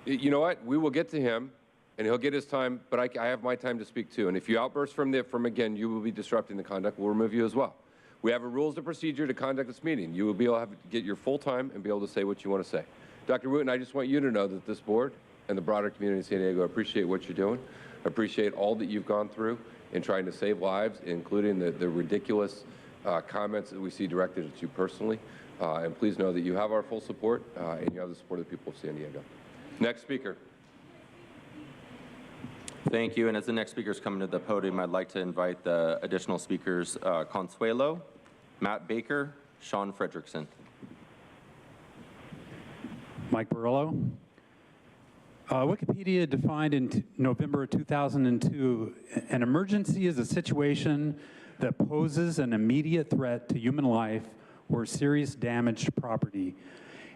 you know what? We will get to him, and he'll get his time, but I have my time to speak too. And if you outburst from again, you will be disrupting the conduct. We'll remove you as well. We have a rules of procedure to conduct this meeting. You will be able to get your full time and be able to say what you want to say. Dr. Wooten, I just want you to know that this board and the broader community of San Diego appreciate what you're doing, appreciate all that you've gone through in trying to save lives, including the ridiculous comments that we see directed at you personally. And please know that you have our full support and you have the support of the people of San Diego. Next speaker. Thank you. And as the next speaker is coming to the podium, I'd like to invite the additional speakers, Consuelo, Matt Baker, Sean Fredrickson. Mike Barillo. Wikipedia defined in November 2002, an emergency is a situation that poses an immediate threat to human life or serious damage to property.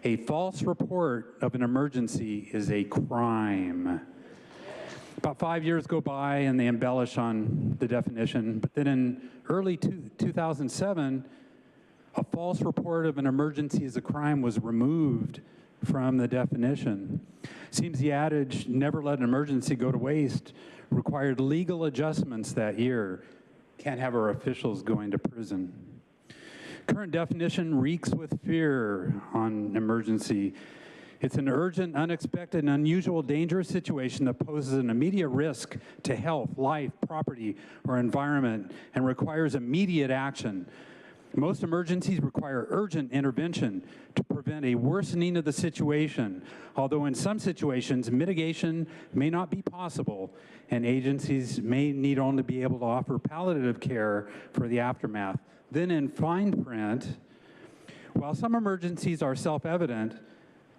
A false report of an emergency is a crime. About 5 years go by and they embellish on the definition, but then in early 2007, a false report of an emergency as a crime was removed from the definition. Seems the adage, never let an emergency go to waste, required legal adjustments that year. Can't have our officials going to prison. Current definition reeks with fear on emergency. It's an urgent, unexpected, and unusual dangerous situation that poses an immediate risk to health, life, property, or environment, and requires immediate action. Most emergencies require urgent intervention to prevent a worsening of the situation, although in some situations, mitigation may not be possible, and agencies may need only be able to offer palliative care for the aftermath. Then in fine print, while some emergencies are self-evident,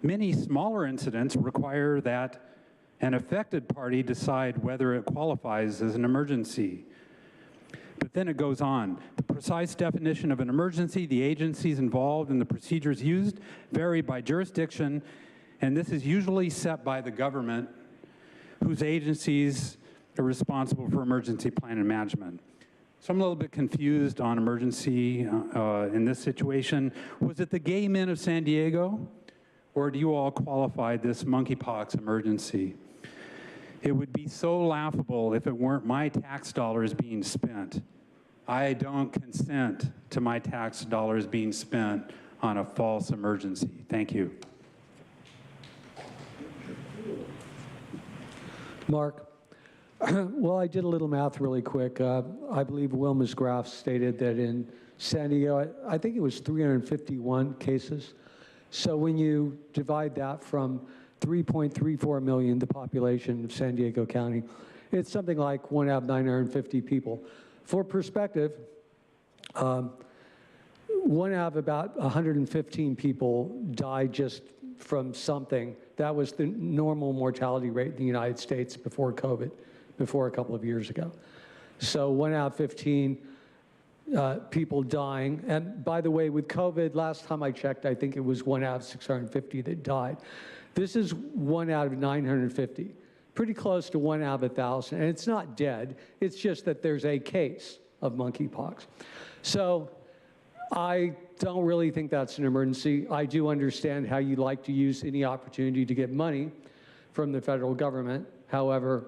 many smaller incidents require that an affected party decide whether it qualifies as an emergency. But then it goes on. The precise definition of an emergency, the agencies involved, and the procedures used vary by jurisdiction, and this is usually set by the government, whose agencies are responsible for emergency plan and management. So I'm a little bit confused on emergency in this situation. Was it the gay men of San Diego, or do you all qualify this monkeypox emergency? It would be so laughable if it weren't my tax dollars being spent. I don't consent to my tax dollars being spent on a false emergency. Thank you. Mark, well, I did a little math really quick. I believe Wilma's graph stated that in San Diego, I think it was 351 cases. So when you divide that from 3.34 million, the population of San Diego County, it's something like 1 out of 950 people. For perspective, 1 out of about 115 people died just from something. That was the normal mortality rate in the United States before COVID, before a couple of years ago. So 1 out of 15 people dying. And by the way, with COVID, last time I checked, I think it was 1 out of 650 that died. This is 1 out of 950, pretty close to 1 out of 1,000. And it's not dead, it's just that there's a case of monkeypox. So I don't really think that's an emergency. I do understand how you'd like to use any opportunity to get money from the federal government. However,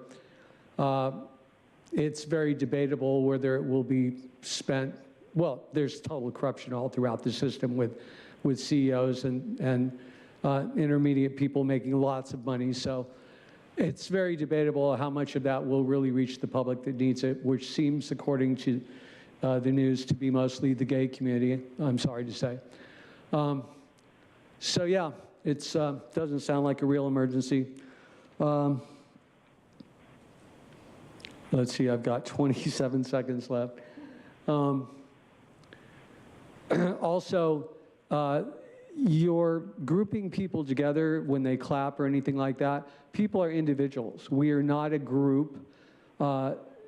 it's very debatable whether it will be spent. Well, there's total corruption all throughout the system with CEOs and intermediate people making lots of money. So it's very debatable how much of that will really reach the public that needs it, which seems, according to the news, to be mostly the gay community, I'm sorry to say. So yeah, it doesn't sound like a real emergency. Let's see, I've got 27 seconds left. Also, you're grouping people together when they clap or anything like that. People are individuals. We are not a group.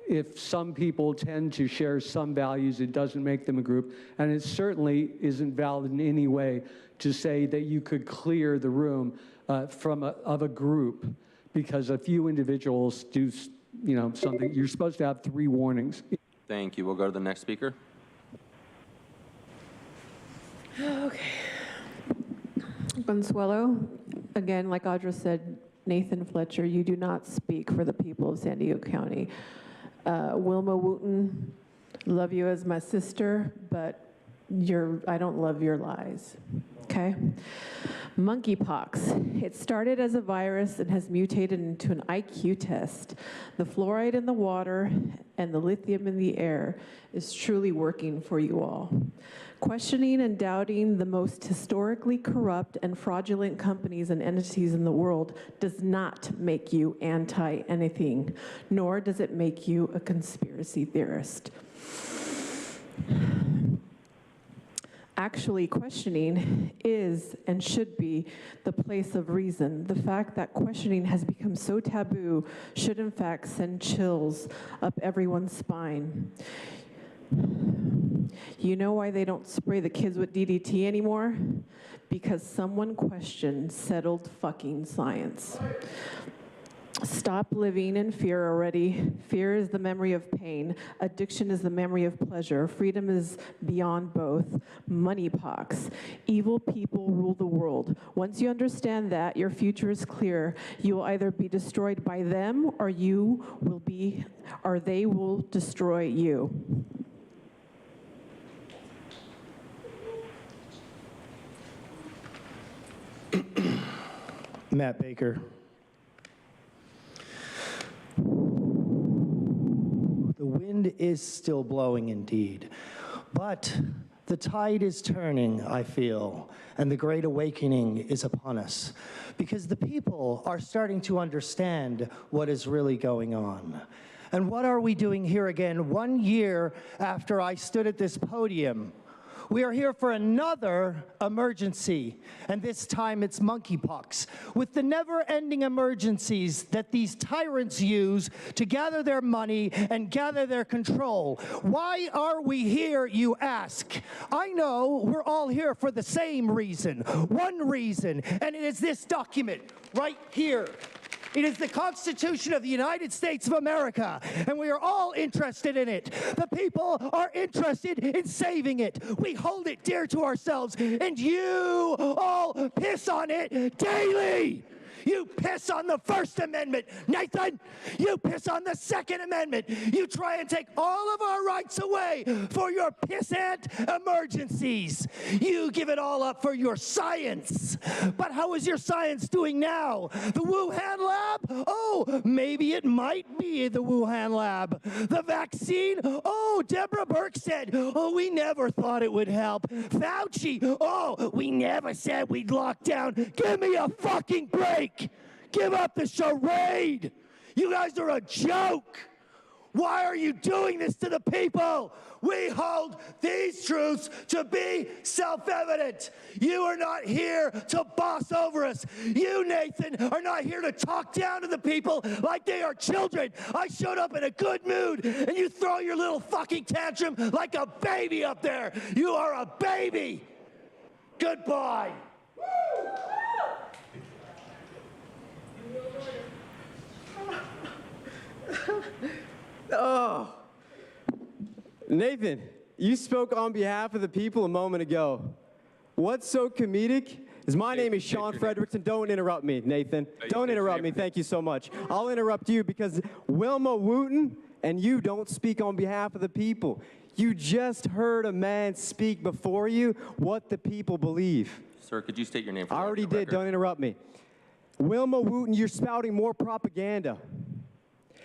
If some people tend to share some values, it doesn't make them a group. And it certainly isn't valid in any way to say that you could clear the room of a group because a few individuals do something. You're supposed to have 3 warnings. Thank you. We'll go to the next speaker. Okay. Consuelo, again, like Audra said, Nathan Fletcher, you do not speak for the people of San Diego County. Wilma Wooten, love you as my sister, but I don't love your lies, okay? Monkeypox. It started as a virus and has mutated into an IQ test. The fluoride in the water and the lithium in the air is truly working for you all. Questioning and doubting the most historically corrupt and fraudulent companies and entities in the world does not make you anti-anything, nor does it make you a conspiracy theorist. Actually, questioning is and should be the place of reason. The fact that questioning has become so taboo should in fact send chills up everyone's spine. You know why they don't spray the kids with DDT anymore? Because someone questioned settled fucking science. Stop living in fear already. Fear is the memory of pain. Addiction is the memory of pleasure. Freedom is beyond both. Monkeypox. Evil people rule the world. Once you understand that, your future is clear. You will either be destroyed by them or they will destroy you. Matt Baker. The wind is still blowing indeed, but the tide is turning, I feel, and the great awakening is upon us, because the people are starting to understand what is really going on. And what are we doing here again 1 year after I stood at this podium? We are here for another emergency, and this time it's monkeypox. With the never-ending emergencies that these tyrants use to gather their money and gather their control. Why are we here, you ask? I know we're all here for the same reason, one reason, and it is this document right here. It is the Constitution of the United States of America, and we are all interested in it. The people are interested in saving it. We hold it dear to ourselves, and you all piss on it daily. You piss on the First Amendment, Nathan. You piss on the Second Amendment. You try and take all of our rights away for your pissant emergencies. You give it all up for your science. But how is your science doing now? The Wuhan lab? Oh, maybe it might be the Wuhan lab. The vaccine? Oh, Deborah Burke said, oh, we never thought it would help. Fauci? Oh, we never said we'd lock down. Give me a fucking break. Give up the charade. You guys are a joke. Why are you doing this to the people? We hold these truths to be self-evident. You are not here to boss over us. You, Nathan, are not here to talk down to the people like they are children. I showed up in a good mood, and you throw your little fucking tantrum like a baby up there. You are a baby. Goodbye. Oh, Nathan, you spoke on behalf of the people a moment ago. What's so comedic is my name is Sean Fredrickson. Don't interrupt me, Nathan. Don't interrupt me. Thank you so much. I'll interrupt you because Wilma Wooten and you don't speak on behalf of the people. You just heard a man speak before you what the people believe. Sir, could you state your name for I already did. Don't interrupt me. Wilma Wooten, you're spouting more propaganda.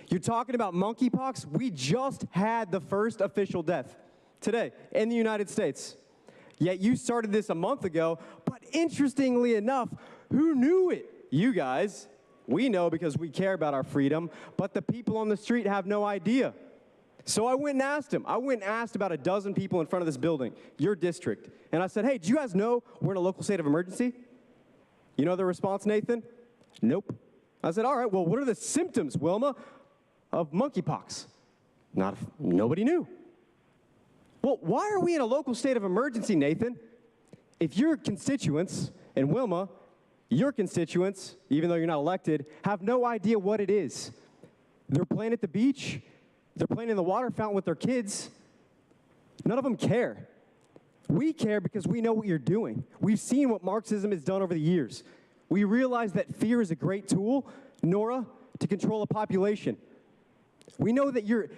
You're talking about monkeypox. We just had the first official death today in the United States. Yet you started this a month ago, but interestingly enough, who knew it? You guys. We know because we care about our freedom, but the people on the street have no idea. So I went and asked him. I went and asked about a dozen people in front of this building, your district, and I said, hey, do you guys know we're in a local state of emergency? You know the response, Nathan? Nope. I said, all right, well, what are the symptoms, Wilma, of monkeypox? Nobody knew. Well, why are we in a local state of emergency, Nathan? If your constituents, and Wilma, your constituents, even though you're not elected, have no idea what it is. They're playing at the beach. They're playing in the water fountain with their kids. None of them care. We care because we know what you're doing. We've seen what Marxism has done over the years. We realize that fear is a great tool, Nora, to control a population. We know that you're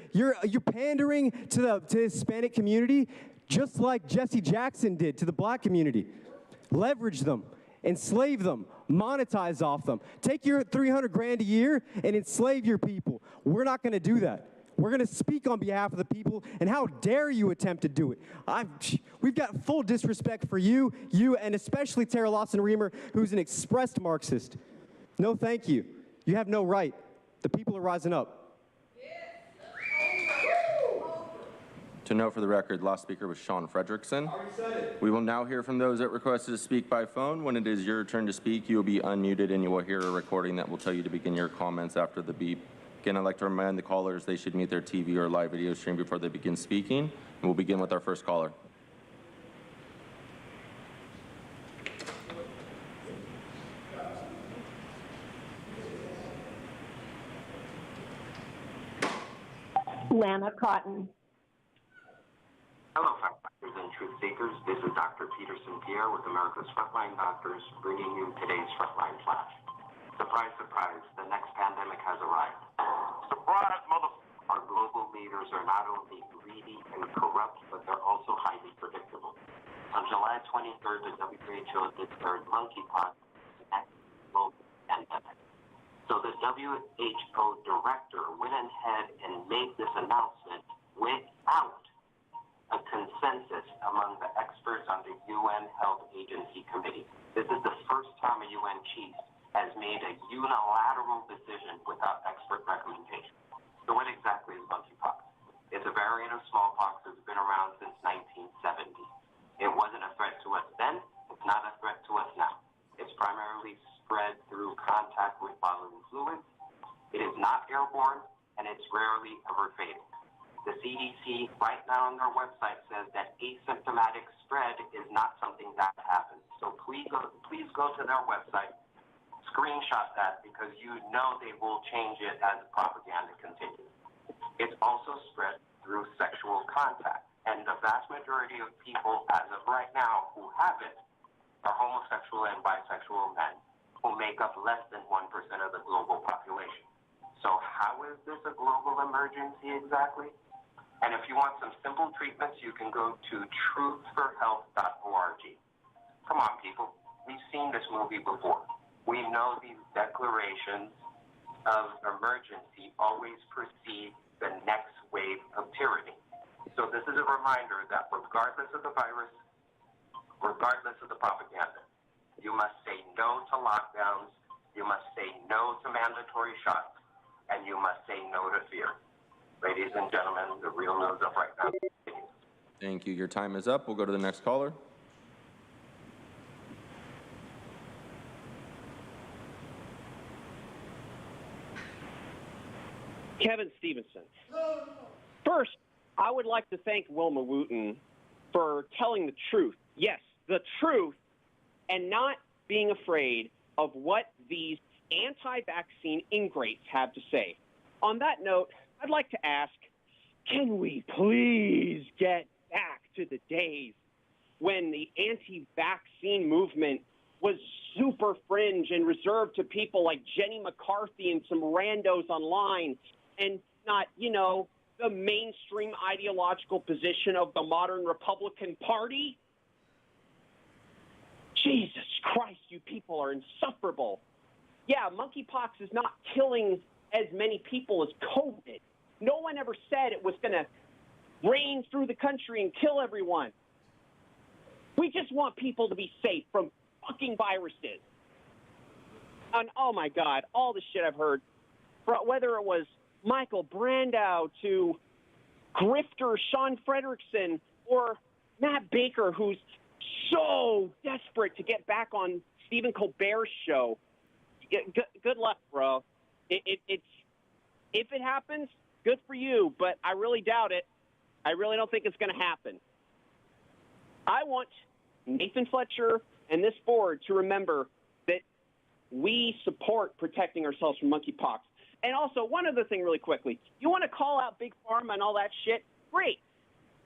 pandering to the Hispanic community just like Jesse Jackson did to the black community. Leverage them, enslave them, monetize off them. Take your $300 grand a year and enslave your people. We're not going to do that. We're going to speak on behalf of the people, and how dare you attempt to do it? We've got full disrespect for you, and especially Tara Lawson-Reamer, who's an expressed Marxist. No, thank you. You have no right. The people are rising up. To note for the record, last speaker was Sean Fredrickson. We will now hear from those that requested to speak by phone. When it is your turn to speak, you will be unmuted and you will hear a recording that will tell you to begin your comments after the beep. Again, I'd like to remind the callers they should mute their TV or live video stream before they begin speaking. And we'll begin with our first caller. Lana Cotton. Hello, firefighters and truth seekers. This is Dr. Peterson Pierre with America's Frontline Doctors, bringing you today's Frontline Flash. Surprise, surprise, the next pandemic has arrived. Surprise, mother! Our global leaders are not only greedy and corrupt, but they're also highly predictable. On July 23rd, the WHO declared monkeypox the next global pandemic. So the WHO director went ahead and made this announcement without a consensus among the experts on the UN Health Agency Committee. This is the first time a UN chief has made a unilateral decision without expert recommendation. So what exactly is monkeypox? It's a variant of smallpox that's been around since 1970. It wasn't a threat to us then. It's not a threat to us now. It's primarily spread through contact with bodily fluids. It is not airborne, and it's rarely ever fatal. The CDC right now on their website says that asymptomatic spread is not something that happens. So please go to their website, screenshot that, because you know they will change it as propaganda continues. It's also spread through sexual contact, and the vast majority of people as of right now who have it are homosexual and bisexual men. who make up less than 1% of the global population. So how is this a global emergency exactly? And if you want some simple treatments, you can go to truthforhealth.org. Come on, people. We've seen this movie before. We know these declarations of emergency always precede the next wave of tyranny. So this is a reminder that regardless of the virus, regardless of the propaganda, you must say no to lockdowns, you must say no to mandatory shots, and you must say no to fear. Ladies and gentlemen, the real news of right now continues. Thank you. Your time is up. We'll go to the next caller. Kevin Stevenson. First, I would like to thank Wilma Wooten for telling the truth. Yes, the truth, and not being afraid of what these anti-vaccine ingrates have to say. On that note, I'd like to ask, can we please get back to the days when the anti-vaccine movement was super fringe and reserved to people like Jenny McCarthy and some randos online, and not, you know, the mainstream ideological position of the modern Republican Party? Jesus Christ, you people are insufferable. Yeah, monkeypox is not killing as many people as COVID. No one ever said it was going to rain through the country and kill everyone. We just want people to be safe from fucking viruses. And oh my God, all the shit I've heard, whether it was Michael Brandow to grifter Sean Frederickson or Matt Baker, who's so desperate to get back on Stephen Colbert's show. Good luck, bro. It's if it happens, good for you, but I really doubt it. I really don't think it's going to happen. I want Nathan Fletcher and this board to remember that we support protecting ourselves from monkeypox. And also, one other thing really quickly. You want to call out Big Pharma and all that shit? Great.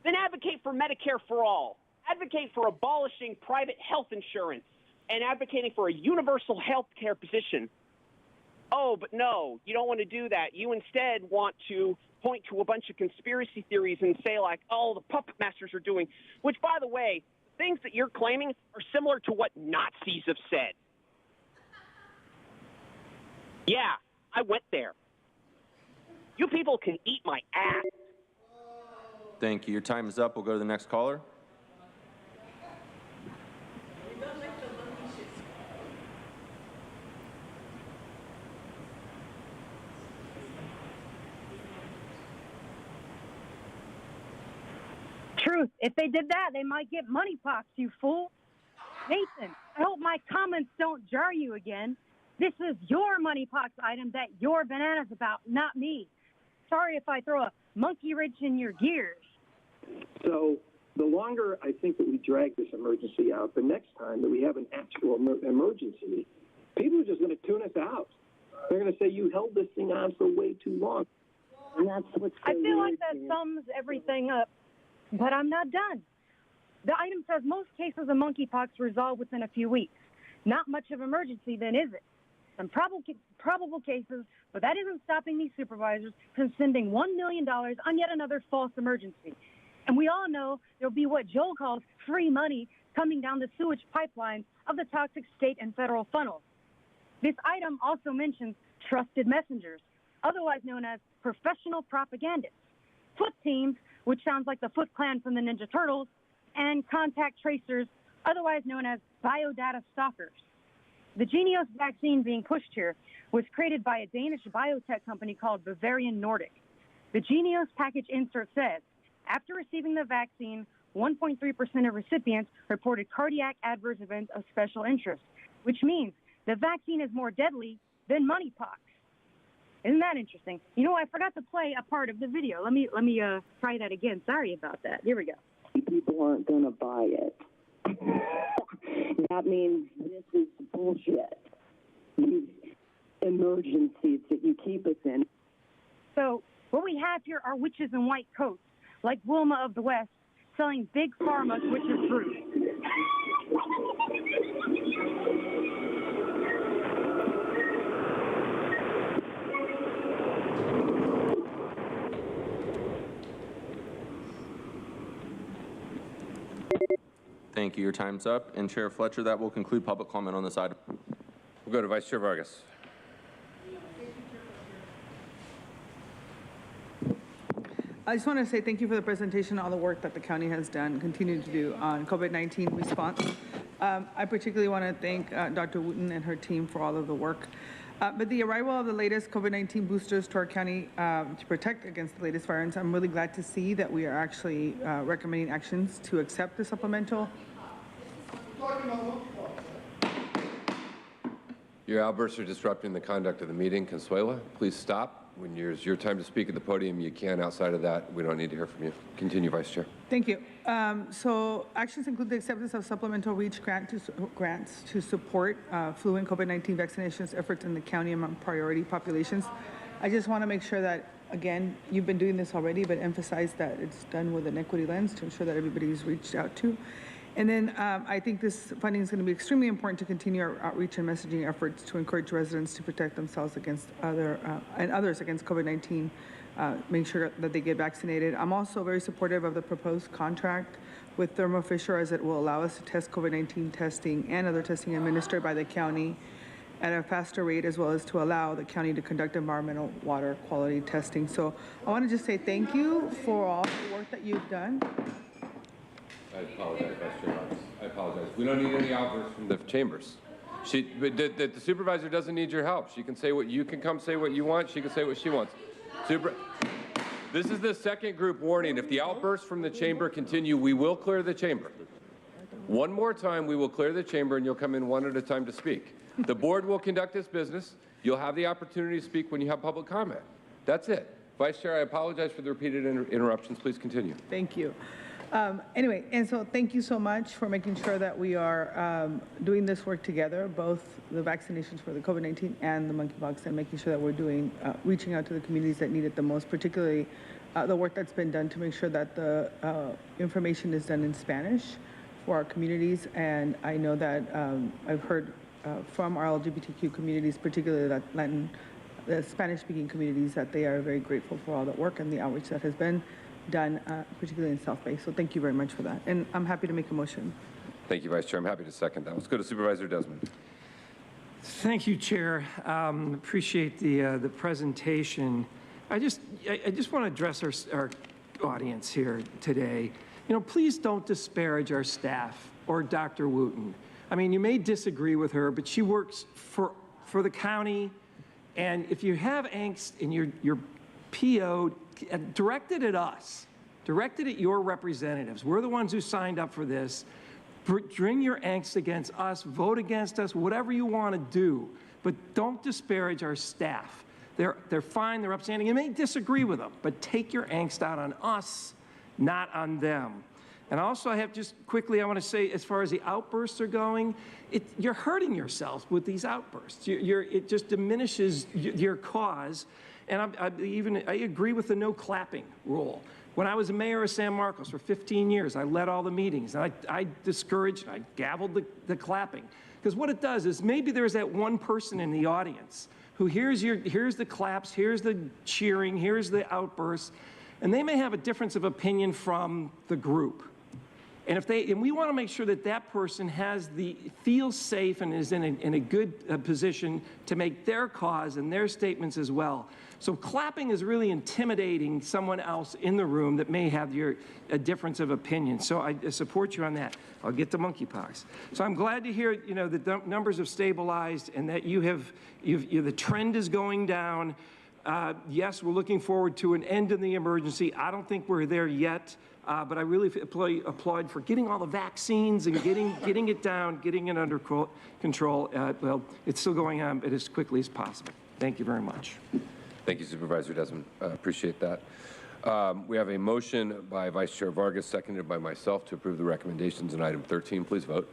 Then advocate for Medicare for all. Advocate for abolishing private health insurance and advocating for a universal health care position. Oh, but no, you don't want to do that. You instead want to point to a bunch of conspiracy theories and say, like, oh, the puppet masters are doing, which, by the way, things that you're claiming are similar to what Nazis have said. Yeah, I went there. You people can eat my ass. Thank you. Your time is up. We'll go to the next caller. Truth. If they did that, they might get monkeypox, you fool. Nathan, I hope my comments don't jar you again. This is your monkeypox item that you're bananas about, not me. Sorry if I throw a monkey wrench in your gears. So the longer I think that we drag this emergency out, the next time that we have an actual emergency, people are just going to tune us out. They're going to say, you held this thing on for way too long. And that's what's I feel like that sums everything up, but I'm not done. The item says most cases of monkeypox resolve within a few weeks. Not much of an emergency then, is it? Some probable cases, but that isn't stopping these supervisors from spending $1 million on yet another false emergency. And we all know there'll be what Joel calls free money coming down the sewage pipelines of the toxic state and federal funnels. This item also mentions trusted messengers, otherwise known as professional propagandists, foot teams, which sounds like the Foot Clan from the Ninja Turtles, and contact tracers, otherwise known as biodata stalkers. The Genios vaccine being pushed here was created by a Danish biotech company called Bavarian Nordic. The Genios package insert says, after receiving the vaccine, 1.3% of recipients reported cardiac adverse events of special interest, which means the vaccine is more deadly than monkeypox. Isn't that interesting? You know, I forgot to play a part of the video. Let me try that again. Sorry about that. Here we go. People aren't going to buy it. That means this is bullshit. These emergencies that you keep us in. So what we have here are witches in white coats, like Wilma of the West, selling big pharma witches' fruit. Thank you. Your time's up. And Chair Fletcher, that will conclude public comment on this item. We'll go to Vice Chair Vargas. I just want to say thank you for the presentation, all the work that the county has done, continue to do on COVID-19 response. I particularly want to thank Dr. Wooten and her team for all of the work. But the arrival of the latest COVID-19 boosters to our county to protect against the latest variants, I'm really glad to see that we are actually recommending actions to accept the supplemental. Your outbursts are disrupting the conduct of the meeting. Consuela, please stop. When it's your time to speak at the podium, you can. Outside of that, we don't need to hear from you. Continue, Vice Chair. Thank you. So actions include the acceptance of supplemental REACH grants to support flu and COVID-19 vaccinations efforts in the county among priority populations. I just want to make sure that, again, you've been doing this already, but emphasize that it's done with an equity lens to ensure that everybody's reached out to. And then I think this funding is going to be extremely important to continue our outreach and messaging efforts to encourage residents to protect themselves against others against COVID-19, make sure that they get vaccinated. I'm also very supportive of the proposed contract with Thermo Fisher, as it will allow us to test COVID-19 testing and other testing administered by the county at a faster rate, as well as to allow the county to conduct environmental water quality testing. So I want to just say thank you for all the work that you've done. I apologize, Vice Chair Vargas. I apologize. We don't need any outbursts from the chambers. The supervisor doesn't need your help. She can say what you can come say what you want. She can say what she wants. This is the second group warning. If the outbursts from the chamber continue, we will clear the chamber. One more time, we will clear the chamber, and you'll come in one at a time to speak. The board will conduct its business. You'll have the opportunity to speak when you have public comment. That's it. Vice Chair, I apologize for the repeated interruptions. Please continue. Thank you. Anyway, and so thank you so much for making sure that we are doing this work together, both the vaccinations for the COVID-19 and the monkeypox, and making sure that we're doing, reaching out to the communities that need it the most, particularly the work that's been done to make sure that the information is done in Spanish for our communities. And I know that I've heard from our LGBTQ communities, particularly the Spanish-speaking communities, that they are very grateful for all the work and the outreach that has been done, particularly in South Bay. So thank you very much for that. And I'm happy to make a motion. Thank you, Vice Chair. I'm happy to second that. Let's go to Supervisor Desmond. Thank you, Chair. Appreciate the presentation. I just want to address our audience here today. You know, please don't disparage our staff or Dr. Wooten. I mean, you may disagree with her, but she works for the county. And if you have angst and you're PO'd, direct it at us. Direct it at your representatives. We're the ones who signed up for this. Bring your angst against us, vote against us, whatever you want to do. But don't disparage our staff. They're fine, they're upstanding. You may disagree with them, but take your angst out on us, not on them. And also, I want to say, as far as the outbursts are going, you're hurting yourself with these outbursts. It just diminishes your cause. And I agree with the no clapping rule. When I was a mayor of San Marcos for 15 years, I led all the meetings. And I discouraged, I gavelled the clapping. Because what it does is maybe there's that one person in the audience who here's the claps, here's the cheering, here's the outbursts, and they may have a difference of opinion from the group. And we want to make sure that that person feels safe and is in a good position to make their cause and their statements as well. So clapping is really intimidating someone else in the room that may have a difference of opinion. So I support you on that. I'll get to monkeypox. So I'm glad to hear, you know, the numbers have stabilized and that the trend is going down. Yes, we're looking forward to an end in the emergency. I don't think we're there yet. But I really applaud for getting all the vaccines and getting it down, getting it under control. Well, it's still going on, but as quickly as possible. Thank you very much. Thank you, Supervisor Desmond. Appreciate that. We have a motion by Vice Chair Vargas, seconded by myself, to approve the recommendations in item 13. Please vote.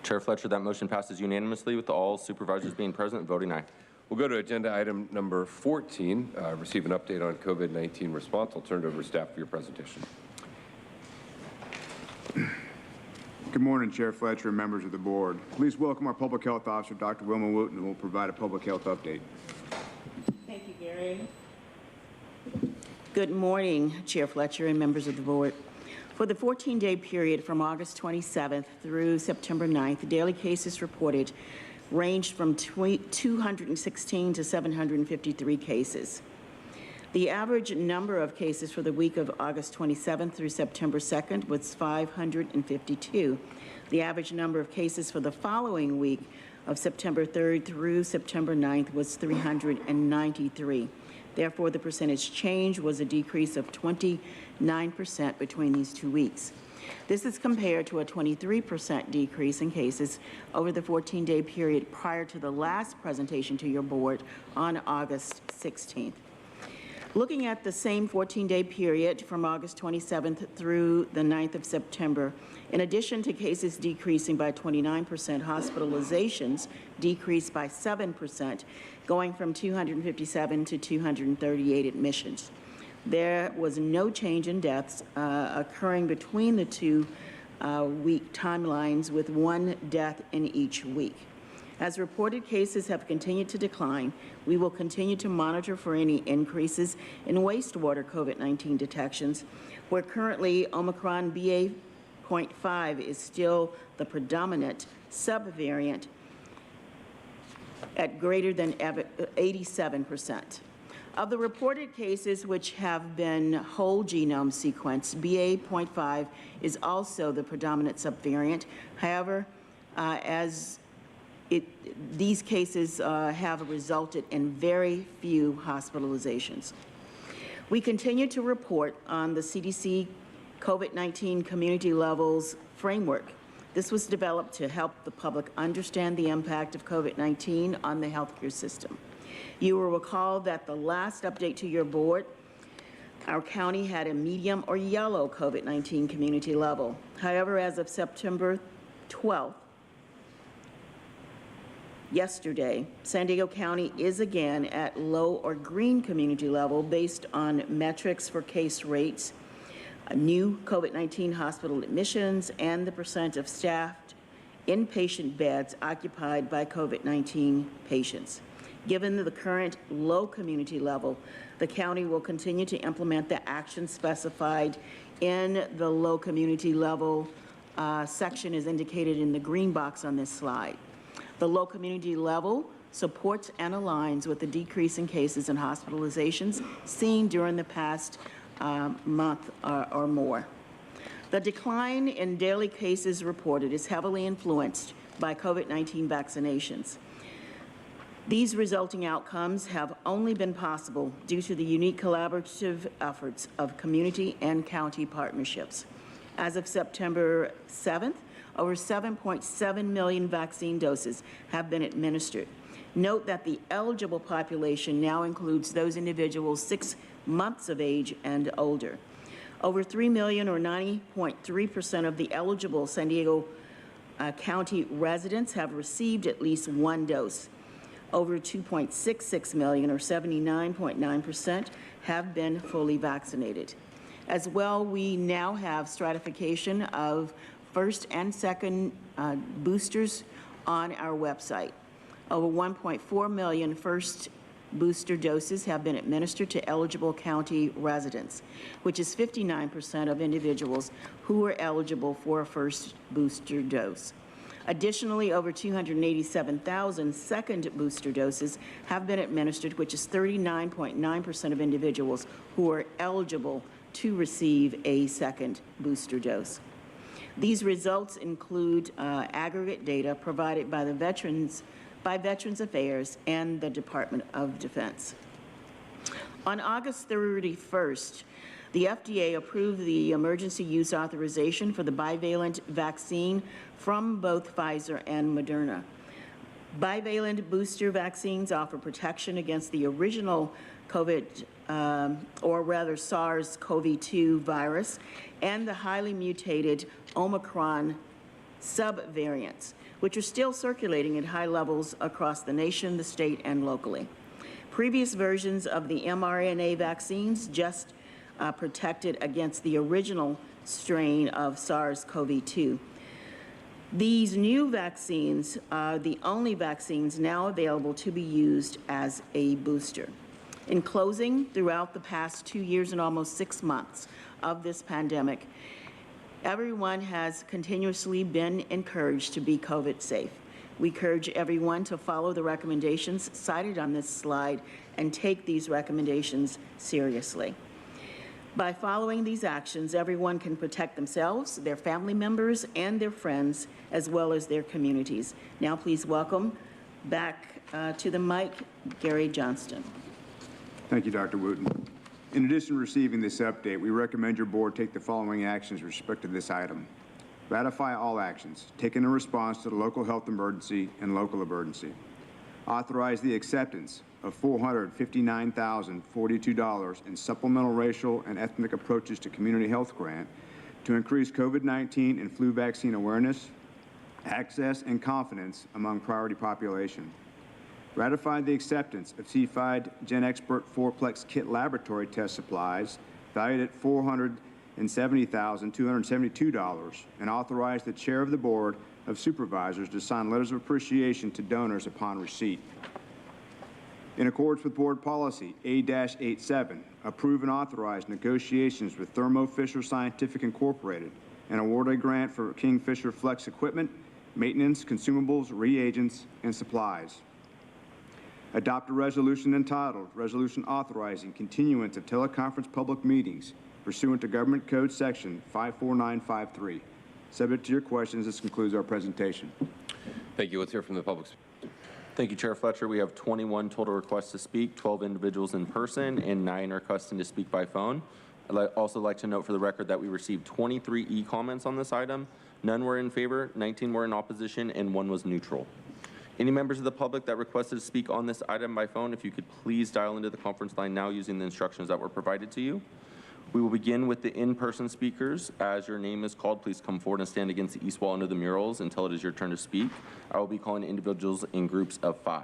Chair Fletcher, that motion passes unanimously with all supervisors being present and voting aye. We'll go to agenda item number 14, receive an update on COVID-19 response. I'll turn it over to staff for your presentation. Good morning, Chair Fletcher and members of the board. Please welcome our Public Health Officer, Dr. Wilma Wooten, who will provide a public health update. Thank you, Gary. Good morning, Chair Fletcher and members of the board. For the 14-day period from August 27th through September 9th, daily cases reported ranged from 216 to 753 cases. The average number of cases for the week of August 27th through September 2nd was 552. The average number of cases for the following week of September 3rd through September 9th was 393. Therefore, the percentage change was a decrease of 29% between these 2 weeks. This is compared to a 23% decrease in cases over the 14-day period prior to the last presentation to your board on August 16th. Looking at the same 14-day period from August 27th through the 9th of September, in addition to cases decreasing by 29%, hospitalizations decreased by 7%, going from 257 to 238 admissions. There was no change in deaths occurring between the 2 week timelines, with 1 death in each week. As reported cases have continued to decline, we will continue to monitor for any increases in wastewater COVID-19 detections, where currently Omicron BA.5 is still the predominant subvariant at greater than 87%. Of the reported cases which have been whole genome sequenced, BA.5 is also the predominant subvariant. However, these cases have resulted in very few hospitalizations. We continue to report on the CDC COVID-19 community levels framework. This was developed to help the public understand the impact of COVID-19 on the healthcare system. You will recall that the last update to your board, our county had a medium or yellow COVID-19 community level. However, as of September 12th, yesterday, San Diego County is again at low or green community level based on metrics for case rates, new COVID-19 hospital admissions, and the percent of staffed inpatient beds occupied by COVID-19 patients. Given the current low community level, the county will continue to implement the actions specified in the low community level section as indicated in the green box on this slide. The low community level supports and aligns with the decrease in cases and hospitalizations seen during the past month or more. The decline in daily cases reported is heavily influenced by COVID-19 vaccinations. These resulting outcomes have only been possible due to the unique collaborative efforts of community and county partnerships. As of September 7th, over 7.7 million vaccine doses have been administered. Note that the eligible population now includes those individuals 6 months of age and older. Over 3 million, or 90.3% of the eligible San Diego County residents have received at least 1 dose. Over 2.66 million, or 79.9%, have been fully vaccinated. As well, we now have stratification of first and second boosters on our website. Over 1.4 million first booster doses have been administered to eligible county residents, which is 59% of individuals who are eligible for a first booster dose. Additionally, over 287,000 second booster doses have been administered, which is 39.9% of individuals who are eligible to receive a second booster dose. These results include aggregate data provided by Veterans Affairs and the Department of Defense. On August 31st, the FDA approved the emergency use authorization for the bivalent vaccine from both Pfizer and Moderna. Bivalent booster vaccines offer protection against the original SARS-CoV-2 virus and the highly mutated Omicron subvariants, which are still circulating at high levels across the nation, the state, and locally. Previous versions of the mRNA vaccines just protected against the original strain of SARS-CoV-2. These new vaccines are the only vaccines now available to be used as a booster. In closing, throughout the past 2 years and almost 6 months of this pandemic, everyone has continuously been encouraged to be COVID safe. We encourage everyone to follow the recommendations cited on this slide and take these recommendations seriously. By following these actions, everyone can protect themselves, their family members, and their friends, as well as their communities. Now please welcome back to the mic, Gary Johnston. Thank you, Dr. Wooten. In addition to receiving this update, we recommend your board take the following actions with respect to this item. Ratify all actions taken in response to the local health emergency and local emergency. Authorize the acceptance of $459,042 in supplemental racial and ethnic approaches to community health grant to increase COVID-19 and flu vaccine awareness, access, and confidence among priority population. Ratify the acceptance of CFID GenExpert 4-plex kit laboratory test supplies valued at $470,272 and authorize the chair of the Board of Supervisors to sign letters of appreciation to donors upon receipt. In accordance with Board Policy A-87, approve and authorize negotiations with Thermo Fisher Scientific Incorporated and award a grant for Kingfisher Flex equipment, maintenance, consumables, reagents, and supplies. Adopt a resolution entitled Resolution Authorizing Continuance of Teleconference Public Meetings pursuant to Government Code Section 54953. Subject to your questions, this concludes our presentation. Thank you. Let's hear from the public. Thank you, Chair Fletcher. We have 21 total requests to speak, 12 individuals in person, and 9 requesting to speak by phone. I'd also like to note for the record that we received 23 e-comments on this item. None were in favor, 19 were in opposition, and 1 was neutral. Any members of the public that requested to speak on this item by phone, if you could please dial into the conference line now using the instructions that were provided to you. We will begin with the in-person speakers. As your name is called, please come forward and stand against the east wall under the murals until it is your turn to speak. I will be calling individuals in groups of 5.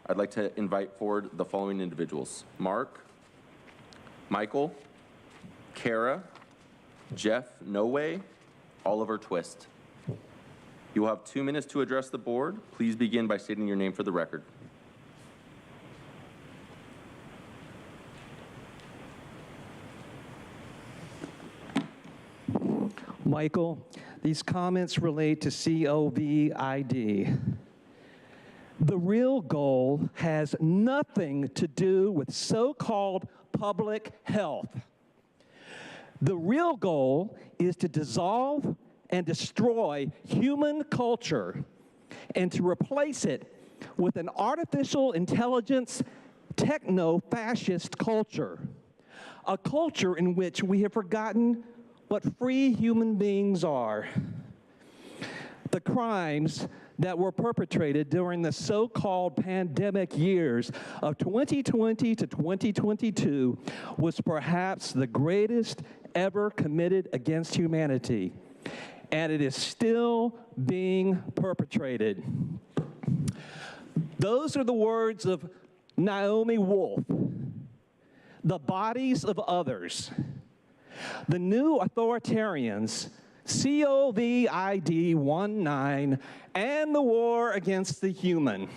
I'd like to invite forward the following individuals: Mark, Michael, Kara, Jeff Noway, Oliver Twist. You will have 2 minutes to address the board. Please begin by stating your name for the record. Michael, these comments relate to COVID. The real goal has nothing to do with so-called public health. The real goal is to dissolve and destroy human culture and to replace it with an artificial intelligence, techno-fascist culture, a culture in which we have forgotten what free human beings are. The crimes that were perpetrated during the so-called pandemic years of 2020 to 2022 was perhaps the greatest ever committed against humanity, and it is still being perpetrated. Those are the words of Naomi Wolf, the bodies of others. The new authoritarians, COVID-19, and the war against the human.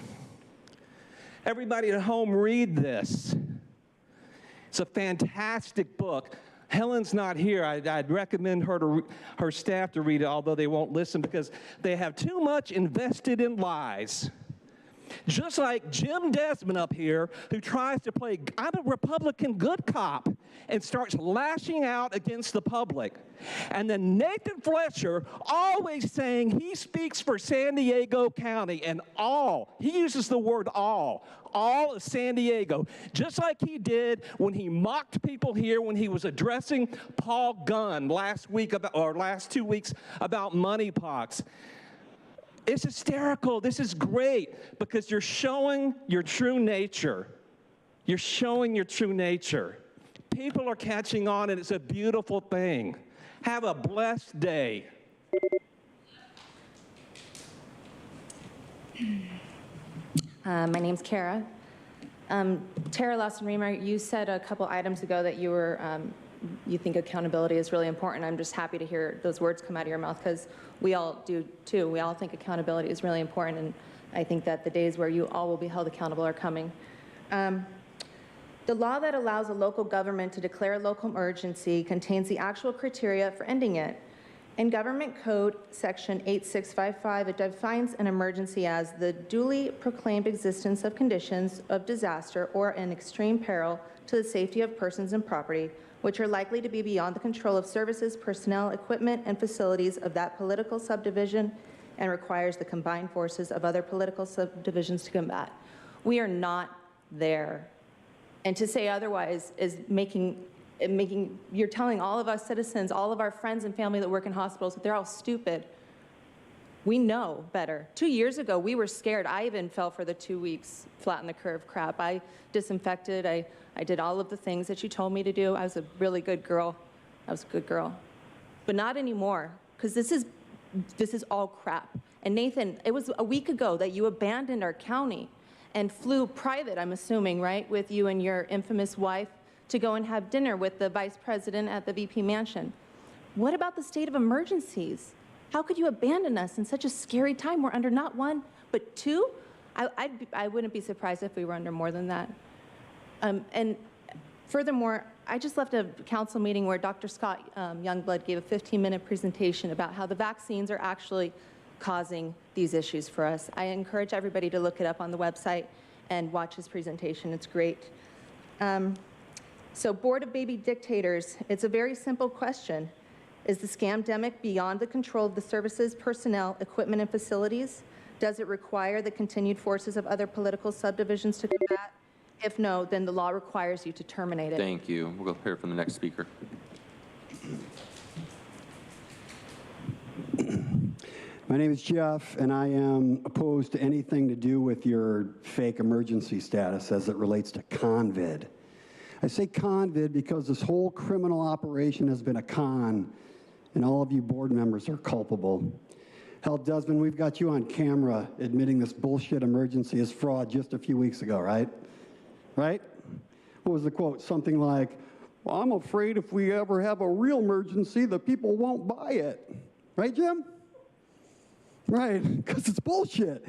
Everybody at home, read this. It's a fantastic book. Helen's not here. I'd recommend her staff to read it, although they won't listen because they have too much invested in lies. Just like Jim Desmond up here, who tries to play, I'm a Republican good cop, and starts lashing out against the public. And then Nathan Fletcher always saying he speaks for San Diego County, and all, he uses the word all of San Diego, just like he did when he mocked people here when he was addressing Paul Gunn last 2 weeks about Monkeypox. It's hysterical. This is great because you're showing your true nature. You're showing your true nature. People are catching on, and it's a beautiful thing. Have a blessed day. My name's Kara. Tara Lawson-Reamer, you said a couple items ago that you were you think accountability is really important. I'm just happy to hear those words come out of your mouth, because we all do too. We all think accountability is really important, and I think that the days where you all will be held accountable are coming. The law that allows a local government to declare a local emergency contains the actual criteria for ending it. In Government Code Section 8655, it defines an emergency as the duly proclaimed existence of conditions of disaster or an extreme peril to the safety of persons and property, which are likely to be beyond the control of services, personnel, equipment, and facilities of that political subdivision, and requires the combined forces of other political subdivisions to combat. We are not there. And to say otherwise is you're telling all of us citizens, all of our friends and family that work in hospitals, that they're all stupid. We know better. 2 years ago, we were scared. I even fell for the 2 weeks flatten the curve crap. I disinfected. I did all of the things that you told me to do. I was a really good girl. I was a good girl. But not anymore, because this is all crap. And Nathan, it was a week ago that you abandoned our county and flew private, I'm assuming, right, with you and your infamous wife to go and have dinner with the vice president at the VP mansion. What about the state of emergencies? How could you abandon us in such a scary time? We're under not one, but two? I wouldn't be surprised if we were under more than that. And furthermore, I just left a council meeting where Dr. Scott Youngblood gave a 15-minute presentation about how the vaccines are actually causing these issues for us. I encourage everybody to look it up on the website and watch his presentation. It's great. So Board of Baby Dictators, it's a very simple question. Is the scamdemic beyond the control of the services, personnel, equipment, and facilities? Does it require the continued forces of other political subdivisions to combat? If no, then the law requires you to terminate it. Thank you. We'll go here from the next speaker. My name is Jeff, and I am opposed to anything to do with your fake emergency status as it relates to COVID. I say COVID because this whole criminal operation has been a con, and all of you board members are culpable. Hell, Desmond, we've got you on camera admitting this bullshit emergency is fraud just a few weeks ago, right? Right? What was the quote? Something like, well, I'm afraid if we ever have a real emergency, the people won't buy it. Right, Jim? Right, because it's bullshit.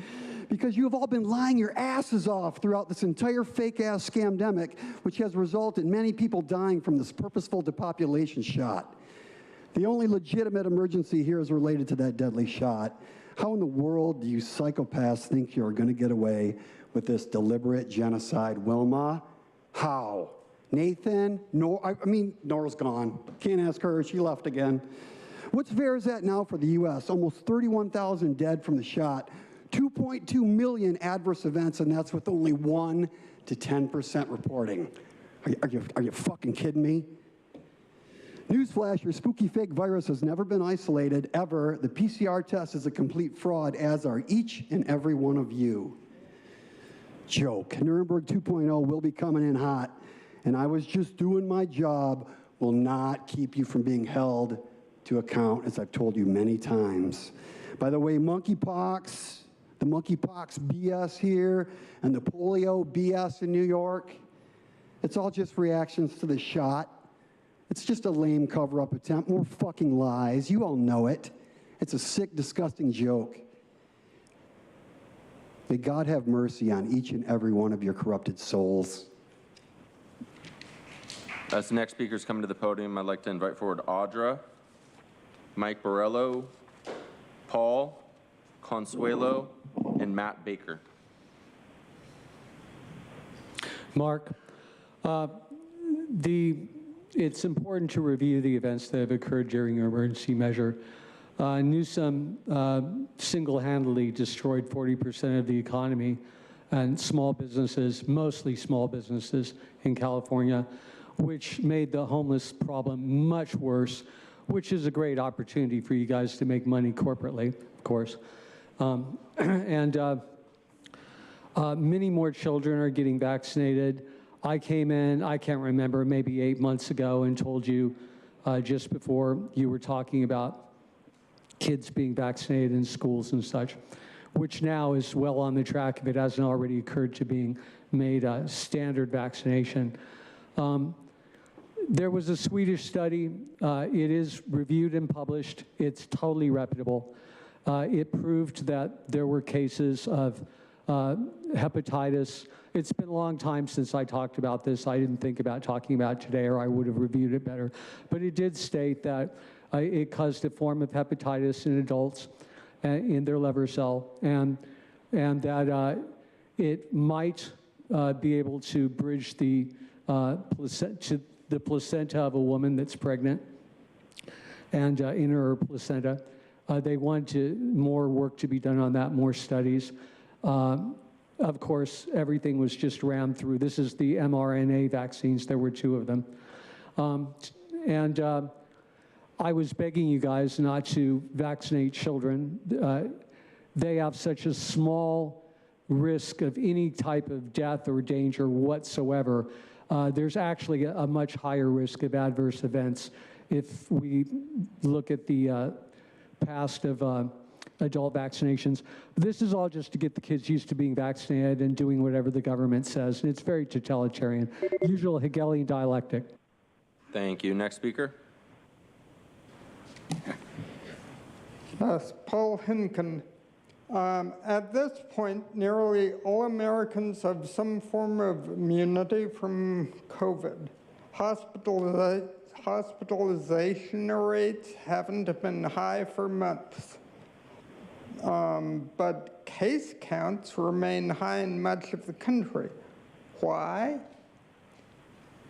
Because you have all been lying your asses off throughout this entire fake-ass scamdemic, which has resulted in many people dying from this purposeful depopulation shot. The only legitimate emergency here is related to that deadly shot. How in the world do you psychopaths think you're going to get away with this deliberate genocide? Wilma? How? Nathan? Nora's gone. Can't ask her. She left again. What's fair is that now for the U.S.? Almost 31,000 dead from the shot, 2.2 million adverse events, and that's with only 1 to 10% reporting. Are you fucking kidding me? Newsflash, your spooky fake virus has never been isolated, ever. The PCR test is a complete fraud, as are each and every one of you. Joke. Nuremberg 2.0 will be coming in hot, and I was just doing my job will not keep you from being held to account, as I've told you many times. By the way, monkeypox, the monkeypox BS here, and the polio BS in New York, it's all just reactions to the shot. It's just a lame cover-up attempt, more fucking lies. You all know it. It's a sick, disgusting joke. May God have mercy on each and every one of your corrupted souls. As the next speaker is coming to the podium, I'd like to invite forward Audra, Mike Borello, Paul, Consuelo, and Matt Baker. Mark, it's important to review the events that have occurred during your emergency measure. Newsom single-handedly destroyed 40% of the economy and small businesses, mostly small businesses in California, which made the homeless problem much worse, which is a great opportunity for you guys to make money corporately, of course. Many more children are getting vaccinated. I came in, I can't remember, maybe 8 months ago and told you just before you were talking about kids being vaccinated in schools and such, which now is well on the track, if it hasn't already occurred, to being made a standard vaccination. There was a Swedish study. It is reviewed and published. It's totally reputable. It proved that there were cases of hepatitis. It's been a long time since I talked about this. I didn't think about talking about it today, or I would have reviewed it better. But it did state that it caused a form of hepatitis in adults in their liver cell, and that it might be able to bridge the placenta of a woman that's pregnant, and in her placenta. They wanted more work to be done on that, more studies. Of course, everything was just rammed through. This is the mRNA vaccines. There were 2 of them. I was begging you guys not to vaccinate children. They have such a small risk of any type of death or danger whatsoever. There's actually a much higher risk of adverse events if we look at the past of adult vaccinations. This is all just to get the kids used to being vaccinated and doing whatever the government says. And it's very totalitarian, usual Hegelian dialectic. Thank you. Next speaker. Yes, Paul Hinken. At this point, nearly all Americans have some form of immunity from COVID. Hospitalization rates haven't been high for months. But case counts remain high in much of the country. Why?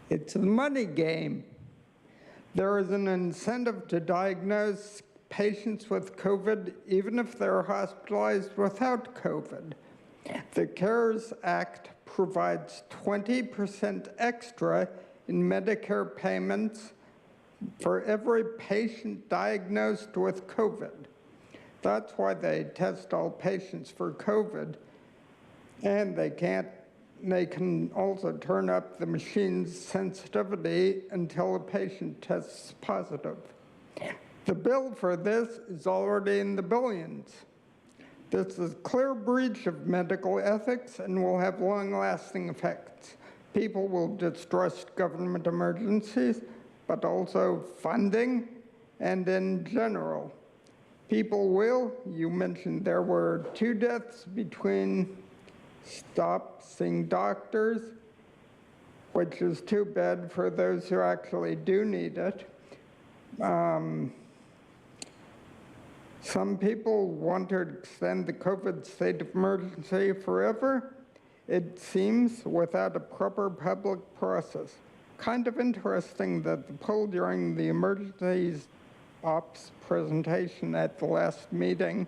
It's a money game. There is an incentive to diagnose patients with COVID even if they're hospitalized without COVID. The CARES Act provides 20% extra in Medicare payments for every patient diagnosed with COVID. That's why they test all patients for COVID, and they can also turn up the machine's sensitivity until a patient tests positive. The bill for this is already in the billions. This is a clear breach of medical ethics and will have long-lasting effects. People will distrust government emergencies, but also funding and in general. People will, you mentioned there were 2 deaths between stop seeing doctors, which is too bad for those who actually do need it. Some people want to extend the COVID state of emergency forever, it seems, without a proper public process. Kind of interesting that the poll during the emergencies ops presentation at the last meeting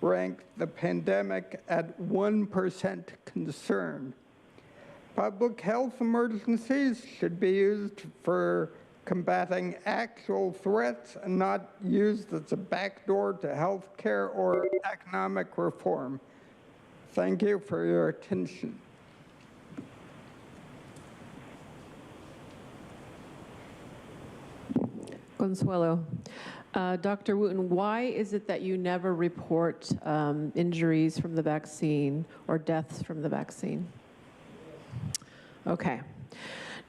ranked the pandemic at 1% concern. Public health emergencies should be used for combating actual threats and not used as a backdoor to health care or economic reform. Thank you for your attention. Consuelo. Dr. Wooten, why is it that you never report injuries from the vaccine or deaths from the vaccine? Okay.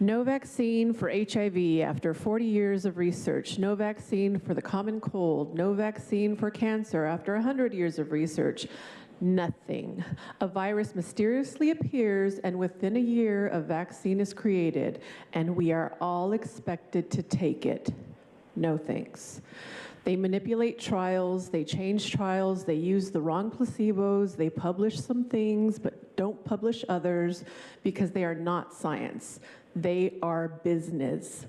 No vaccine for HIV after 40 years of research. No vaccine for the common cold. No vaccine for cancer after 100 years of research. Nothing. A virus mysteriously appears, and within a year, a vaccine is created, and we are all expected to take it. No thanks. They manipulate trials, they change trials, they use the wrong placebos, they publish some things but don't publish others because they are not science. They are business.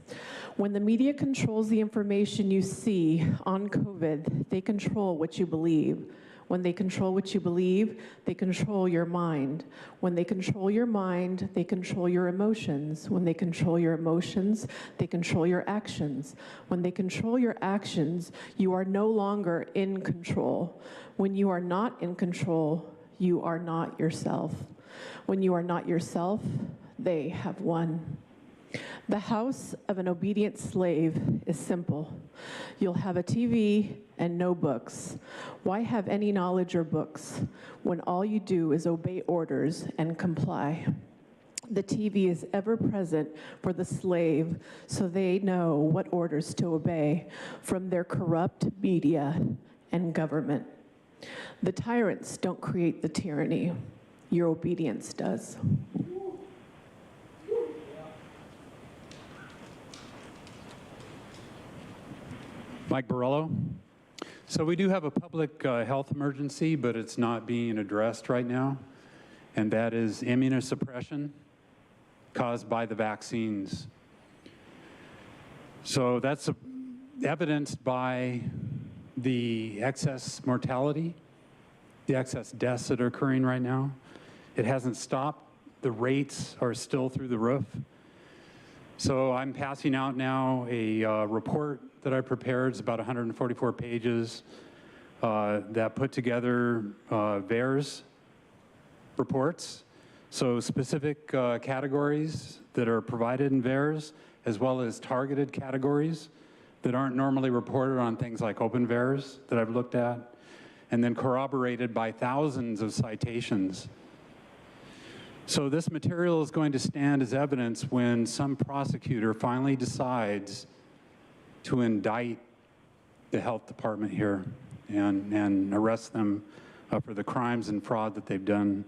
When the media controls the information you see on COVID, they control what you believe. When they control what you believe, they control your mind. When they control your mind, they control your emotions. When they control your emotions, they control your actions. When they control your actions, you are no longer in control. When you are not in control, you are not yourself. When you are not yourself, they have won. The house of an obedient slave is simple. You'll have a TV and no books. Why have any knowledge or books when all you do is obey orders and comply? The TV is ever present for the slave so they know what orders to obey from their corrupt media and government. The tyrants don't create the tyranny. Your obedience does. Mike Borrello. So we do have a public health emergency, but it's not being addressed right now, and that is immunosuppression caused by the vaccines. So that's evidenced by the excess mortality, the excess deaths that are occurring right now. It hasn't stopped. The rates are still through the roof. So I'm passing out now a report that I prepared. It's about 144 pages that put together VAERS reports. So specific categories that are provided in VAERS, as well as targeted categories that aren't normally reported on things like open VAERS that I've looked at, and then corroborated by thousands of citations. So this material is going to stand as evidence when some prosecutor finally decides to indict the health department here and arrest them for the crimes and fraud that they've done,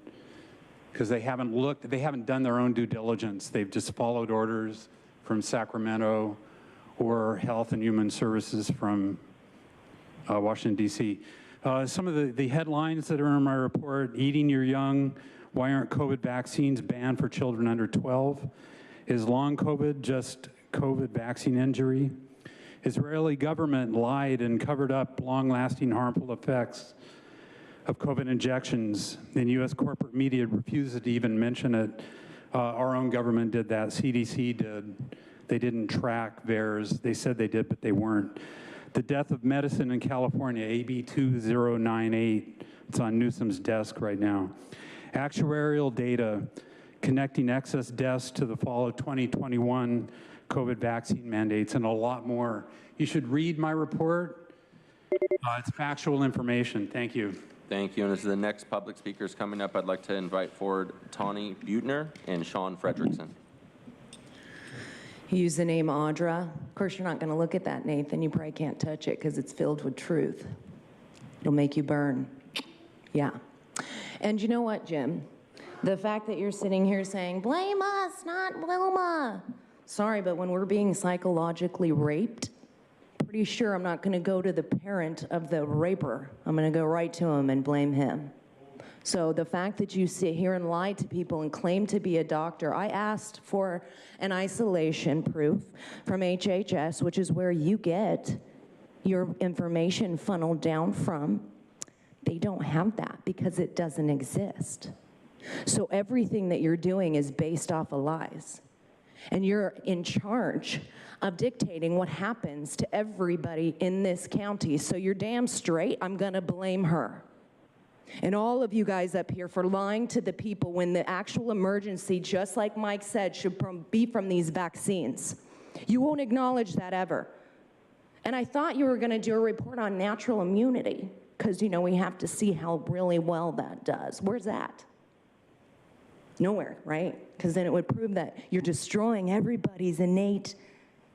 because they haven't done their own due diligence. They've just followed orders from Sacramento or Health and Human Services from Washington, D.C. Some of the headlines that are in my report: eating your young, why aren't COVID vaccines banned for children under 12? Is long COVID just COVID vaccine injury? Israeli government lied and covered up long-lasting harmful effects of COVID injections, and U.S. corporate media refuses to even mention it. Our own government did that. CDC did. They didn't track VAERS. They said they did, but they weren't. The death of medicine in California, AB 2098. It's on Newsom's desk right now. Actuarial data connecting excess deaths to the fall of 2021 COVID vaccine mandates, and a lot more. You should read my report. It's factual information. Thank you. Thank you. And as the next public speakers coming up, I'd like to invite forward Tawny Buettner and Sean Fredrickson. Use the name Audra. Of course, you're not going to look at that, Nathan. You probably can't touch it because it's filled with truth. It'll make you burn. Yeah. And you know what, Jim? The fact that you're sitting here saying, blame us, not Wilma. Sorry, but when we're being psychologically raped, pretty sure I'm not going to go to the parent of the raper. I'm going to go right to him and blame him. So the fact that you sit here and lie to people and claim to be a doctor, I asked for an isolation proof from HHS, which is where you get your information funneled down from. They don't have that because it doesn't exist. So everything that you're doing is based off of lies. And you're in charge of dictating what happens to everybody in this county. So you're damn straight, I'm gonna blame her. And all of you guys up here for lying to the people when the actual emergency, just like Mike said, should be from these vaccines. You won't acknowledge that ever. And I thought you were gonna do a report on natural immunity, because you know we have to see how really well that does. Where's that? Nowhere, right? Because then it would prove that you're destroying everybody's innate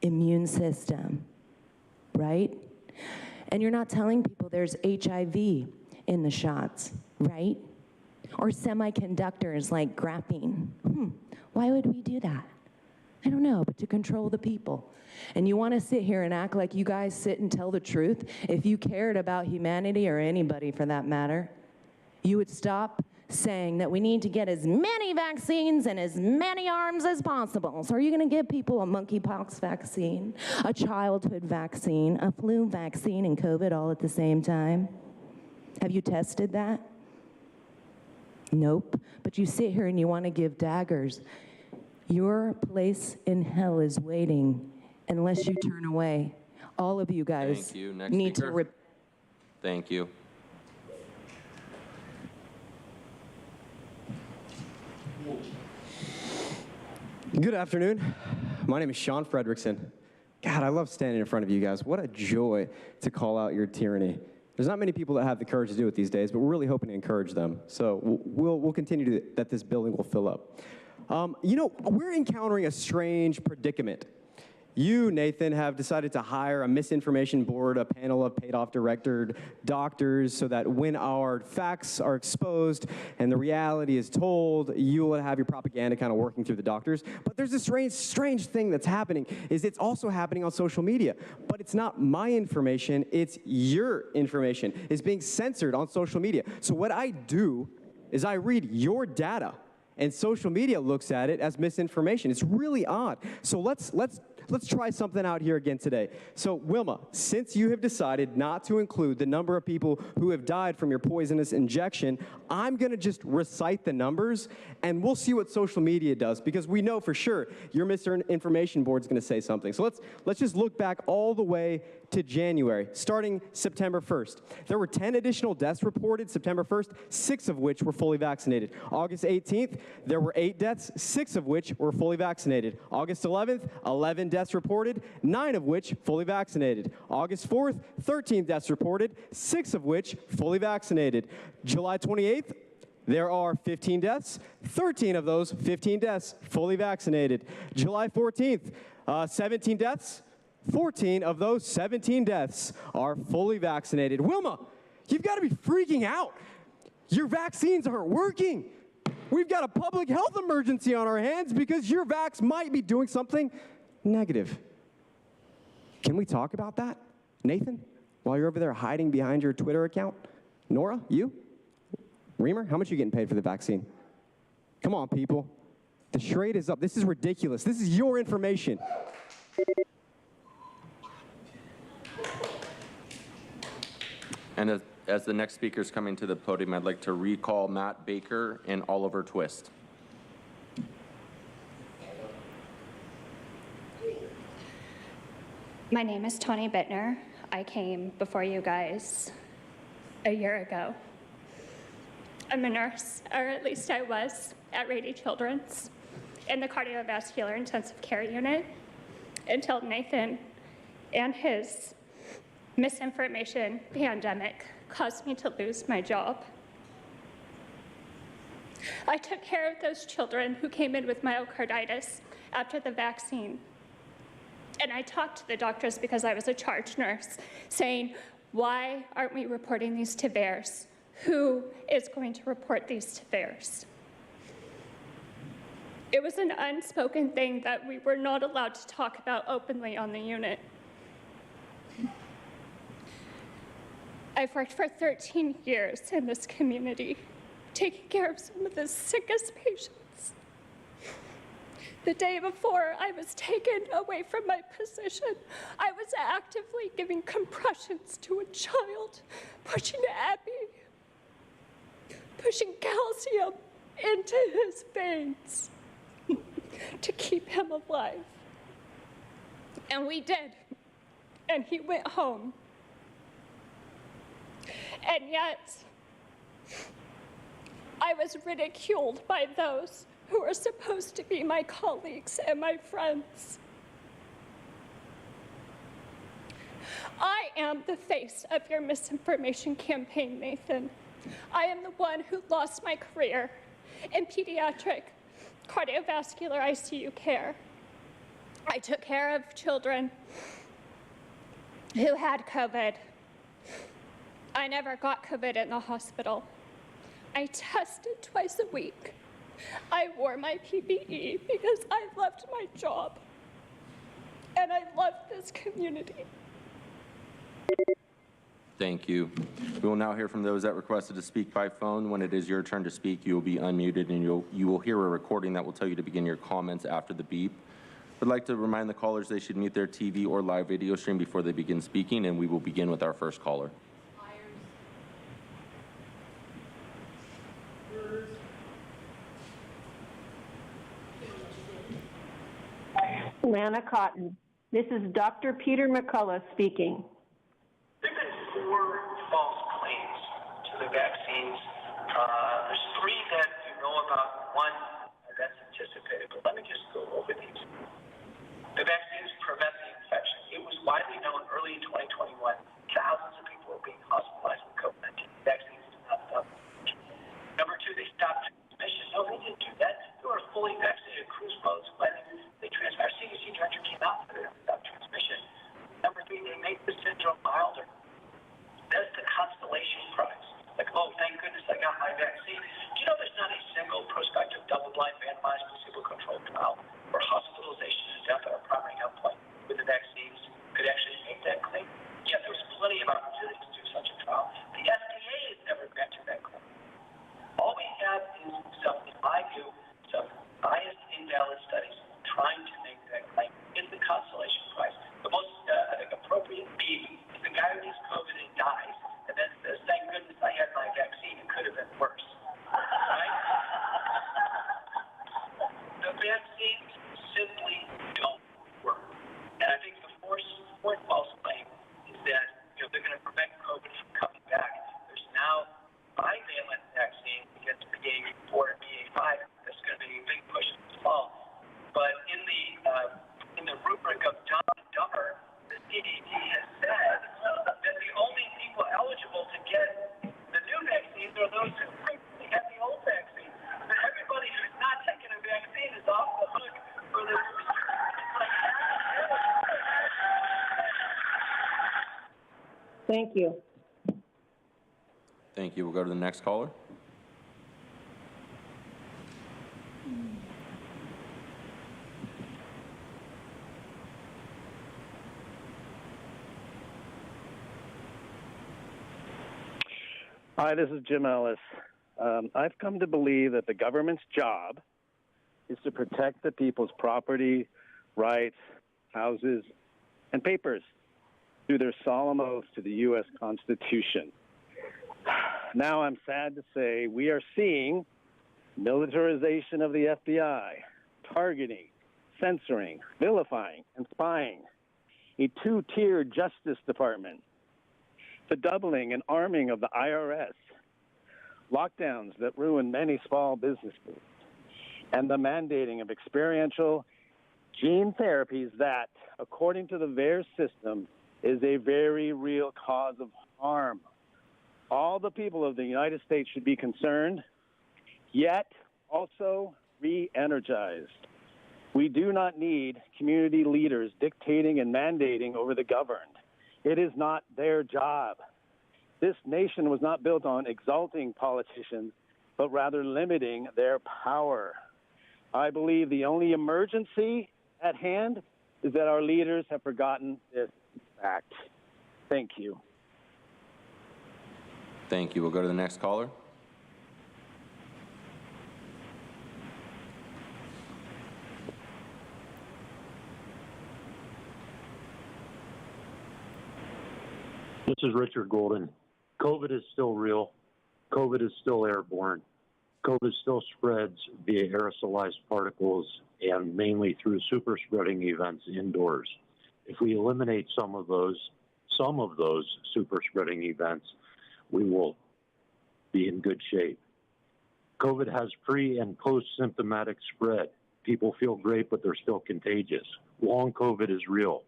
immune system, right? And you're not telling people there's HIV in the shots, right? Or semiconductors like graphene. Why would we do that? I don't know, but to control the people. And you want to sit here and act like you guys sit and tell the truth? If you cared about humanity, or anybody for that matter, you would stop saying that we need to get as many vaccines and as many arms as possible. So are you going to give people a monkeypox vaccine, a childhood vaccine, a flu vaccine, and COVID all at the same time? Have you tested that? Nope. But you sit here and you want to give daggers. Your place in hell is waiting unless you turn away. All of you guys Thank you. Next need speaker. to Thank you. Good afternoon. My name is Sean Fredrickson. God, I love standing in front of you guys. What a joy to call out your tyranny. There's not many people that have the courage to do it these days, but we're really hoping to encourage them. So we'll continue to, that this building will fill up. You know, we're encountering a strange predicament. You, Nathan, have decided to hire a misinformation board, a panel of paid-off director doctors, so that when our facts are exposed and the reality is told, you will have your propaganda kind of working through the doctors. But there's a strange thing that's happening, is it's also happening on social media. But it's not my information, it's your information. It's being censored on social media. So what I do is I read your data, and social media looks at it as misinformation. It's really odd. So let's try something out here again today. So Wilma, since you have decided not to include the number of people who have died from your poisonous injection, I'm gonna just recite the numbers and we'll see what social media does, because we know for sure your misinformation board's gonna say something. So let's just look back all the way to January, starting September 1st. There were 10 additional deaths reported September 1st, 6 of which were fully vaccinated. August 18th, there were 8 deaths, 6 of which were fully vaccinated. August 11th, 11 deaths reported, 9 of which fully vaccinated. August 4th, 13 deaths reported, 6 of which fully vaccinated. July 28th, there are 15 deaths, 13 of those 15 deaths fully vaccinated. July 14th, 17 deaths, 14 of those 17 deaths are fully vaccinated. Wilma, you've got to be freaking out. Your vaccines aren't working. We've got a public health emergency on our hands because your vax might be doing something negative. Can we talk about that, Nathan, while you're over there hiding behind your Twitter account? Nora, you? Reamer, how much are you getting paid for the vaccine? Come on, people. The charade is up. This is ridiculous. This is your information. And as the next speaker is coming to the podium, I'd like to recall Matt Baker and Oliver Twist. My name is Tawny Bittner. I came before you guys a year ago. I'm a nurse, or at least I was, at Rady Children's in the cardiovascular intensive care unit until Nathan and his misinformation pandemic caused me to lose my job. I took care of those children who came in with myocarditis after the vaccine. And I talked to the doctors, because I was a charge nurse, saying, why aren't we reporting these to VAERS? Who is going to report these to VAERS? It was an unspoken thing that we were not allowed to talk about openly on the unit. I've worked for 13 years in this community, taking care of some of the sickest patients. The day before I was taken away from my position, I was actively giving compressions to a child, pushing epi, pushing calcium into his veins to keep him alive. And we did, and he went home. And yet, I was ridiculed by those who are supposed to be my colleagues and my friends. I am the face of your misinformation campaign, Nathan. I am the one who lost my career in pediatric cardiovascular ICU care. I took care of children who had COVID. I never got COVID in the hospital. I tested twice a week. I wore my PPE because I loved my job. And I loved this community. Thank you. We will now hear from those that requested to speak by phone. When it is your turn to speak, you will be unmuted and you will hear a recording that will tell you to begin your comments after the beep. I'd like to remind the callers they should mute their TV or live video stream before they begin speaking, and we will begin with our first caller. Lana Cotton. This is Dr. Peter McCullough speaking. There have been 4 false claims to the vaccines. There's 3 that you know about, 1 that's anticipated, but let me just go over these. The vaccines prevent the infection. It was widely known early in 2021, thousands of people were being hospitalized with COVID-19. Vaccines did not stop. Number 2, they stopped transmission. No, they didn't do that. They were fully vaccinated. opportunity to do such a trial. The FDA has never granted that claim. All we have is some, in my view, some biased, invalid studies trying to make that claim. Is the consolation prize. The most, I think, appropriate being is the guy who gets COVID and dies, and then says, thank goodness I had my vaccine. It could have been worse. Right? The vaccines simply don't work. And I think the fourth false claim is that they're going to prevent COVID from coming back. There's now bivalent vaccine against BA4 and BA5. That's going to be a big push this fall. But in the rubric of dumb and dumber, the CDC has said that the only people eligible to get the new vaccines are those who previously had the old vaccine. But everybody who's not taking a vaccine is off the hook for the Thank you. Thank you. We'll go to the next caller. Hi, this is Jim Ellis. I've come to believe that the government's job is to protect the people's property, rights, houses, and papers through their solemn oath to the U.S. Constitution. Now I'm sad to say we are seeing militarization of the FBI, targeting, censoring, vilifying, and spying, a two-tiered Justice Department, the doubling and arming of the IRS, lockdowns that ruin many small businesses, and the mandating of experiential gene therapies that, according to the VAERS system, is a very real cause of harm. All the people of the United States should be concerned, yet also re-energized. We do not need community leaders dictating and mandating over the governed. It is not their job. This nation was not built on exalting politicians, but rather limiting their power. I believe the only emergency at hand is that our leaders have forgotten this fact. Thank you. Thank you. We'll go to the next caller. This is Richard Golden. COVID is still real. COVID is still airborne. COVID still spreads via aerosolized particles and mainly through super spreading events indoors. If we eliminate some of those super spreading events, we will be in good shape. COVID has pre and post symptomatic spread. People feel great, but they're still contagious. Long COVID is real.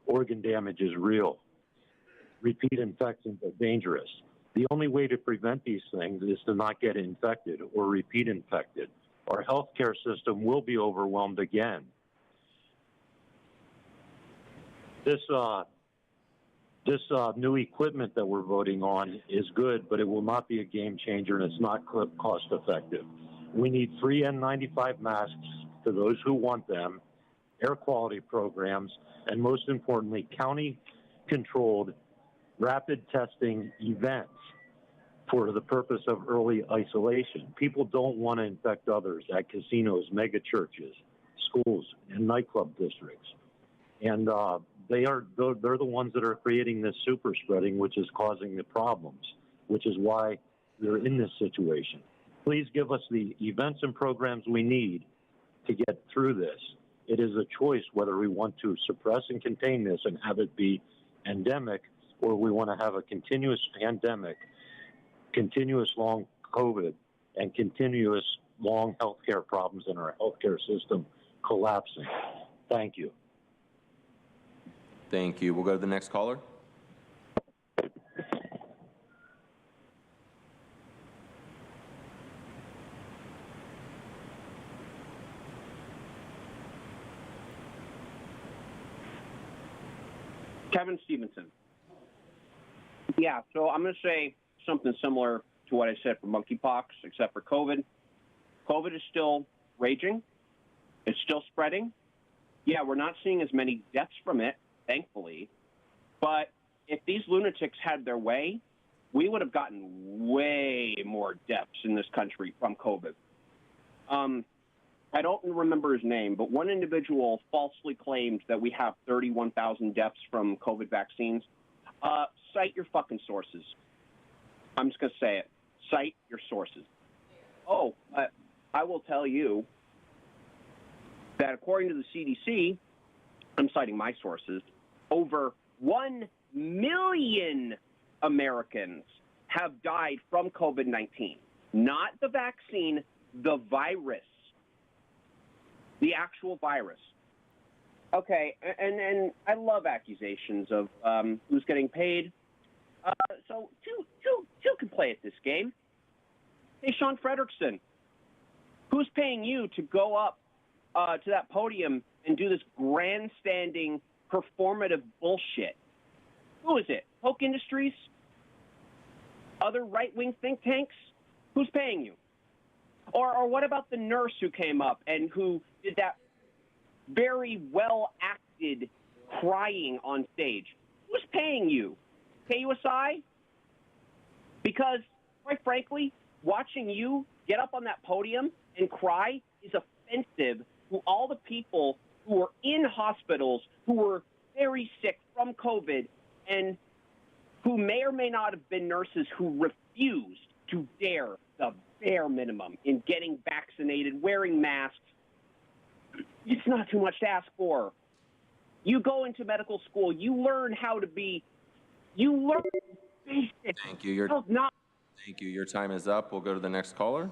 Organ damage is real. Repeat infections are dangerous. The only way to prevent these things is to not get infected or repeat infected. Our healthcare system will be overwhelmed again. This new equipment that we're voting on is good, but it will not be a game changer and it's not cost effective. We need free N95 masks for those who want them, air quality programs, and most importantly, county-controlled rapid testing events for the purpose of early isolation. People don't want to infect others at casinos, mega churches, schools, and nightclub districts. And they're the ones that are creating this super spreading, which is causing the problems, which is why we're in this situation. Please give us the events and programs we need to get through this. It is a choice whether we want to suppress and contain this and have it be endemic, or we want to have a continuous pandemic, continuous long COVID, and continuous long healthcare problems in our healthcare system collapsing. Thank you. Thank you. We'll go to the next caller. Kevin Stevenson. Yeah, so I'm going to say something similar to what I said for monkeypox, except for COVID. COVID is still raging. It's still spreading. Yeah, we're not seeing as many deaths from it, thankfully, but if these lunatics had their way, we would have gotten way more deaths in this country from COVID. I don't remember his name, but one individual falsely claimed that we have 31,000 deaths from COVID vaccines. Cite your fucking sources. I'm just going to say it. Cite your sources. Oh, I will tell you that according to the CDC, I'm citing my sources, over 1 million Americans have died from COVID-19. Not the vaccine, the virus. The actual virus. Okay, and I love accusations of who's getting paid. So two can play at this game. Hey, Sean Frederickson, who's paying you to go up to that podium and do this grandstanding, performative bullshit? Who is it? Polk Industries? Other right-wing think tanks? Who's paying you? Or what about the nurse who came up and who did that very well-acted crying on stage? Who's paying you? KUSI? Because, quite frankly, watching you get up on that podium and cry is offensive to all the people who were in hospitals, who were very sick from COVID, and who may or may not have been nurses who refused to dare the bare minimum in getting vaccinated, wearing masks. It's not too much to ask for. You go into medical school, you learn how to be, you learn basic. Thank you. Thank you. Your time is up. We'll go to the next caller.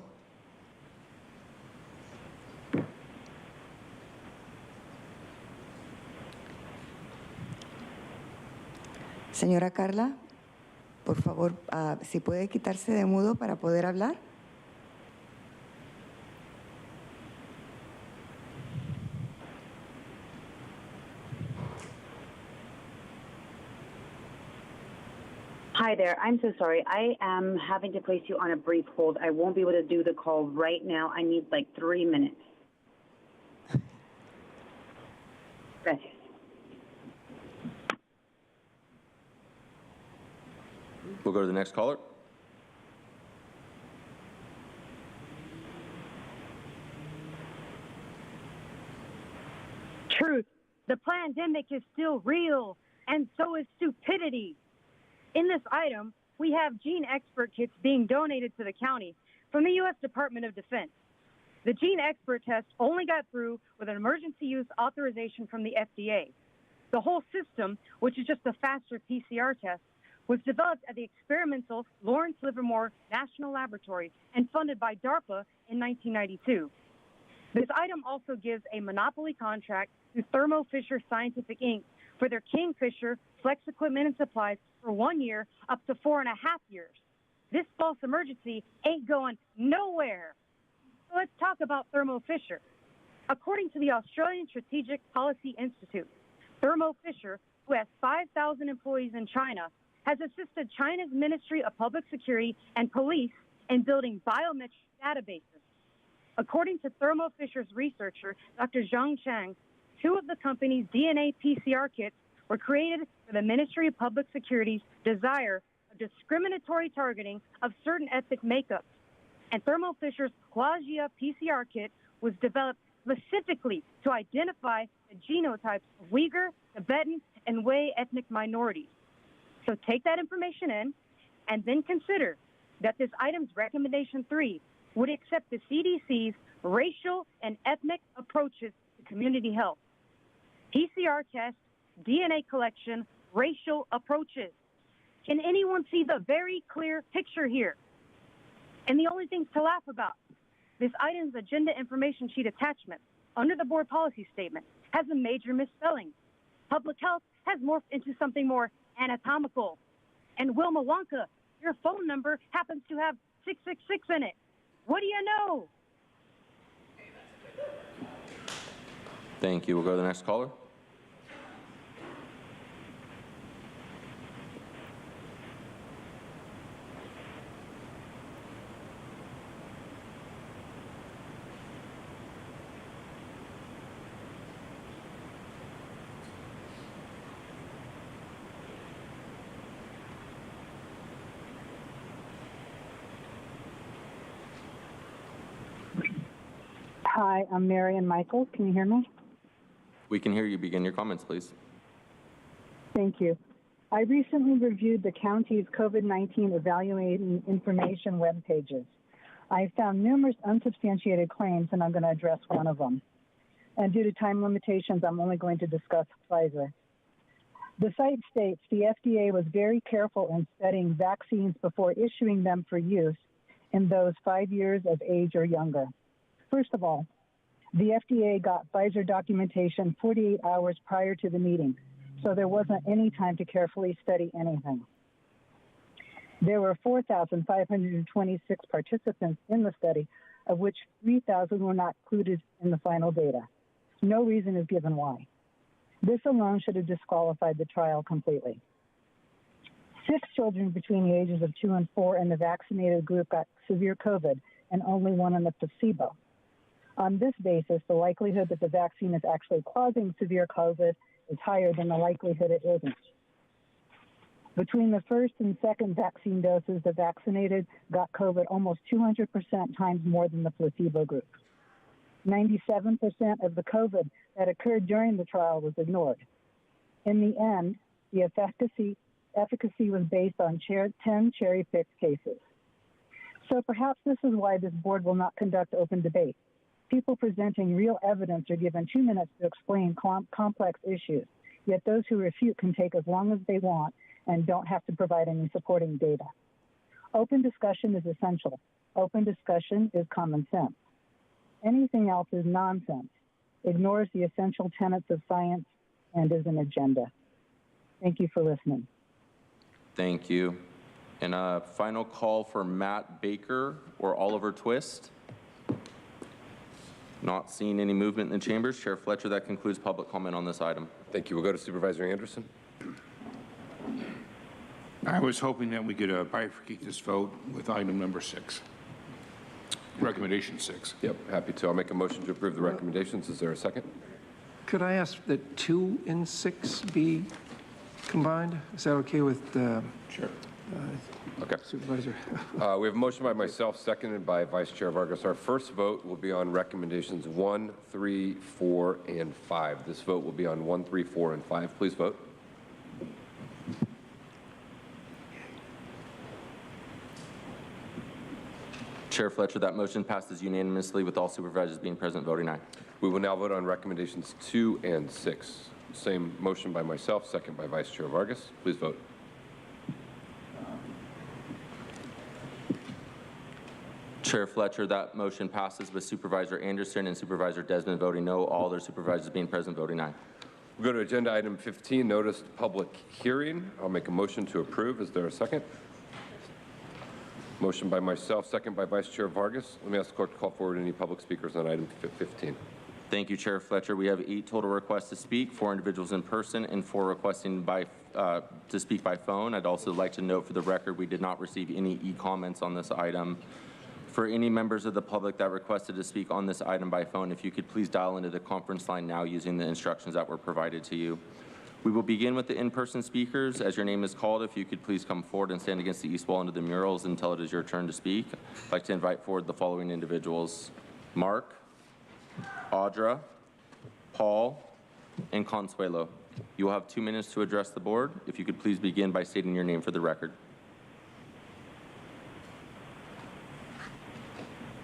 Señora Carla, por favor, si puede quitarse de mudo para poder hablar. Hi there. I'm so sorry. I am having to place you on a brief hold. I won't be able to do the call right now. I need like 3 minutes. Gracias. We'll go to the next caller. Truth. The pandemic is still real, and so is stupidity. In this item, we have gene expert kits being donated to the county from the U.S. Department of Defense. The gene expert test only got through with an emergency use authorization from the FDA. The whole system, which is just a faster PCR test, was developed at the experimental Lawrence Livermore National Laboratory and funded by DARPA in 1992. This item also gives a monopoly contract to Thermo Fisher Scientific Inc. for their Kingfisher flex equipment and supplies for 1 year up to 4.5 years. This false emergency ain't going nowhere. So let's talk about Thermo Fisher. According to the Australian Strategic Policy Institute, Thermo Fisher, who has 5,000 employees in China, has assisted China's Ministry of Public Security and Police in building biometric databases. According to Thermo Fisher's researcher, Dr. Zhang Chang, 2 of the company's DNA PCR kits were created for the Ministry of Public Security's desire of discriminatory targeting of certain ethnic makeups. And Thermo Fisher's Huajia PCR kit was developed specifically to identify the genotypes of Uyghur, Tibetan, and Hui ethnic minorities. So take that information in and then consider that this item's recommendation 3 would accept the CDC's racial and ethnic approaches to community health. PCR tests, DNA collection, racial approaches. Can anyone see the very clear picture here? And the only things to laugh about, this item's agenda information sheet attachment under the board policy statement has a major misspelling. Public health has morphed into something more anatomical. And Wilma Wonka, your phone number happens to have 666 in it. What do you know? Thank you. We'll go to the next caller. Hi, I'm Marion Michaels. Can you hear me? We can hear you. Begin your comments, please. Thank you. I recently reviewed the county's COVID-19 evaluating information web pages. I found numerous unsubstantiated claims, and I'm going to address one of them. And due to time limitations, I'm only going to discuss Pfizer. The site states the FDA was very careful in studying vaccines before issuing them for use in those 5 years of age or younger. First of all, the FDA got Pfizer documentation 48 hours prior to the meeting, so there wasn't any time to carefully study anything. There were 4,526 participants in the study, of which 3,000 were not included in the final data. No reason is given why. This alone should have disqualified the trial completely. 6 children between the ages of 2 and 4 in the vaccinated group got severe COVID, and only 1 in the placebo. On this basis, the likelihood that the vaccine is actually causing severe COVID is higher than the likelihood it isn't. Between the first and second vaccine doses, the vaccinated got COVID almost 200% times more than the placebo group. 97% of the COVID that occurred during the trial was ignored. In the end, the efficacy was based on 10 cherry-picked cases. So perhaps this is why this board will not conduct open debate. People presenting real evidence are given 2 minutes to explain complex issues, yet those who refute can take as long as they want and don't have to provide any supporting data. Open discussion is essential. Open discussion is common sense. Anything else is nonsense, ignores the essential tenets of science, and is an agenda. Thank you for listening. Thank you. And a final call for Matt Baker or Oliver Twist. Not seeing any movement in the chambers. Chair Fletcher, that concludes public comment on this item. Thank you. We'll go to Supervisor Anderson. I was hoping that we could bifurcate this vote with item number 6. Recommendation 6. Yep, happy to. I'll make a motion to approve the recommendations. Is there a second? Could I ask that 2 and 6 be combined? Is that okay with Sure. Okay. Supervisor? We have a motion by myself, seconded by Vice Chair Vargas. Our first vote will be on recommendations 1, 3, 4, and 5. This vote will be on 1, 3, 4, and 5. Please vote. Chair Fletcher, that motion passes unanimously with all supervisors being present voting aye. We will now vote on recommendations 2 and 6. Same motion by myself, second by Vice Chair Vargas. Please vote. Chair Fletcher, that motion passes with Supervisor Anderson and Supervisor Desmond voting no, all other supervisors being present voting aye. We'll go to agenda item 15, noticed public hearing. I'll make a motion to approve. Is there a second? Motion by myself, second by Vice Chair Vargas. Let me ask the clerk to call forward any public speakers on item 15. Thank you, Chair Fletcher. We have 8 total requests to speak, 4 individuals in person and 4 requesting to speak by phone. I'd also like to note for the record, we did not receive any e-comments on this item. For any members of the public that requested to speak on this item by phone, if you could please dial into the conference line now using the instructions that were provided to you. We will begin with the in-person speakers. As your name is called, if you could please come forward and stand against the east wall under the murals until it is your turn to speak. I'd like to invite forward the following individuals: Mark, Audra, Paul, and Consuelo. You will have 2 minutes to address the board. If you could please begin by stating your name for the record.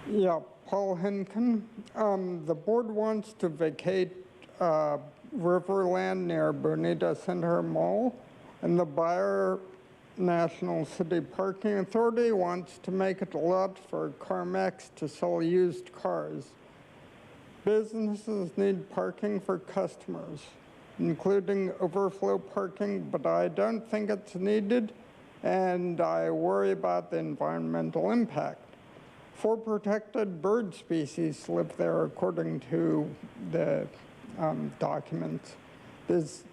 Yeah, Paul Henkin. The board wants to vacate Riverland near Bonita Center Mall, and the Buyer National City Parking Authority wants to make it a lot for CarMax to sell used cars. Businesses need parking for customers, including overflow parking, but I don't think it's needed, and I worry about the environmental impact. 4 protected bird species live there, according to the documents. This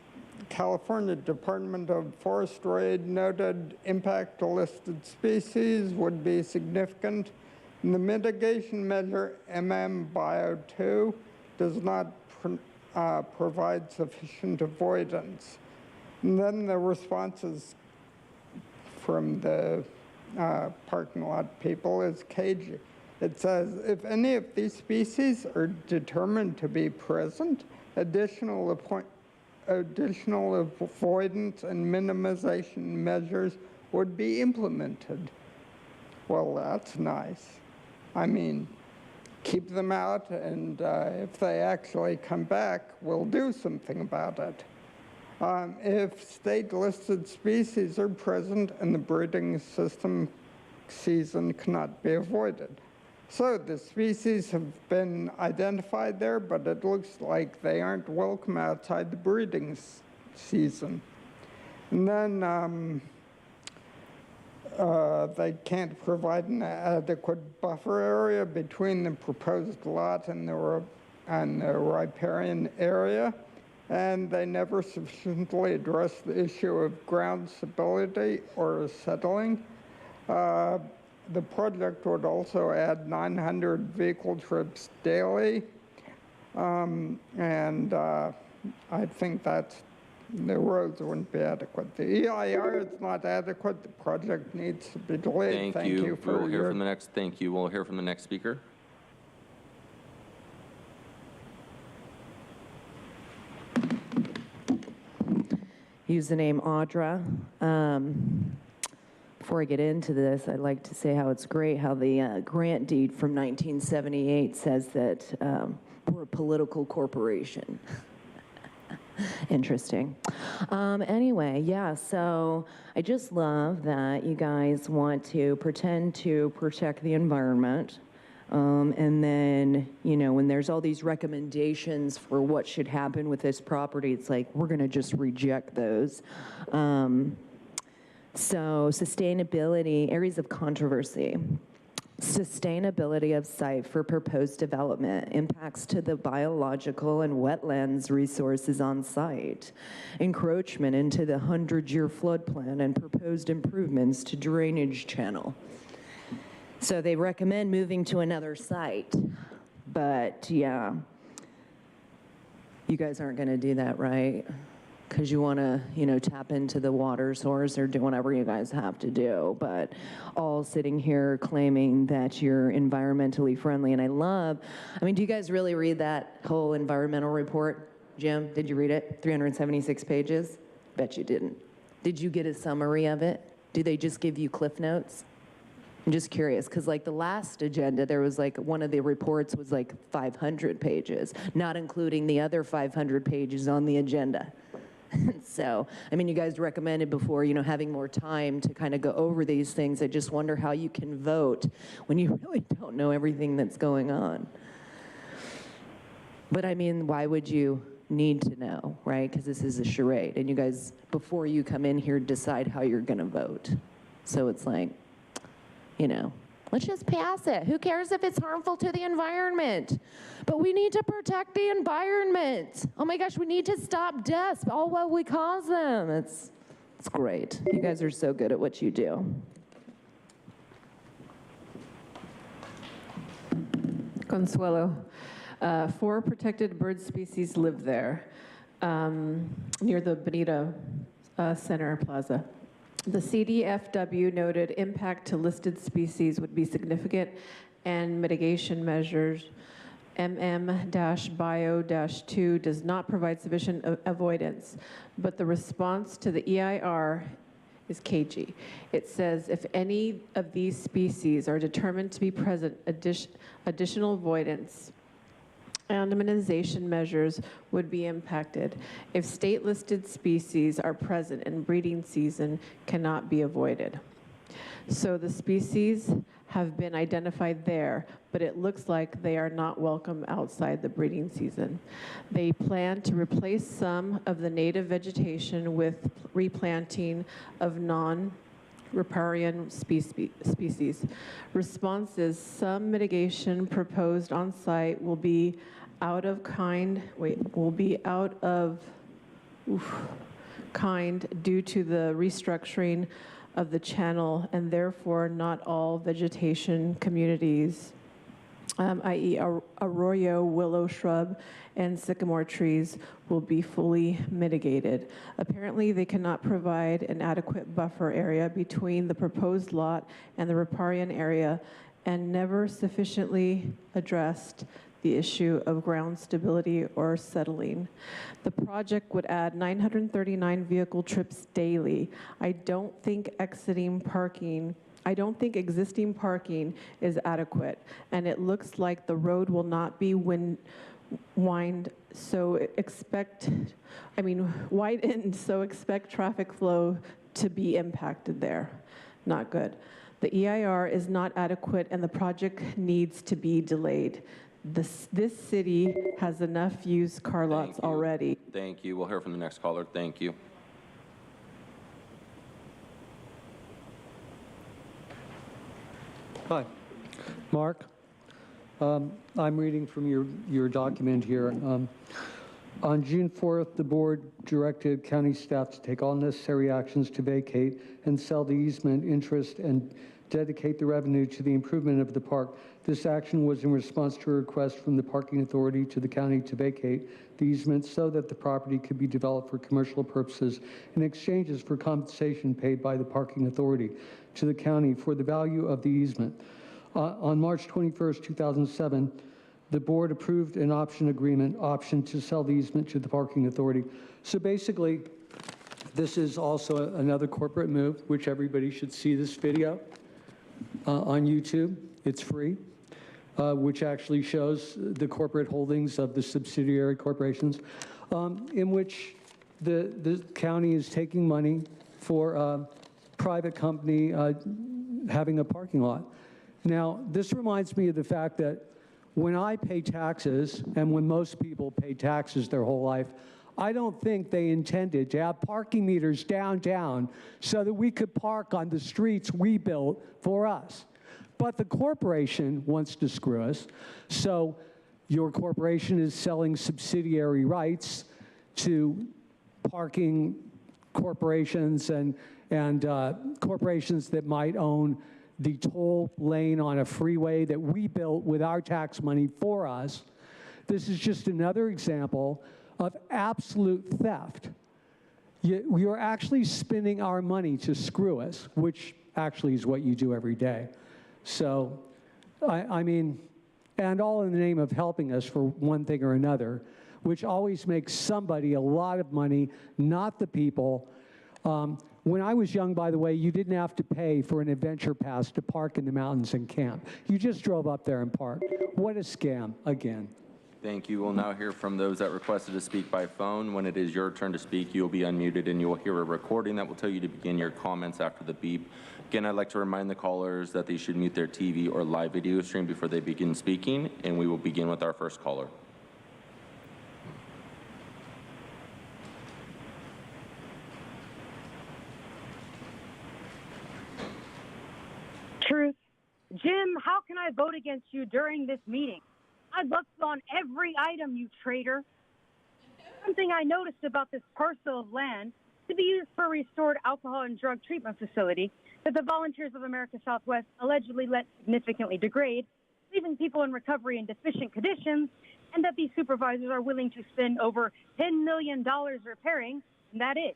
California Department of Forestry noted impact to listed species would be significant. And the mitigation measure Bio2 does not provide sufficient avoidance. And then the responses from the parking lot people is cagey. It says, if any of these species are determined to be present, additional avoidance and minimization measures would be implemented. Well, that's nice. I mean, keep them out, and if they actually come back, we'll do something about it. If state-listed species are present and the breeding season cannot be avoided. So the species have been identified there, but it looks like they aren't welcome outside the breeding season. And then they can't provide an adequate buffer area between the proposed lot and the riparian area. And they never sufficiently address the issue of ground stability or settling. The project would also add 900 vehicle trips daily. I think that the roads wouldn't be adequate. The EIR is not adequate. The project needs to be delayed. Thank you. We'll hear from the next. Thank you. We'll hear from the next speaker. Username Audra. Before I get into this, I'd like to say how it's great how the grant deed from 1978 says that we're a political corporation. Interesting. Anyway, yeah, so I just love that you guys want to pretend to protect the environment. And then, you know, when there's all these recommendations for what should happen with this property, it's like, we're going to just reject those. So sustainability, areas of controversy. Sustainability of site for proposed development, impacts to the biological and wetlands resources on site, encroachment into the 100-year floodplain and proposed improvements to drainage channel. So they recommend moving to another site, but yeah, you guys aren't gonna do that, right? Because you want to, you know, tap into the water source or do whatever you guys have to do, but all sitting here claiming that you're environmentally friendly. And I mean, do you guys really read that whole environmental report? Jim, did you read it? 376 pages? Bet you didn't. Did you get a summary of it? Do they just give you cliff notes? I'm just curious, because like the last agenda, there was like, one of the reports was like 500 pages, not including the other 500 pages on the agenda. So, I mean, you guys recommended before, you know, having more time to kind of go over these things. I just wonder how you can vote when you really don't know everything that's going on. But I mean, why would you need to know, right? Because this is a charade. And you guys, before you come in here, decide how you're going to vote. So it's like, you know, let's just pass it. Who cares if it's harmful to the environment? But we need to protect the environment. Oh my gosh, we need to stop deaths, all what we cause them. It's great. You guys are so good at what you do. Consuelo. 4 protected bird species live there, near the Bonita Center Plaza. The CDFW noted impact to listed species would be significant and mitigation measures MM-bio-2 does not provide sufficient avoidance, but the response to the EIR is cagey. It says if any of these species are determined to be present, additional avoidance and minimization measures would be impacted. If state-listed species are present and breeding season cannot be avoided. So the species have been identified there, but it looks like they are not welcome outside the breeding season. They plan to replace some of the native vegetation with replanting of non-riparian species. Response is some mitigation proposed on site will be out of kind due to the restructuring of the channel, and therefore not all vegetation communities, i.e. arroyo, willow shrub, and sycamore trees will be fully mitigated. Apparently, they cannot provide an adequate buffer area between the proposed lot and the riparian area, and never sufficiently addressed the issue of ground stability or settling. The project would add 939 vehicle trips daily. I don't think existing parking is adequate, and it looks like the road will not be widened, so expect traffic flow to be impacted there. Not good. The EIR is not adequate, and the project needs to be delayed. This city has enough used car lots already. Thank you. We'll hear from the next caller. Thank you. Hi, Mark. I'm reading from your document here. On June 4th, the board directed county staff to take all necessary actions to vacate and sell the easement interest and dedicate the revenue to the improvement of the park. This action was in response to a request from the parking authority to the county to vacate the easement so that the property could be developed for commercial purposes in exchanges for compensation paid by the parking authority to the county for the value of the easement. On March 21st, 2007, the board approved an option to sell the easement to the parking authority. So basically, this is also another corporate move, which everybody should see this video on YouTube. It's free, which actually shows the corporate holdings of the subsidiary corporations, in which the county is taking money for a private company having a parking lot. Now, this reminds me of the fact that when I pay taxes, and when most people pay taxes their whole life, I don't think they intended to have parking meters downtown so that we could park on the streets we built for us. But the corporation wants to screw us. So your corporation is selling subsidiary rights to parking corporations and corporations that might own the toll lane on a freeway that we built with our tax money for us. This is just another example of absolute theft. You're actually spending our money to screw us, which actually is what you do every day. So, I mean, and all in the name of helping us for one thing or another, which always makes somebody a lot of money, not the people. When I was young, by the way, you didn't have to pay for an adventure pass to park in the mountains and camp. You just drove up there and parked. What a scam, again. Thank you. We'll now hear from those that requested to speak by phone. When it is your turn to speak, you'll be unmuted and you will hear a recording that will tell you to begin your comments after the beep. Again, I'd like to remind the callers that they should mute their TV or live video stream before they begin speaking, and we will begin with our first caller. Truth. Jim, how can I vote against you during this meeting? I looked on every item, you traitor. Something I noticed about this parcel of land to be used for a restored alcohol and drug treatment facility that the Volunteers of America Southwest allegedly let significantly degrade, leaving people in recovery in deficient conditions, and that these supervisors are willing to spend over $10 million repairing, and that is.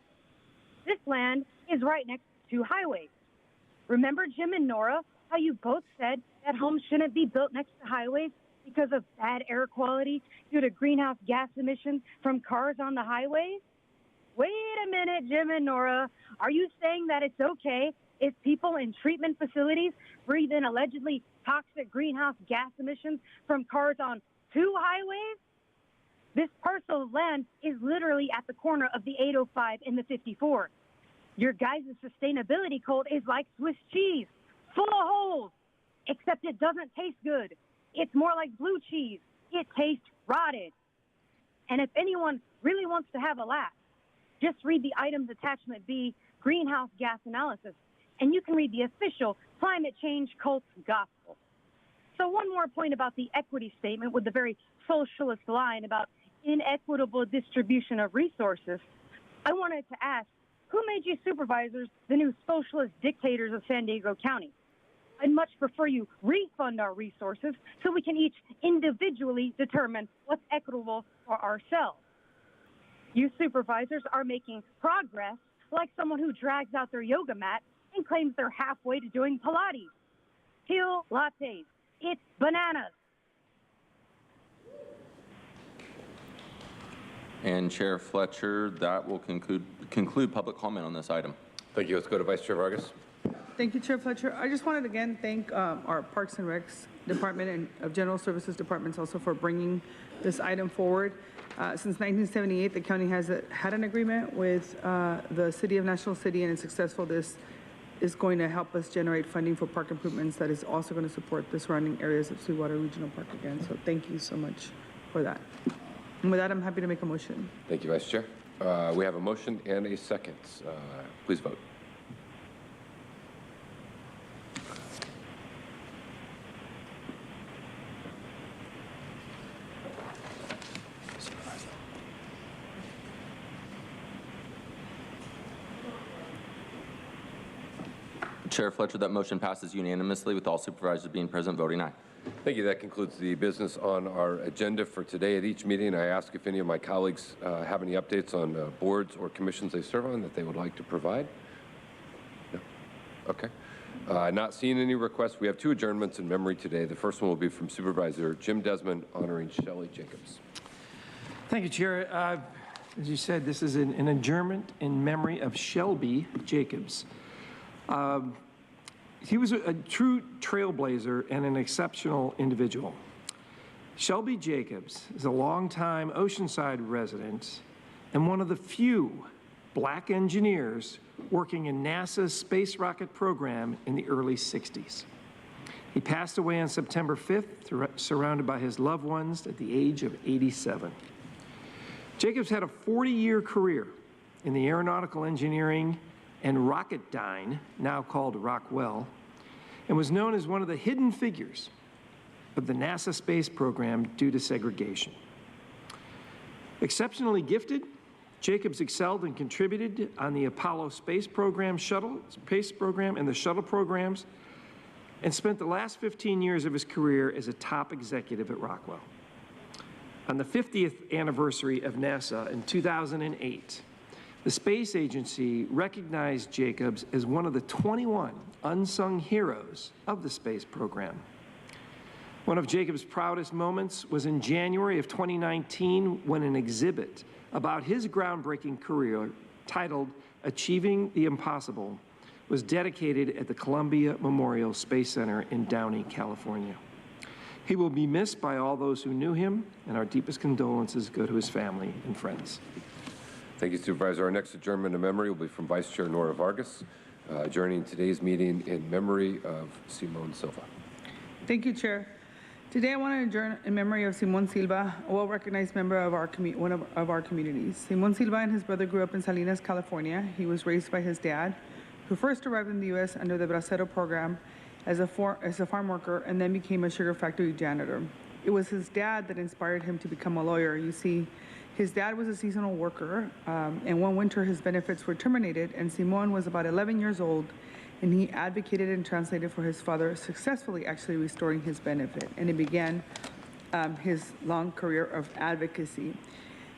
This land is right next to highways. Remember, Jim and Nora, how you both said that homes shouldn't be built next to highways because of bad air quality due to greenhouse gas emissions from cars on the highways? Wait a minute, Jim and Nora. Are you saying that it's okay if people in treatment facilities breathe in allegedly toxic greenhouse gas emissions from cars on two highways? This parcel of land is literally at the corner of the 805 and the 54. Your guys' sustainability code is like Swiss cheese, full of holes, except it doesn't taste good. It's more like blue cheese. It tastes rotted. And if anyone really wants to have a laugh, just read the items attachment B, greenhouse gas analysis, and you can read the official climate change cult's gospel. So one more point about the equity statement with the very socialist line about inequitable distribution of resources. I wanted to ask, who made you supervisors the new socialist dictators of San Diego County? I'd much prefer you refund our resources so we can each individually determine what's equitable for ourselves. You supervisors are making progress like someone who drags out their yoga mat and claims they're halfway to doing Pilates. teal lattes. It's bananas. And Chair Fletcher, that will conclude public comment on this item. Thank you. Let's go to Vice Chair Vargas. Thank you, Chair Fletcher. I just wanted to again thank our Parks and Recs Department and of General Services Departments also for bringing this item forward. Since 1978, the county has had an agreement with the City of National City, and it's successful. This is going to help us generate funding for park improvements that is also going to support the surrounding areas of Sweetwater Regional Park again. So thank you so much for that. And with that, I'm happy to make a motion. Thank you, Vice Chair. We have a motion and a second. Please vote. Chair Fletcher, that motion passes unanimously with all supervisors being present voting aye. Thank you. That concludes the business on our agenda for today. At each meeting, I ask if any of my colleagues have any updates on boards or commissions they serve on that they would like to provide. No? Okay. Not seeing any requests. We have two adjournments in memory today. The first one will be from Supervisor Jim Desmond honoring Shelley Jacobs. Thank you, Chair. As you said, this is an adjournment in memory of Shelby Jacobs. He was a true trailblazer and an exceptional individual. Shelby Jacobs is a longtime Oceanside resident and one of the few black engineers working in NASA's space rocket program in the early 60s. He passed away on September 5th, surrounded by his loved ones at the age of 87. Jacobs had a 40-year career in the aeronautical engineering and Rocketdyne, now called Rockwell, and was known as one of the hidden figures of the NASA space program due to segregation. Exceptionally gifted, Jacobs excelled and contributed on the Apollo space program, and the shuttle programs, and spent the last 15 years of his career as a top executive at Rockwell. On the 50th anniversary of NASA in 2008, the space agency recognized Jacobs as one of the 21 unsung heroes of the space program. One of Jacobs' proudest moments was in January of 2019 when an exhibit about his groundbreaking career titled Achieving the Impossible was dedicated at the Columbia Memorial Space Center in Downey, California. He will be missed by all those who knew him, and our deepest condolences go to his family and friends. Thank you, Supervisor. Our next adjournment in memory will be from Vice Chair Nora Vargas, adjourning today's meeting in memory of Simon Silva. Thank you, Chair. Today I want to adjourn in memory of Simon Silva, a well-recognized member of one of our communities. Simon Silva and his brother grew up in Salinas, California. He was raised by his dad, who first arrived in the U.S. under the Bracero program as a farm worker and then became a sugar factory janitor. It was his dad that inspired him to become a lawyer. You see, his dad was a seasonal worker, and one winter his benefits were terminated, and Simon was about 11 years old, and he advocated and translated for his father, successfully actually restoring his benefit, and he began his long career of advocacy.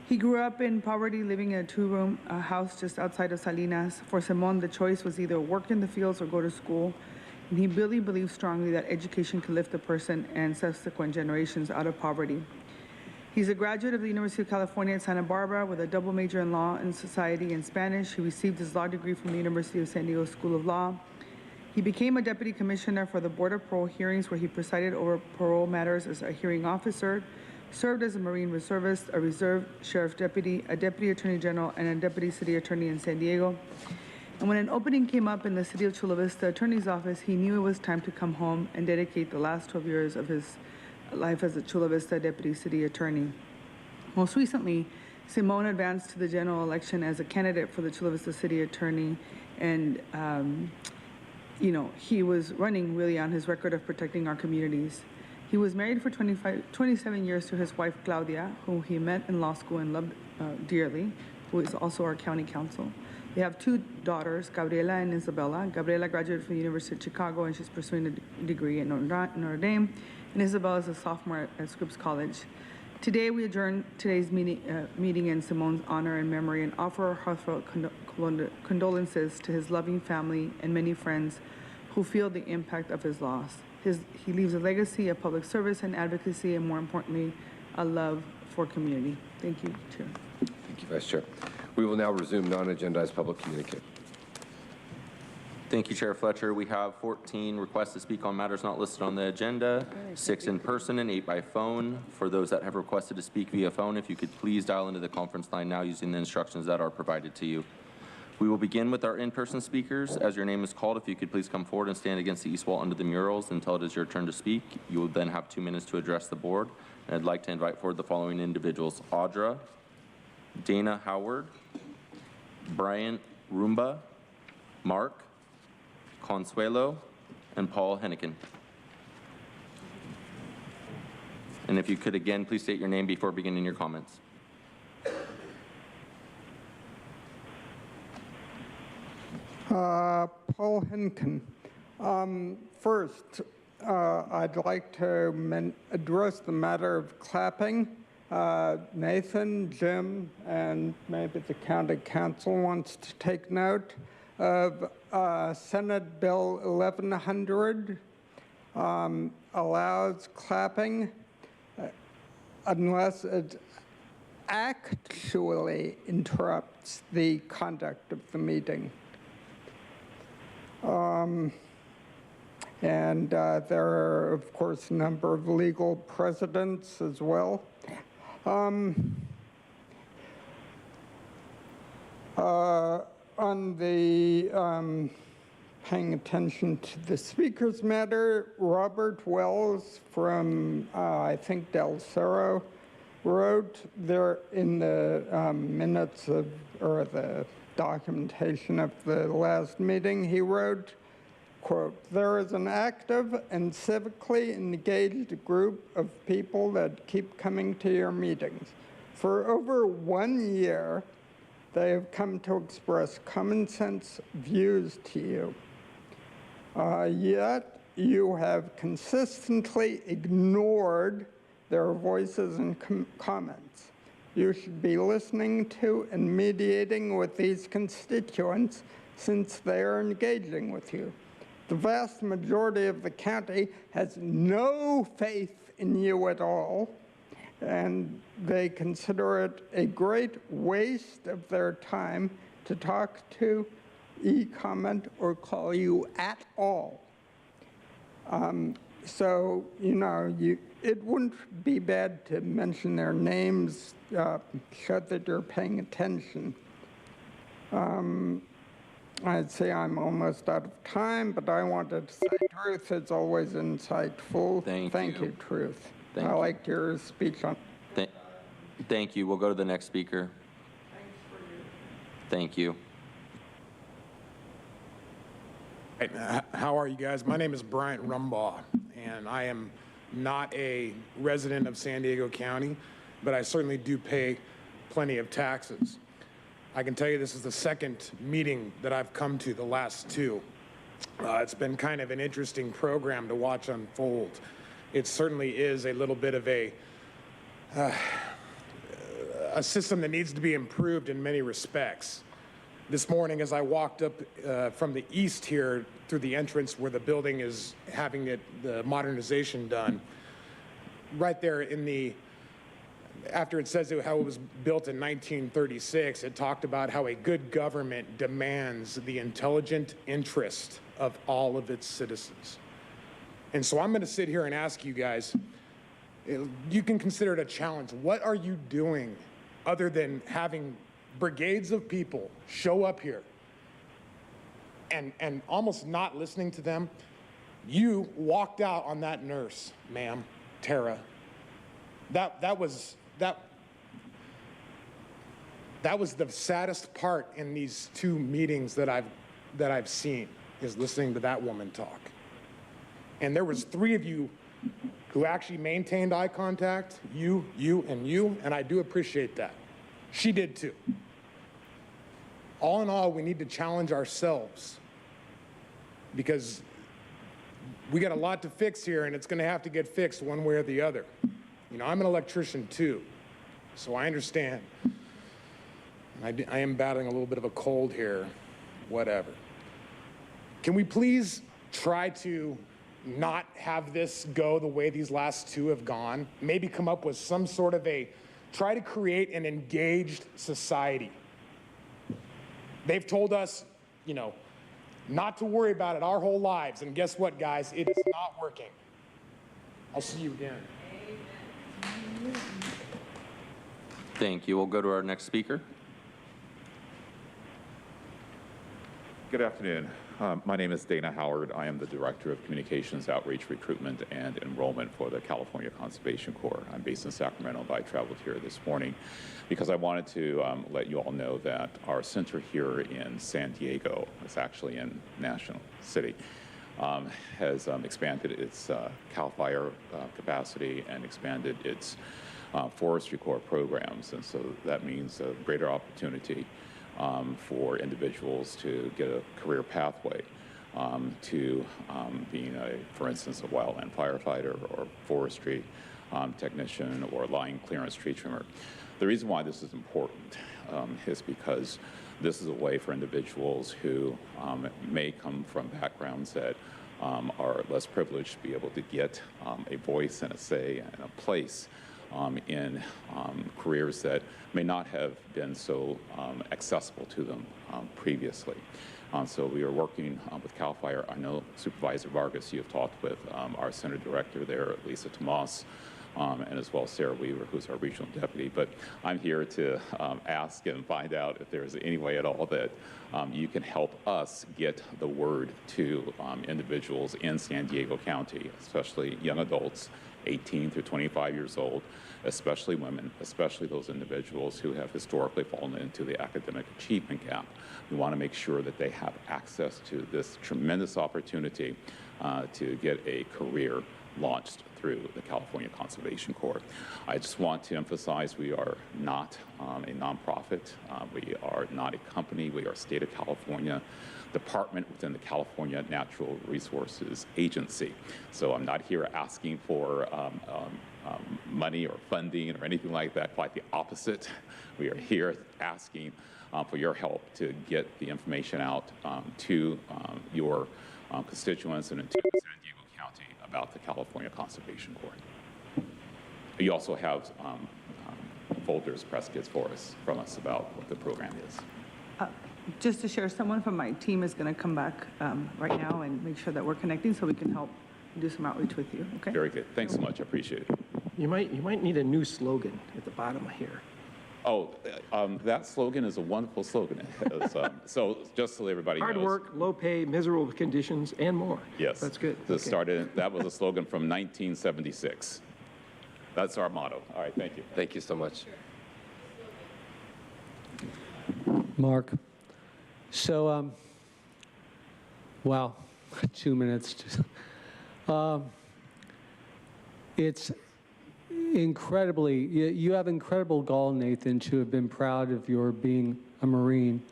He grew up in poverty, living in a two-room house just outside of Salinas. For Simon, the choice was either work in the fields or go to school, and he really believed strongly that education could lift a person and subsequent generations out of poverty. He's a graduate of the University of California at Santa Barbara with a double major in law and society and Spanish. He received his law degree from the University of San Diego School of Law. He became a deputy commissioner for the Board of Parole Hearings, where he presided over parole matters as a hearing officer, served as a Marine reservist, a reserve sheriff deputy, a deputy attorney general, and a deputy city attorney in San Diego. And when an opening came up in the city of Chula Vista attorney's office, he knew it was time to come home and dedicate the last 12 years of his life as a Chula Vista deputy city attorney. Most recently, Simon advanced to the general election as a candidate for the Chula Vista city attorney, and he was running really on his record of protecting our communities. He was married for 27 years to his wife Claudia, whom he met in law school and loved dearly, who is also our county counsel. They have two daughters, Gabriela and Isabella. Gabriela graduated from the University of Chicago, and she's pursuing a degree in Notre Dame. And Isabella is a sophomore at Scripps College. Today, we adjourn today's meeting in Simon's honor and memory and offer our heartfelt condolences to his loving family and many friends who feel the impact of his loss. He leaves a legacy of public service and advocacy, and more importantly, a love for community. Thank you, Chair. Thank you, Vice Chair. We will now resume non-agendized public communication. Thank you, Chair Fletcher. We have 14 requests to speak on matters not listed on the agenda, 6 in person and 8 by phone. For those that have requested to speak via phone, if you could please dial into the conference line now using the instructions that are provided to you. We will begin with our in-person speakers. As your name is called, if you could please come forward and stand against the east wall under the murals until it is your turn to speak. You will then have 2 minutes to address the board. And I'd like to invite forward the following individuals: Audra, Dana Howard, Bryant Rumba, Mark, Consuelo, and Paul Hennigan. And if you could again, please state your name before beginning your comments. Paul Hennigan. First, I'd like to address the matter of clapping. Nathan, Jim, and maybe the County Council wants to take note of Senate Bill 1100 allows clapping unless it actually interrupts the conduct of the meeting. And there are, of course, a number of legal precedents as well. On the paying attention to the speaker's matter, Robert Wells from, I think, Del Cerro, wrote there in the minutes of, or the documentation of the last meeting, he wrote, quote, "There is an active and civically engaged group of people that keep coming to your meetings. For over 1 year, they have come to express common sense views to you. Yet you have consistently ignored their voices and comments. You should be listening to and mediating with these constituents since they are engaging with you. The vast majority of the county has no faith in you at all, and they consider it a great waste of their time to talk to, comment, or call you at all. So, you know, it wouldn't be bad to mention their names, show that you're paying attention. I'd say I'm almost out of time, but I wanted to say Truth is always insightful. Thank you, Truth. I liked your speech on. Thank you. We'll go to the next speaker. Thank you. How are you guys? My name is Bryant Rumbaugh, and I am not a resident of San Diego County, but I certainly do pay plenty of taxes. I can tell you this is the second meeting that I've come to, the last 2. It's been kind of an interesting program to watch unfold. It certainly is a little bit of a system that needs to be improved in many respects. This morning, as I walked up from the east here through the entrance where the building is having the modernization done, right there in the, after it says how it was built in 1936, it talked about how a good government demands the intelligent interest of all of its citizens. And so I'm going to sit here and ask you guys, you can consider it a challenge. What are you doing other than having brigades of people show up here and almost not listening to them? You walked out on that nurse, ma'am, Tara. That was the saddest part in these 2 meetings that I've seen, is listening to that woman talk. And there was 3 of you who actually maintained eye contact, you, and I do appreciate that. She did too. All in all, we need to challenge ourselves, because we got a lot to fix here, and it's going to have to get fixed one way or the other. You know, I'm an electrician too, so I understand. I am battling a little bit of a cold here, whatever. Can we please try to not have this go the way these last two have gone. Maybe come up with some sort of try to create an engaged society. They've told us, you know, not to worry about it our whole lives. And guess what, guys? It is not working. I'll see you again. Thank you. We'll go to our next speaker. Good afternoon. My name is Dana Howard. I am the Director of Communications, Outreach, Recruitment, and Enrollment for the California Conservation Corps. I'm based in Sacramento, but I traveled here this morning because I wanted to let you all know that our center here in San Diego, it's actually in National City, has expanded its CAL FIRE capacity and expanded its forestry corps programs. And so that means a greater opportunity for individuals to get a career pathway to being for instance, a wildland firefighter or forestry technician or line clearance tree trimmer. The reason why this is important is because this is a way for individuals who may come from backgrounds that are less privileged to be able to get a voice and a say and a place in careers that may not have been so accessible to them previously. So we are working with CAL FIRE. I know Supervisor Vargas, you have talked with our Center Director there, Lisa Tomas, and as well as Sarah Weaver, who's our Regional Deputy. But I'm here to ask and find out if there's any way at all that you can help us get the word to individuals in San Diego County, especially young adults, 18 through 25 years old, especially women, especially those individuals who have historically fallen into the academic achievement gap. We want to make sure that they have access to this tremendous opportunity to get a career launched through the California Conservation Corps. I just want to emphasize we are not a nonprofit. We are not a company. We are State of California department within the California Natural Resources Agency. So I'm not here asking for money or funding or anything like that, quite the opposite. We are here asking for your help to get the information out to your constituents and into San Diego County about the California Conservation Corps. You also have folders, press kits for us, from us about what the program is. Just to share, someone from my team is going to come back right now and make sure that we're connecting so we can help do some outreach with you, okay? Very good. Thanks so much. I appreciate it. You might need a new slogan at the bottom here. Oh, that slogan is a wonderful slogan. So just so everybody knows. Hard work, low pay, miserable conditions, and more. Yes. That's good. That was a slogan from 1976. That's our motto. All right, thank you. Thank you so much. Mark. So, wow, 2 minutes. It's incredibly, you have incredible gall, Nathan, to have been proud of your being a Marine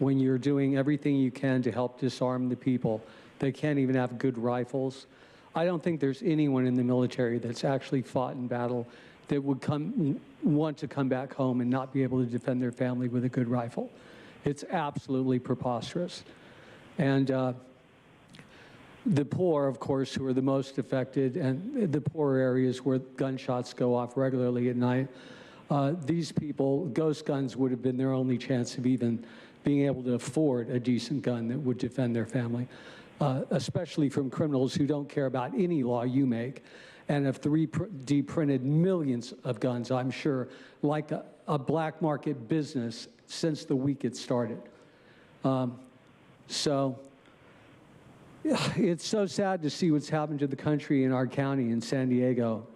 when you're doing everything you can to help disarm the people. They can't even have good rifles. I don't think there's anyone in the military that's actually fought in battle that would want to come back home and not be able to defend their family with a good rifle. It's absolutely preposterous. And the poor, of course, who are the most affected, and the poor areas where gunshots go off regularly at night, these people, ghost guns would have been their only chance of even being able to afford a decent gun that would defend their family, especially from criminals who don't care about any law you make and have 3D printed millions of guns, I'm sure, like a black market business since the week it started. So it's so sad to see what's happened to the country in our county in San Diego.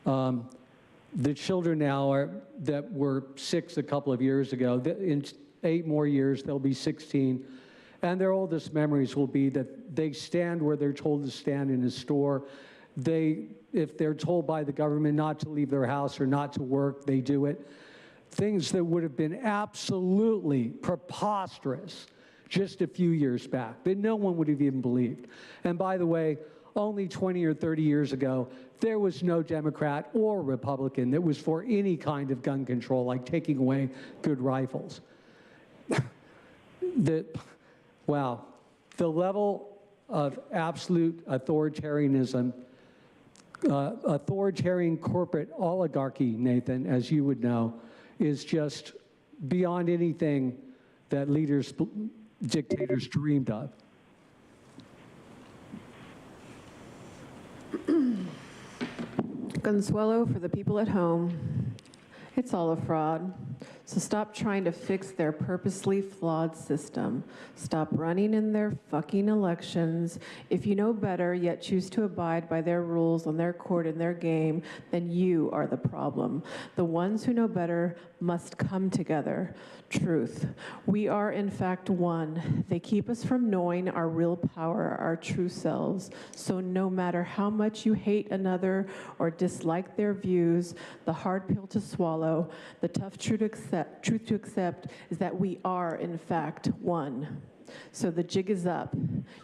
The children now that were 6 a couple of years ago, in 8 more years, they'll be 16. And their oldest memories will be that they stand where they're told to stand in a store. If they're told by the government not to leave their house or not to work, they do it. Things that would have been absolutely preposterous just a few years back, that no one would have even believed. And by the way, only 20 or 30 years ago, there was no Democrat or Republican that was for any kind of gun control, like taking away good rifles. Wow, the level of absolute authoritarianism, authoritarian corporate oligarchy, Nathan, as you would know, is just beyond anything that leaders, dictators dreamed of. Consuelo, for the people at home, it's all a fraud. So stop trying to fix their purposely flawed system. Stop running in their fucking elections. If you know better, yet choose to abide by their rules on their court and their game, then you are the problem. The ones who know better must come together. Truth. We are in fact one. They keep us from knowing our real power, our true selves. So no matter how much you hate another or dislike their views, the hard pill to swallow, the tough truth to accept is that we are in fact one. So the jig is up.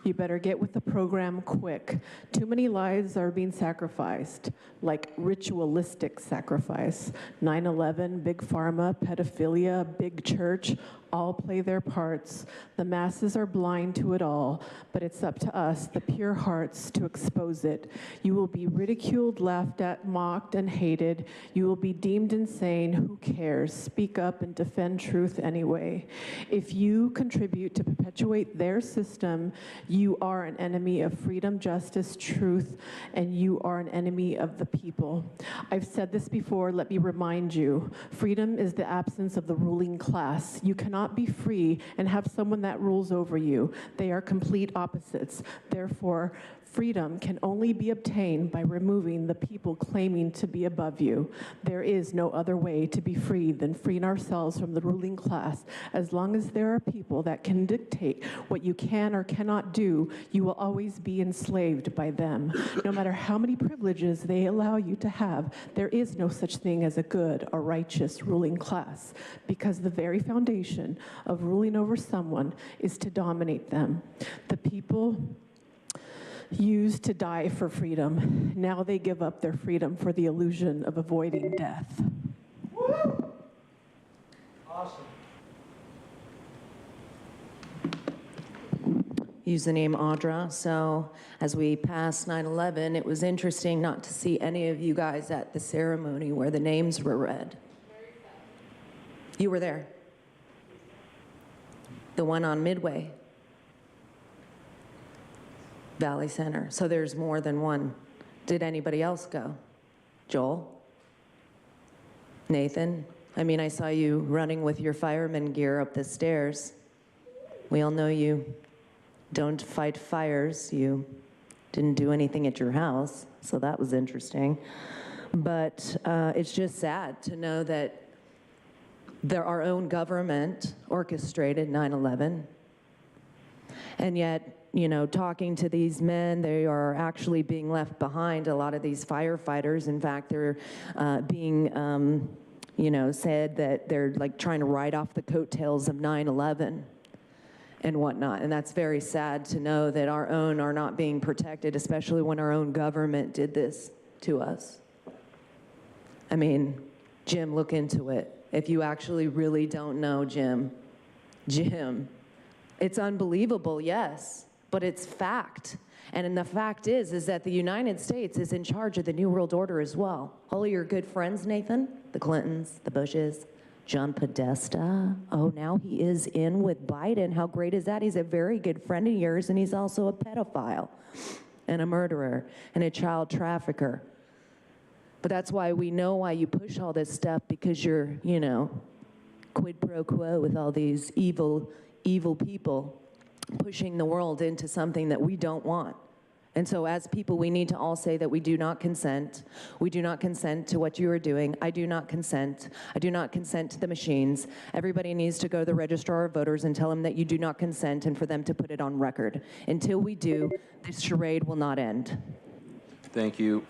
You better get with the program quick. Too many lives are being sacrificed, like ritualistic sacrifice. 9/11, big pharma, pedophilia, big church, all play their parts. The masses are blind to it all, but it's up to us, the pure hearts, to expose it. You will be ridiculed, laughed at, mocked, and hated. You will be deemed insane. Who cares? Speak up and defend truth anyway. If you contribute to perpetuate their system, you are an enemy of freedom, justice, truth, and you are an enemy of the people. I've said this before, let me remind you. Freedom is the absence of the ruling class. You cannot be free and have someone that rules over you. They are complete opposites. Therefore, freedom can only be obtained by removing the people claiming to be above you. There is no other way to be free than freeing ourselves from the ruling class. As long as there are people that can dictate what you can or cannot do, you will always be enslaved by them. No matter how many privileges they allow you to have, there is no such thing as a good or righteous ruling class, because the very foundation of ruling over someone is to dominate them. The people used to die for freedom. Now they give up their freedom for the illusion of avoiding death. Awesome. Use the name Audra. So as we passed 9/11, it was interesting not to see any of you guys at the ceremony where the names were read. You were there. The one on Midway. Valley Center. So there's more than one. Did anybody else go? Joel? Nathan? I mean, I saw you running with your fireman gear up the stairs. We all know you don't fight fires. You didn't do anything at your house, so that was interesting. But it's just sad to know that our own government orchestrated 9/11, and yet, you know, talking to these men, they are actually being left behind, a lot of these firefighters. In fact, they're being, you know, said that they're like trying to ride off the coattails of 9/11 and whatnot. And that's very sad to know that our own are not being protected, especially when our own government did this to us. I mean, Jim, look into it. If you actually really don't know, Jim, it's unbelievable, yes, but it's fact. And the fact is that the United States is in charge of the New World Order as well. All of your good friends, Nathan, the Clintons, the Bushes, John Podesta. Oh, now he is in with Biden. How great is that? He's a very good friend of yours, and he's also a pedophile and a murderer and a child trafficker. But that's why we know why you push all this stuff, because you're, you know, quid pro quo with all these evil people pushing the world into something that we don't want. And so as people, we need to all say that we do not consent. We do not consent to what you are doing. I do not consent. I do not consent to the machines. Everybody needs to go to the registrar of voters and tell them that you do not consent, and for them to put it on record. Until we do, this charade will not end. Thank you.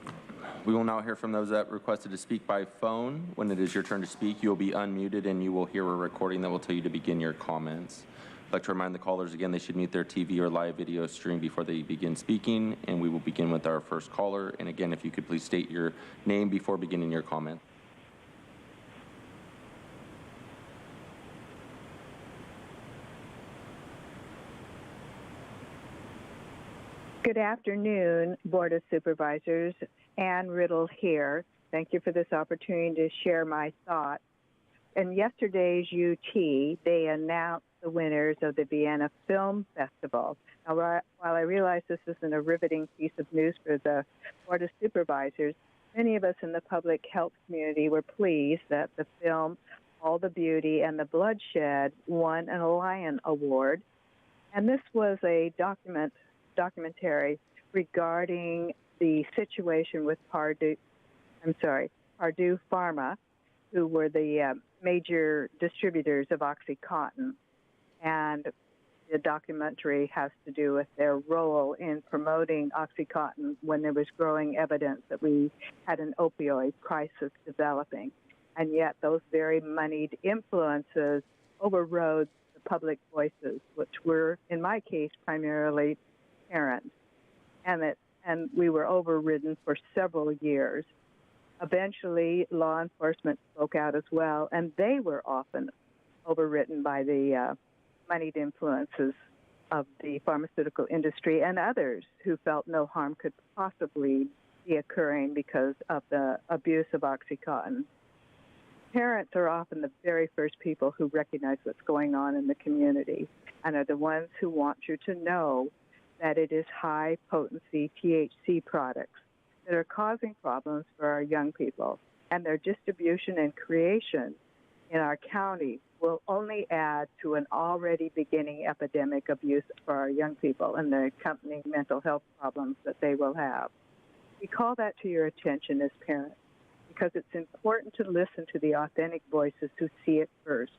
We will now hear from those that requested to speak by phone. When it is your turn to speak, you will be unmuted and you will hear a recording that will tell you to begin your comments. I'd like to remind the callers again, they should mute their TV or live video stream before they begin speaking, and we will begin with our first caller. And again, if you could please state your name before beginning your comment. Good afternoon, Board of Supervisors. Ann Riddle here. Thank you for this opportunity to share my thoughts. In yesterday's UT, they announced the winners of the Vienna Film Festival. Now, while I realize this isn't a riveting piece of news for the Board of Supervisors, many of us in the public health community were pleased that the film All the Beauty and the Bloodshed won an Lion Award. And this was a documentary regarding the situation with Purdue Pharma, who were the major distributors of OxyContin. And the documentary has to do with their role in promoting OxyContin when there was growing evidence that we had an opioid crisis developing. And yet those very moneyed influences overrode the public voices, which were, in my case, primarily parents. And we were overridden for several years. Eventually, law enforcement spoke out as well, and they were often overwritten by the moneyed influences of the pharmaceutical industry and others who felt no harm could possibly be occurring because of the abuse of OxyContin. Parents are often the very first people who recognize what's going on in the community and are the ones who want you to know that it is high-potency THC products that are causing problems for our young people, and their distribution and creation in our county will only add to an already beginning epidemic of use for our young people and the accompanying mental health problems that they will have. We call that to your attention as parents because it's important to listen to the authentic voices who see it first,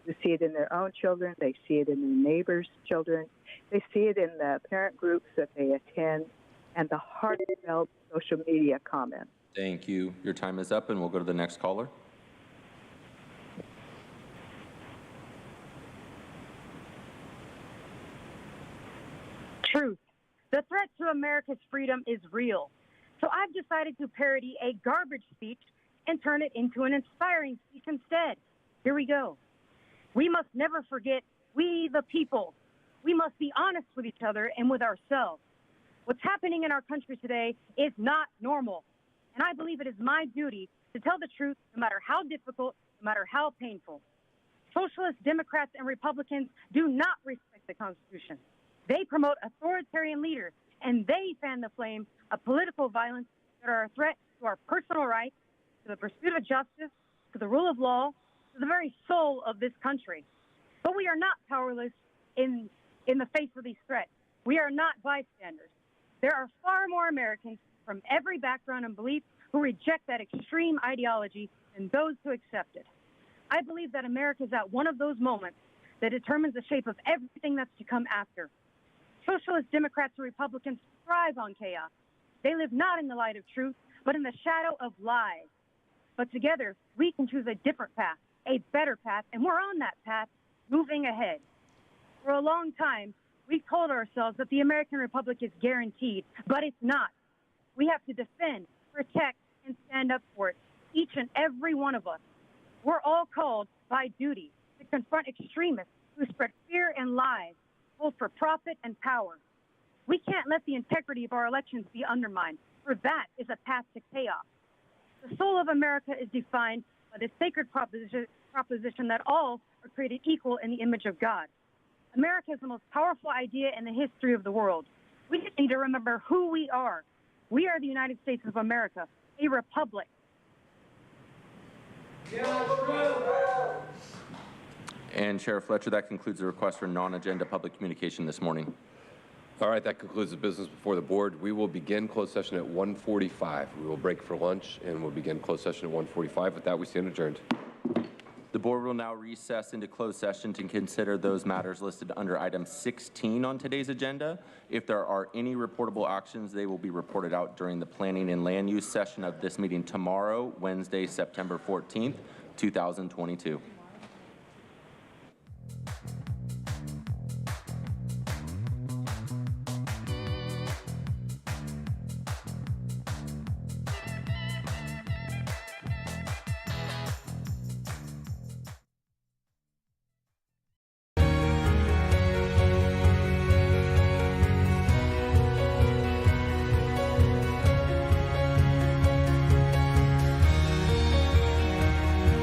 who see it in their own children, they see it in their neighbors' children, they see it in the parent groups that they attend, and the heartfelt social media comments. Thank you. Your time is up, and we'll go to the next caller. Truth. The threat to America's freedom is real. So I've decided to parody a garbage speech and turn it into an inspiring speech instead. Here we go. We must never forget we the people. We must be honest with each other and with ourselves. What's happening in our country today is not normal. And I believe it is my duty to tell the truth no matter how difficult, no matter how painful. Socialists, Democrats, and Republicans do not respect the Constitution. They promote authoritarian leaders, and they fan the flame of political violence that are a threat to our personal rights, to the pursuit of justice, to the rule of law, to the very soul of this country. But we are not powerless in the face of these threats. We are not bystanders. There are far more Americans from every background and belief who reject that extreme ideology than those who accept it. I believe that America is at one of those moments that determines the shape of everything that's to come after. Socialists, Democrats, and Republicans thrive on chaos. They live not in the light of truth, but in the shadow of lies. But together, we can choose a different path, a better path, and we're on that path, moving ahead. For a long time, we've told ourselves that the American Republic is guaranteed, but it's not. We have to defend, protect, and stand up for it, each and every one of us. We're all called by duty to confront extremists who spread fear and lies, both for profit and power. We can't let the integrity of our elections be undermined, for that is a path to chaos. The soul of America is defined by the sacred proposition that all are created equal in the image of God. America is the most powerful idea in the history of the world. We just need to remember who we are. We are the United States of America, a republic. And Sheriff Fletcher, that concludes the request for non-agenda public communication this morning. All right, that concludes the business before the board. We will begin closed session at 1:45. We will break for lunch and we'll begin closed session at 1:45. With that, we stand adjourned. The board will now recess into closed session to consider those matters listed under item 16 on today's agenda. If there are any reportable actions, they will be reported out during the planning and land use session of this meeting tomorrow, Wednesday, September 14th, 2022.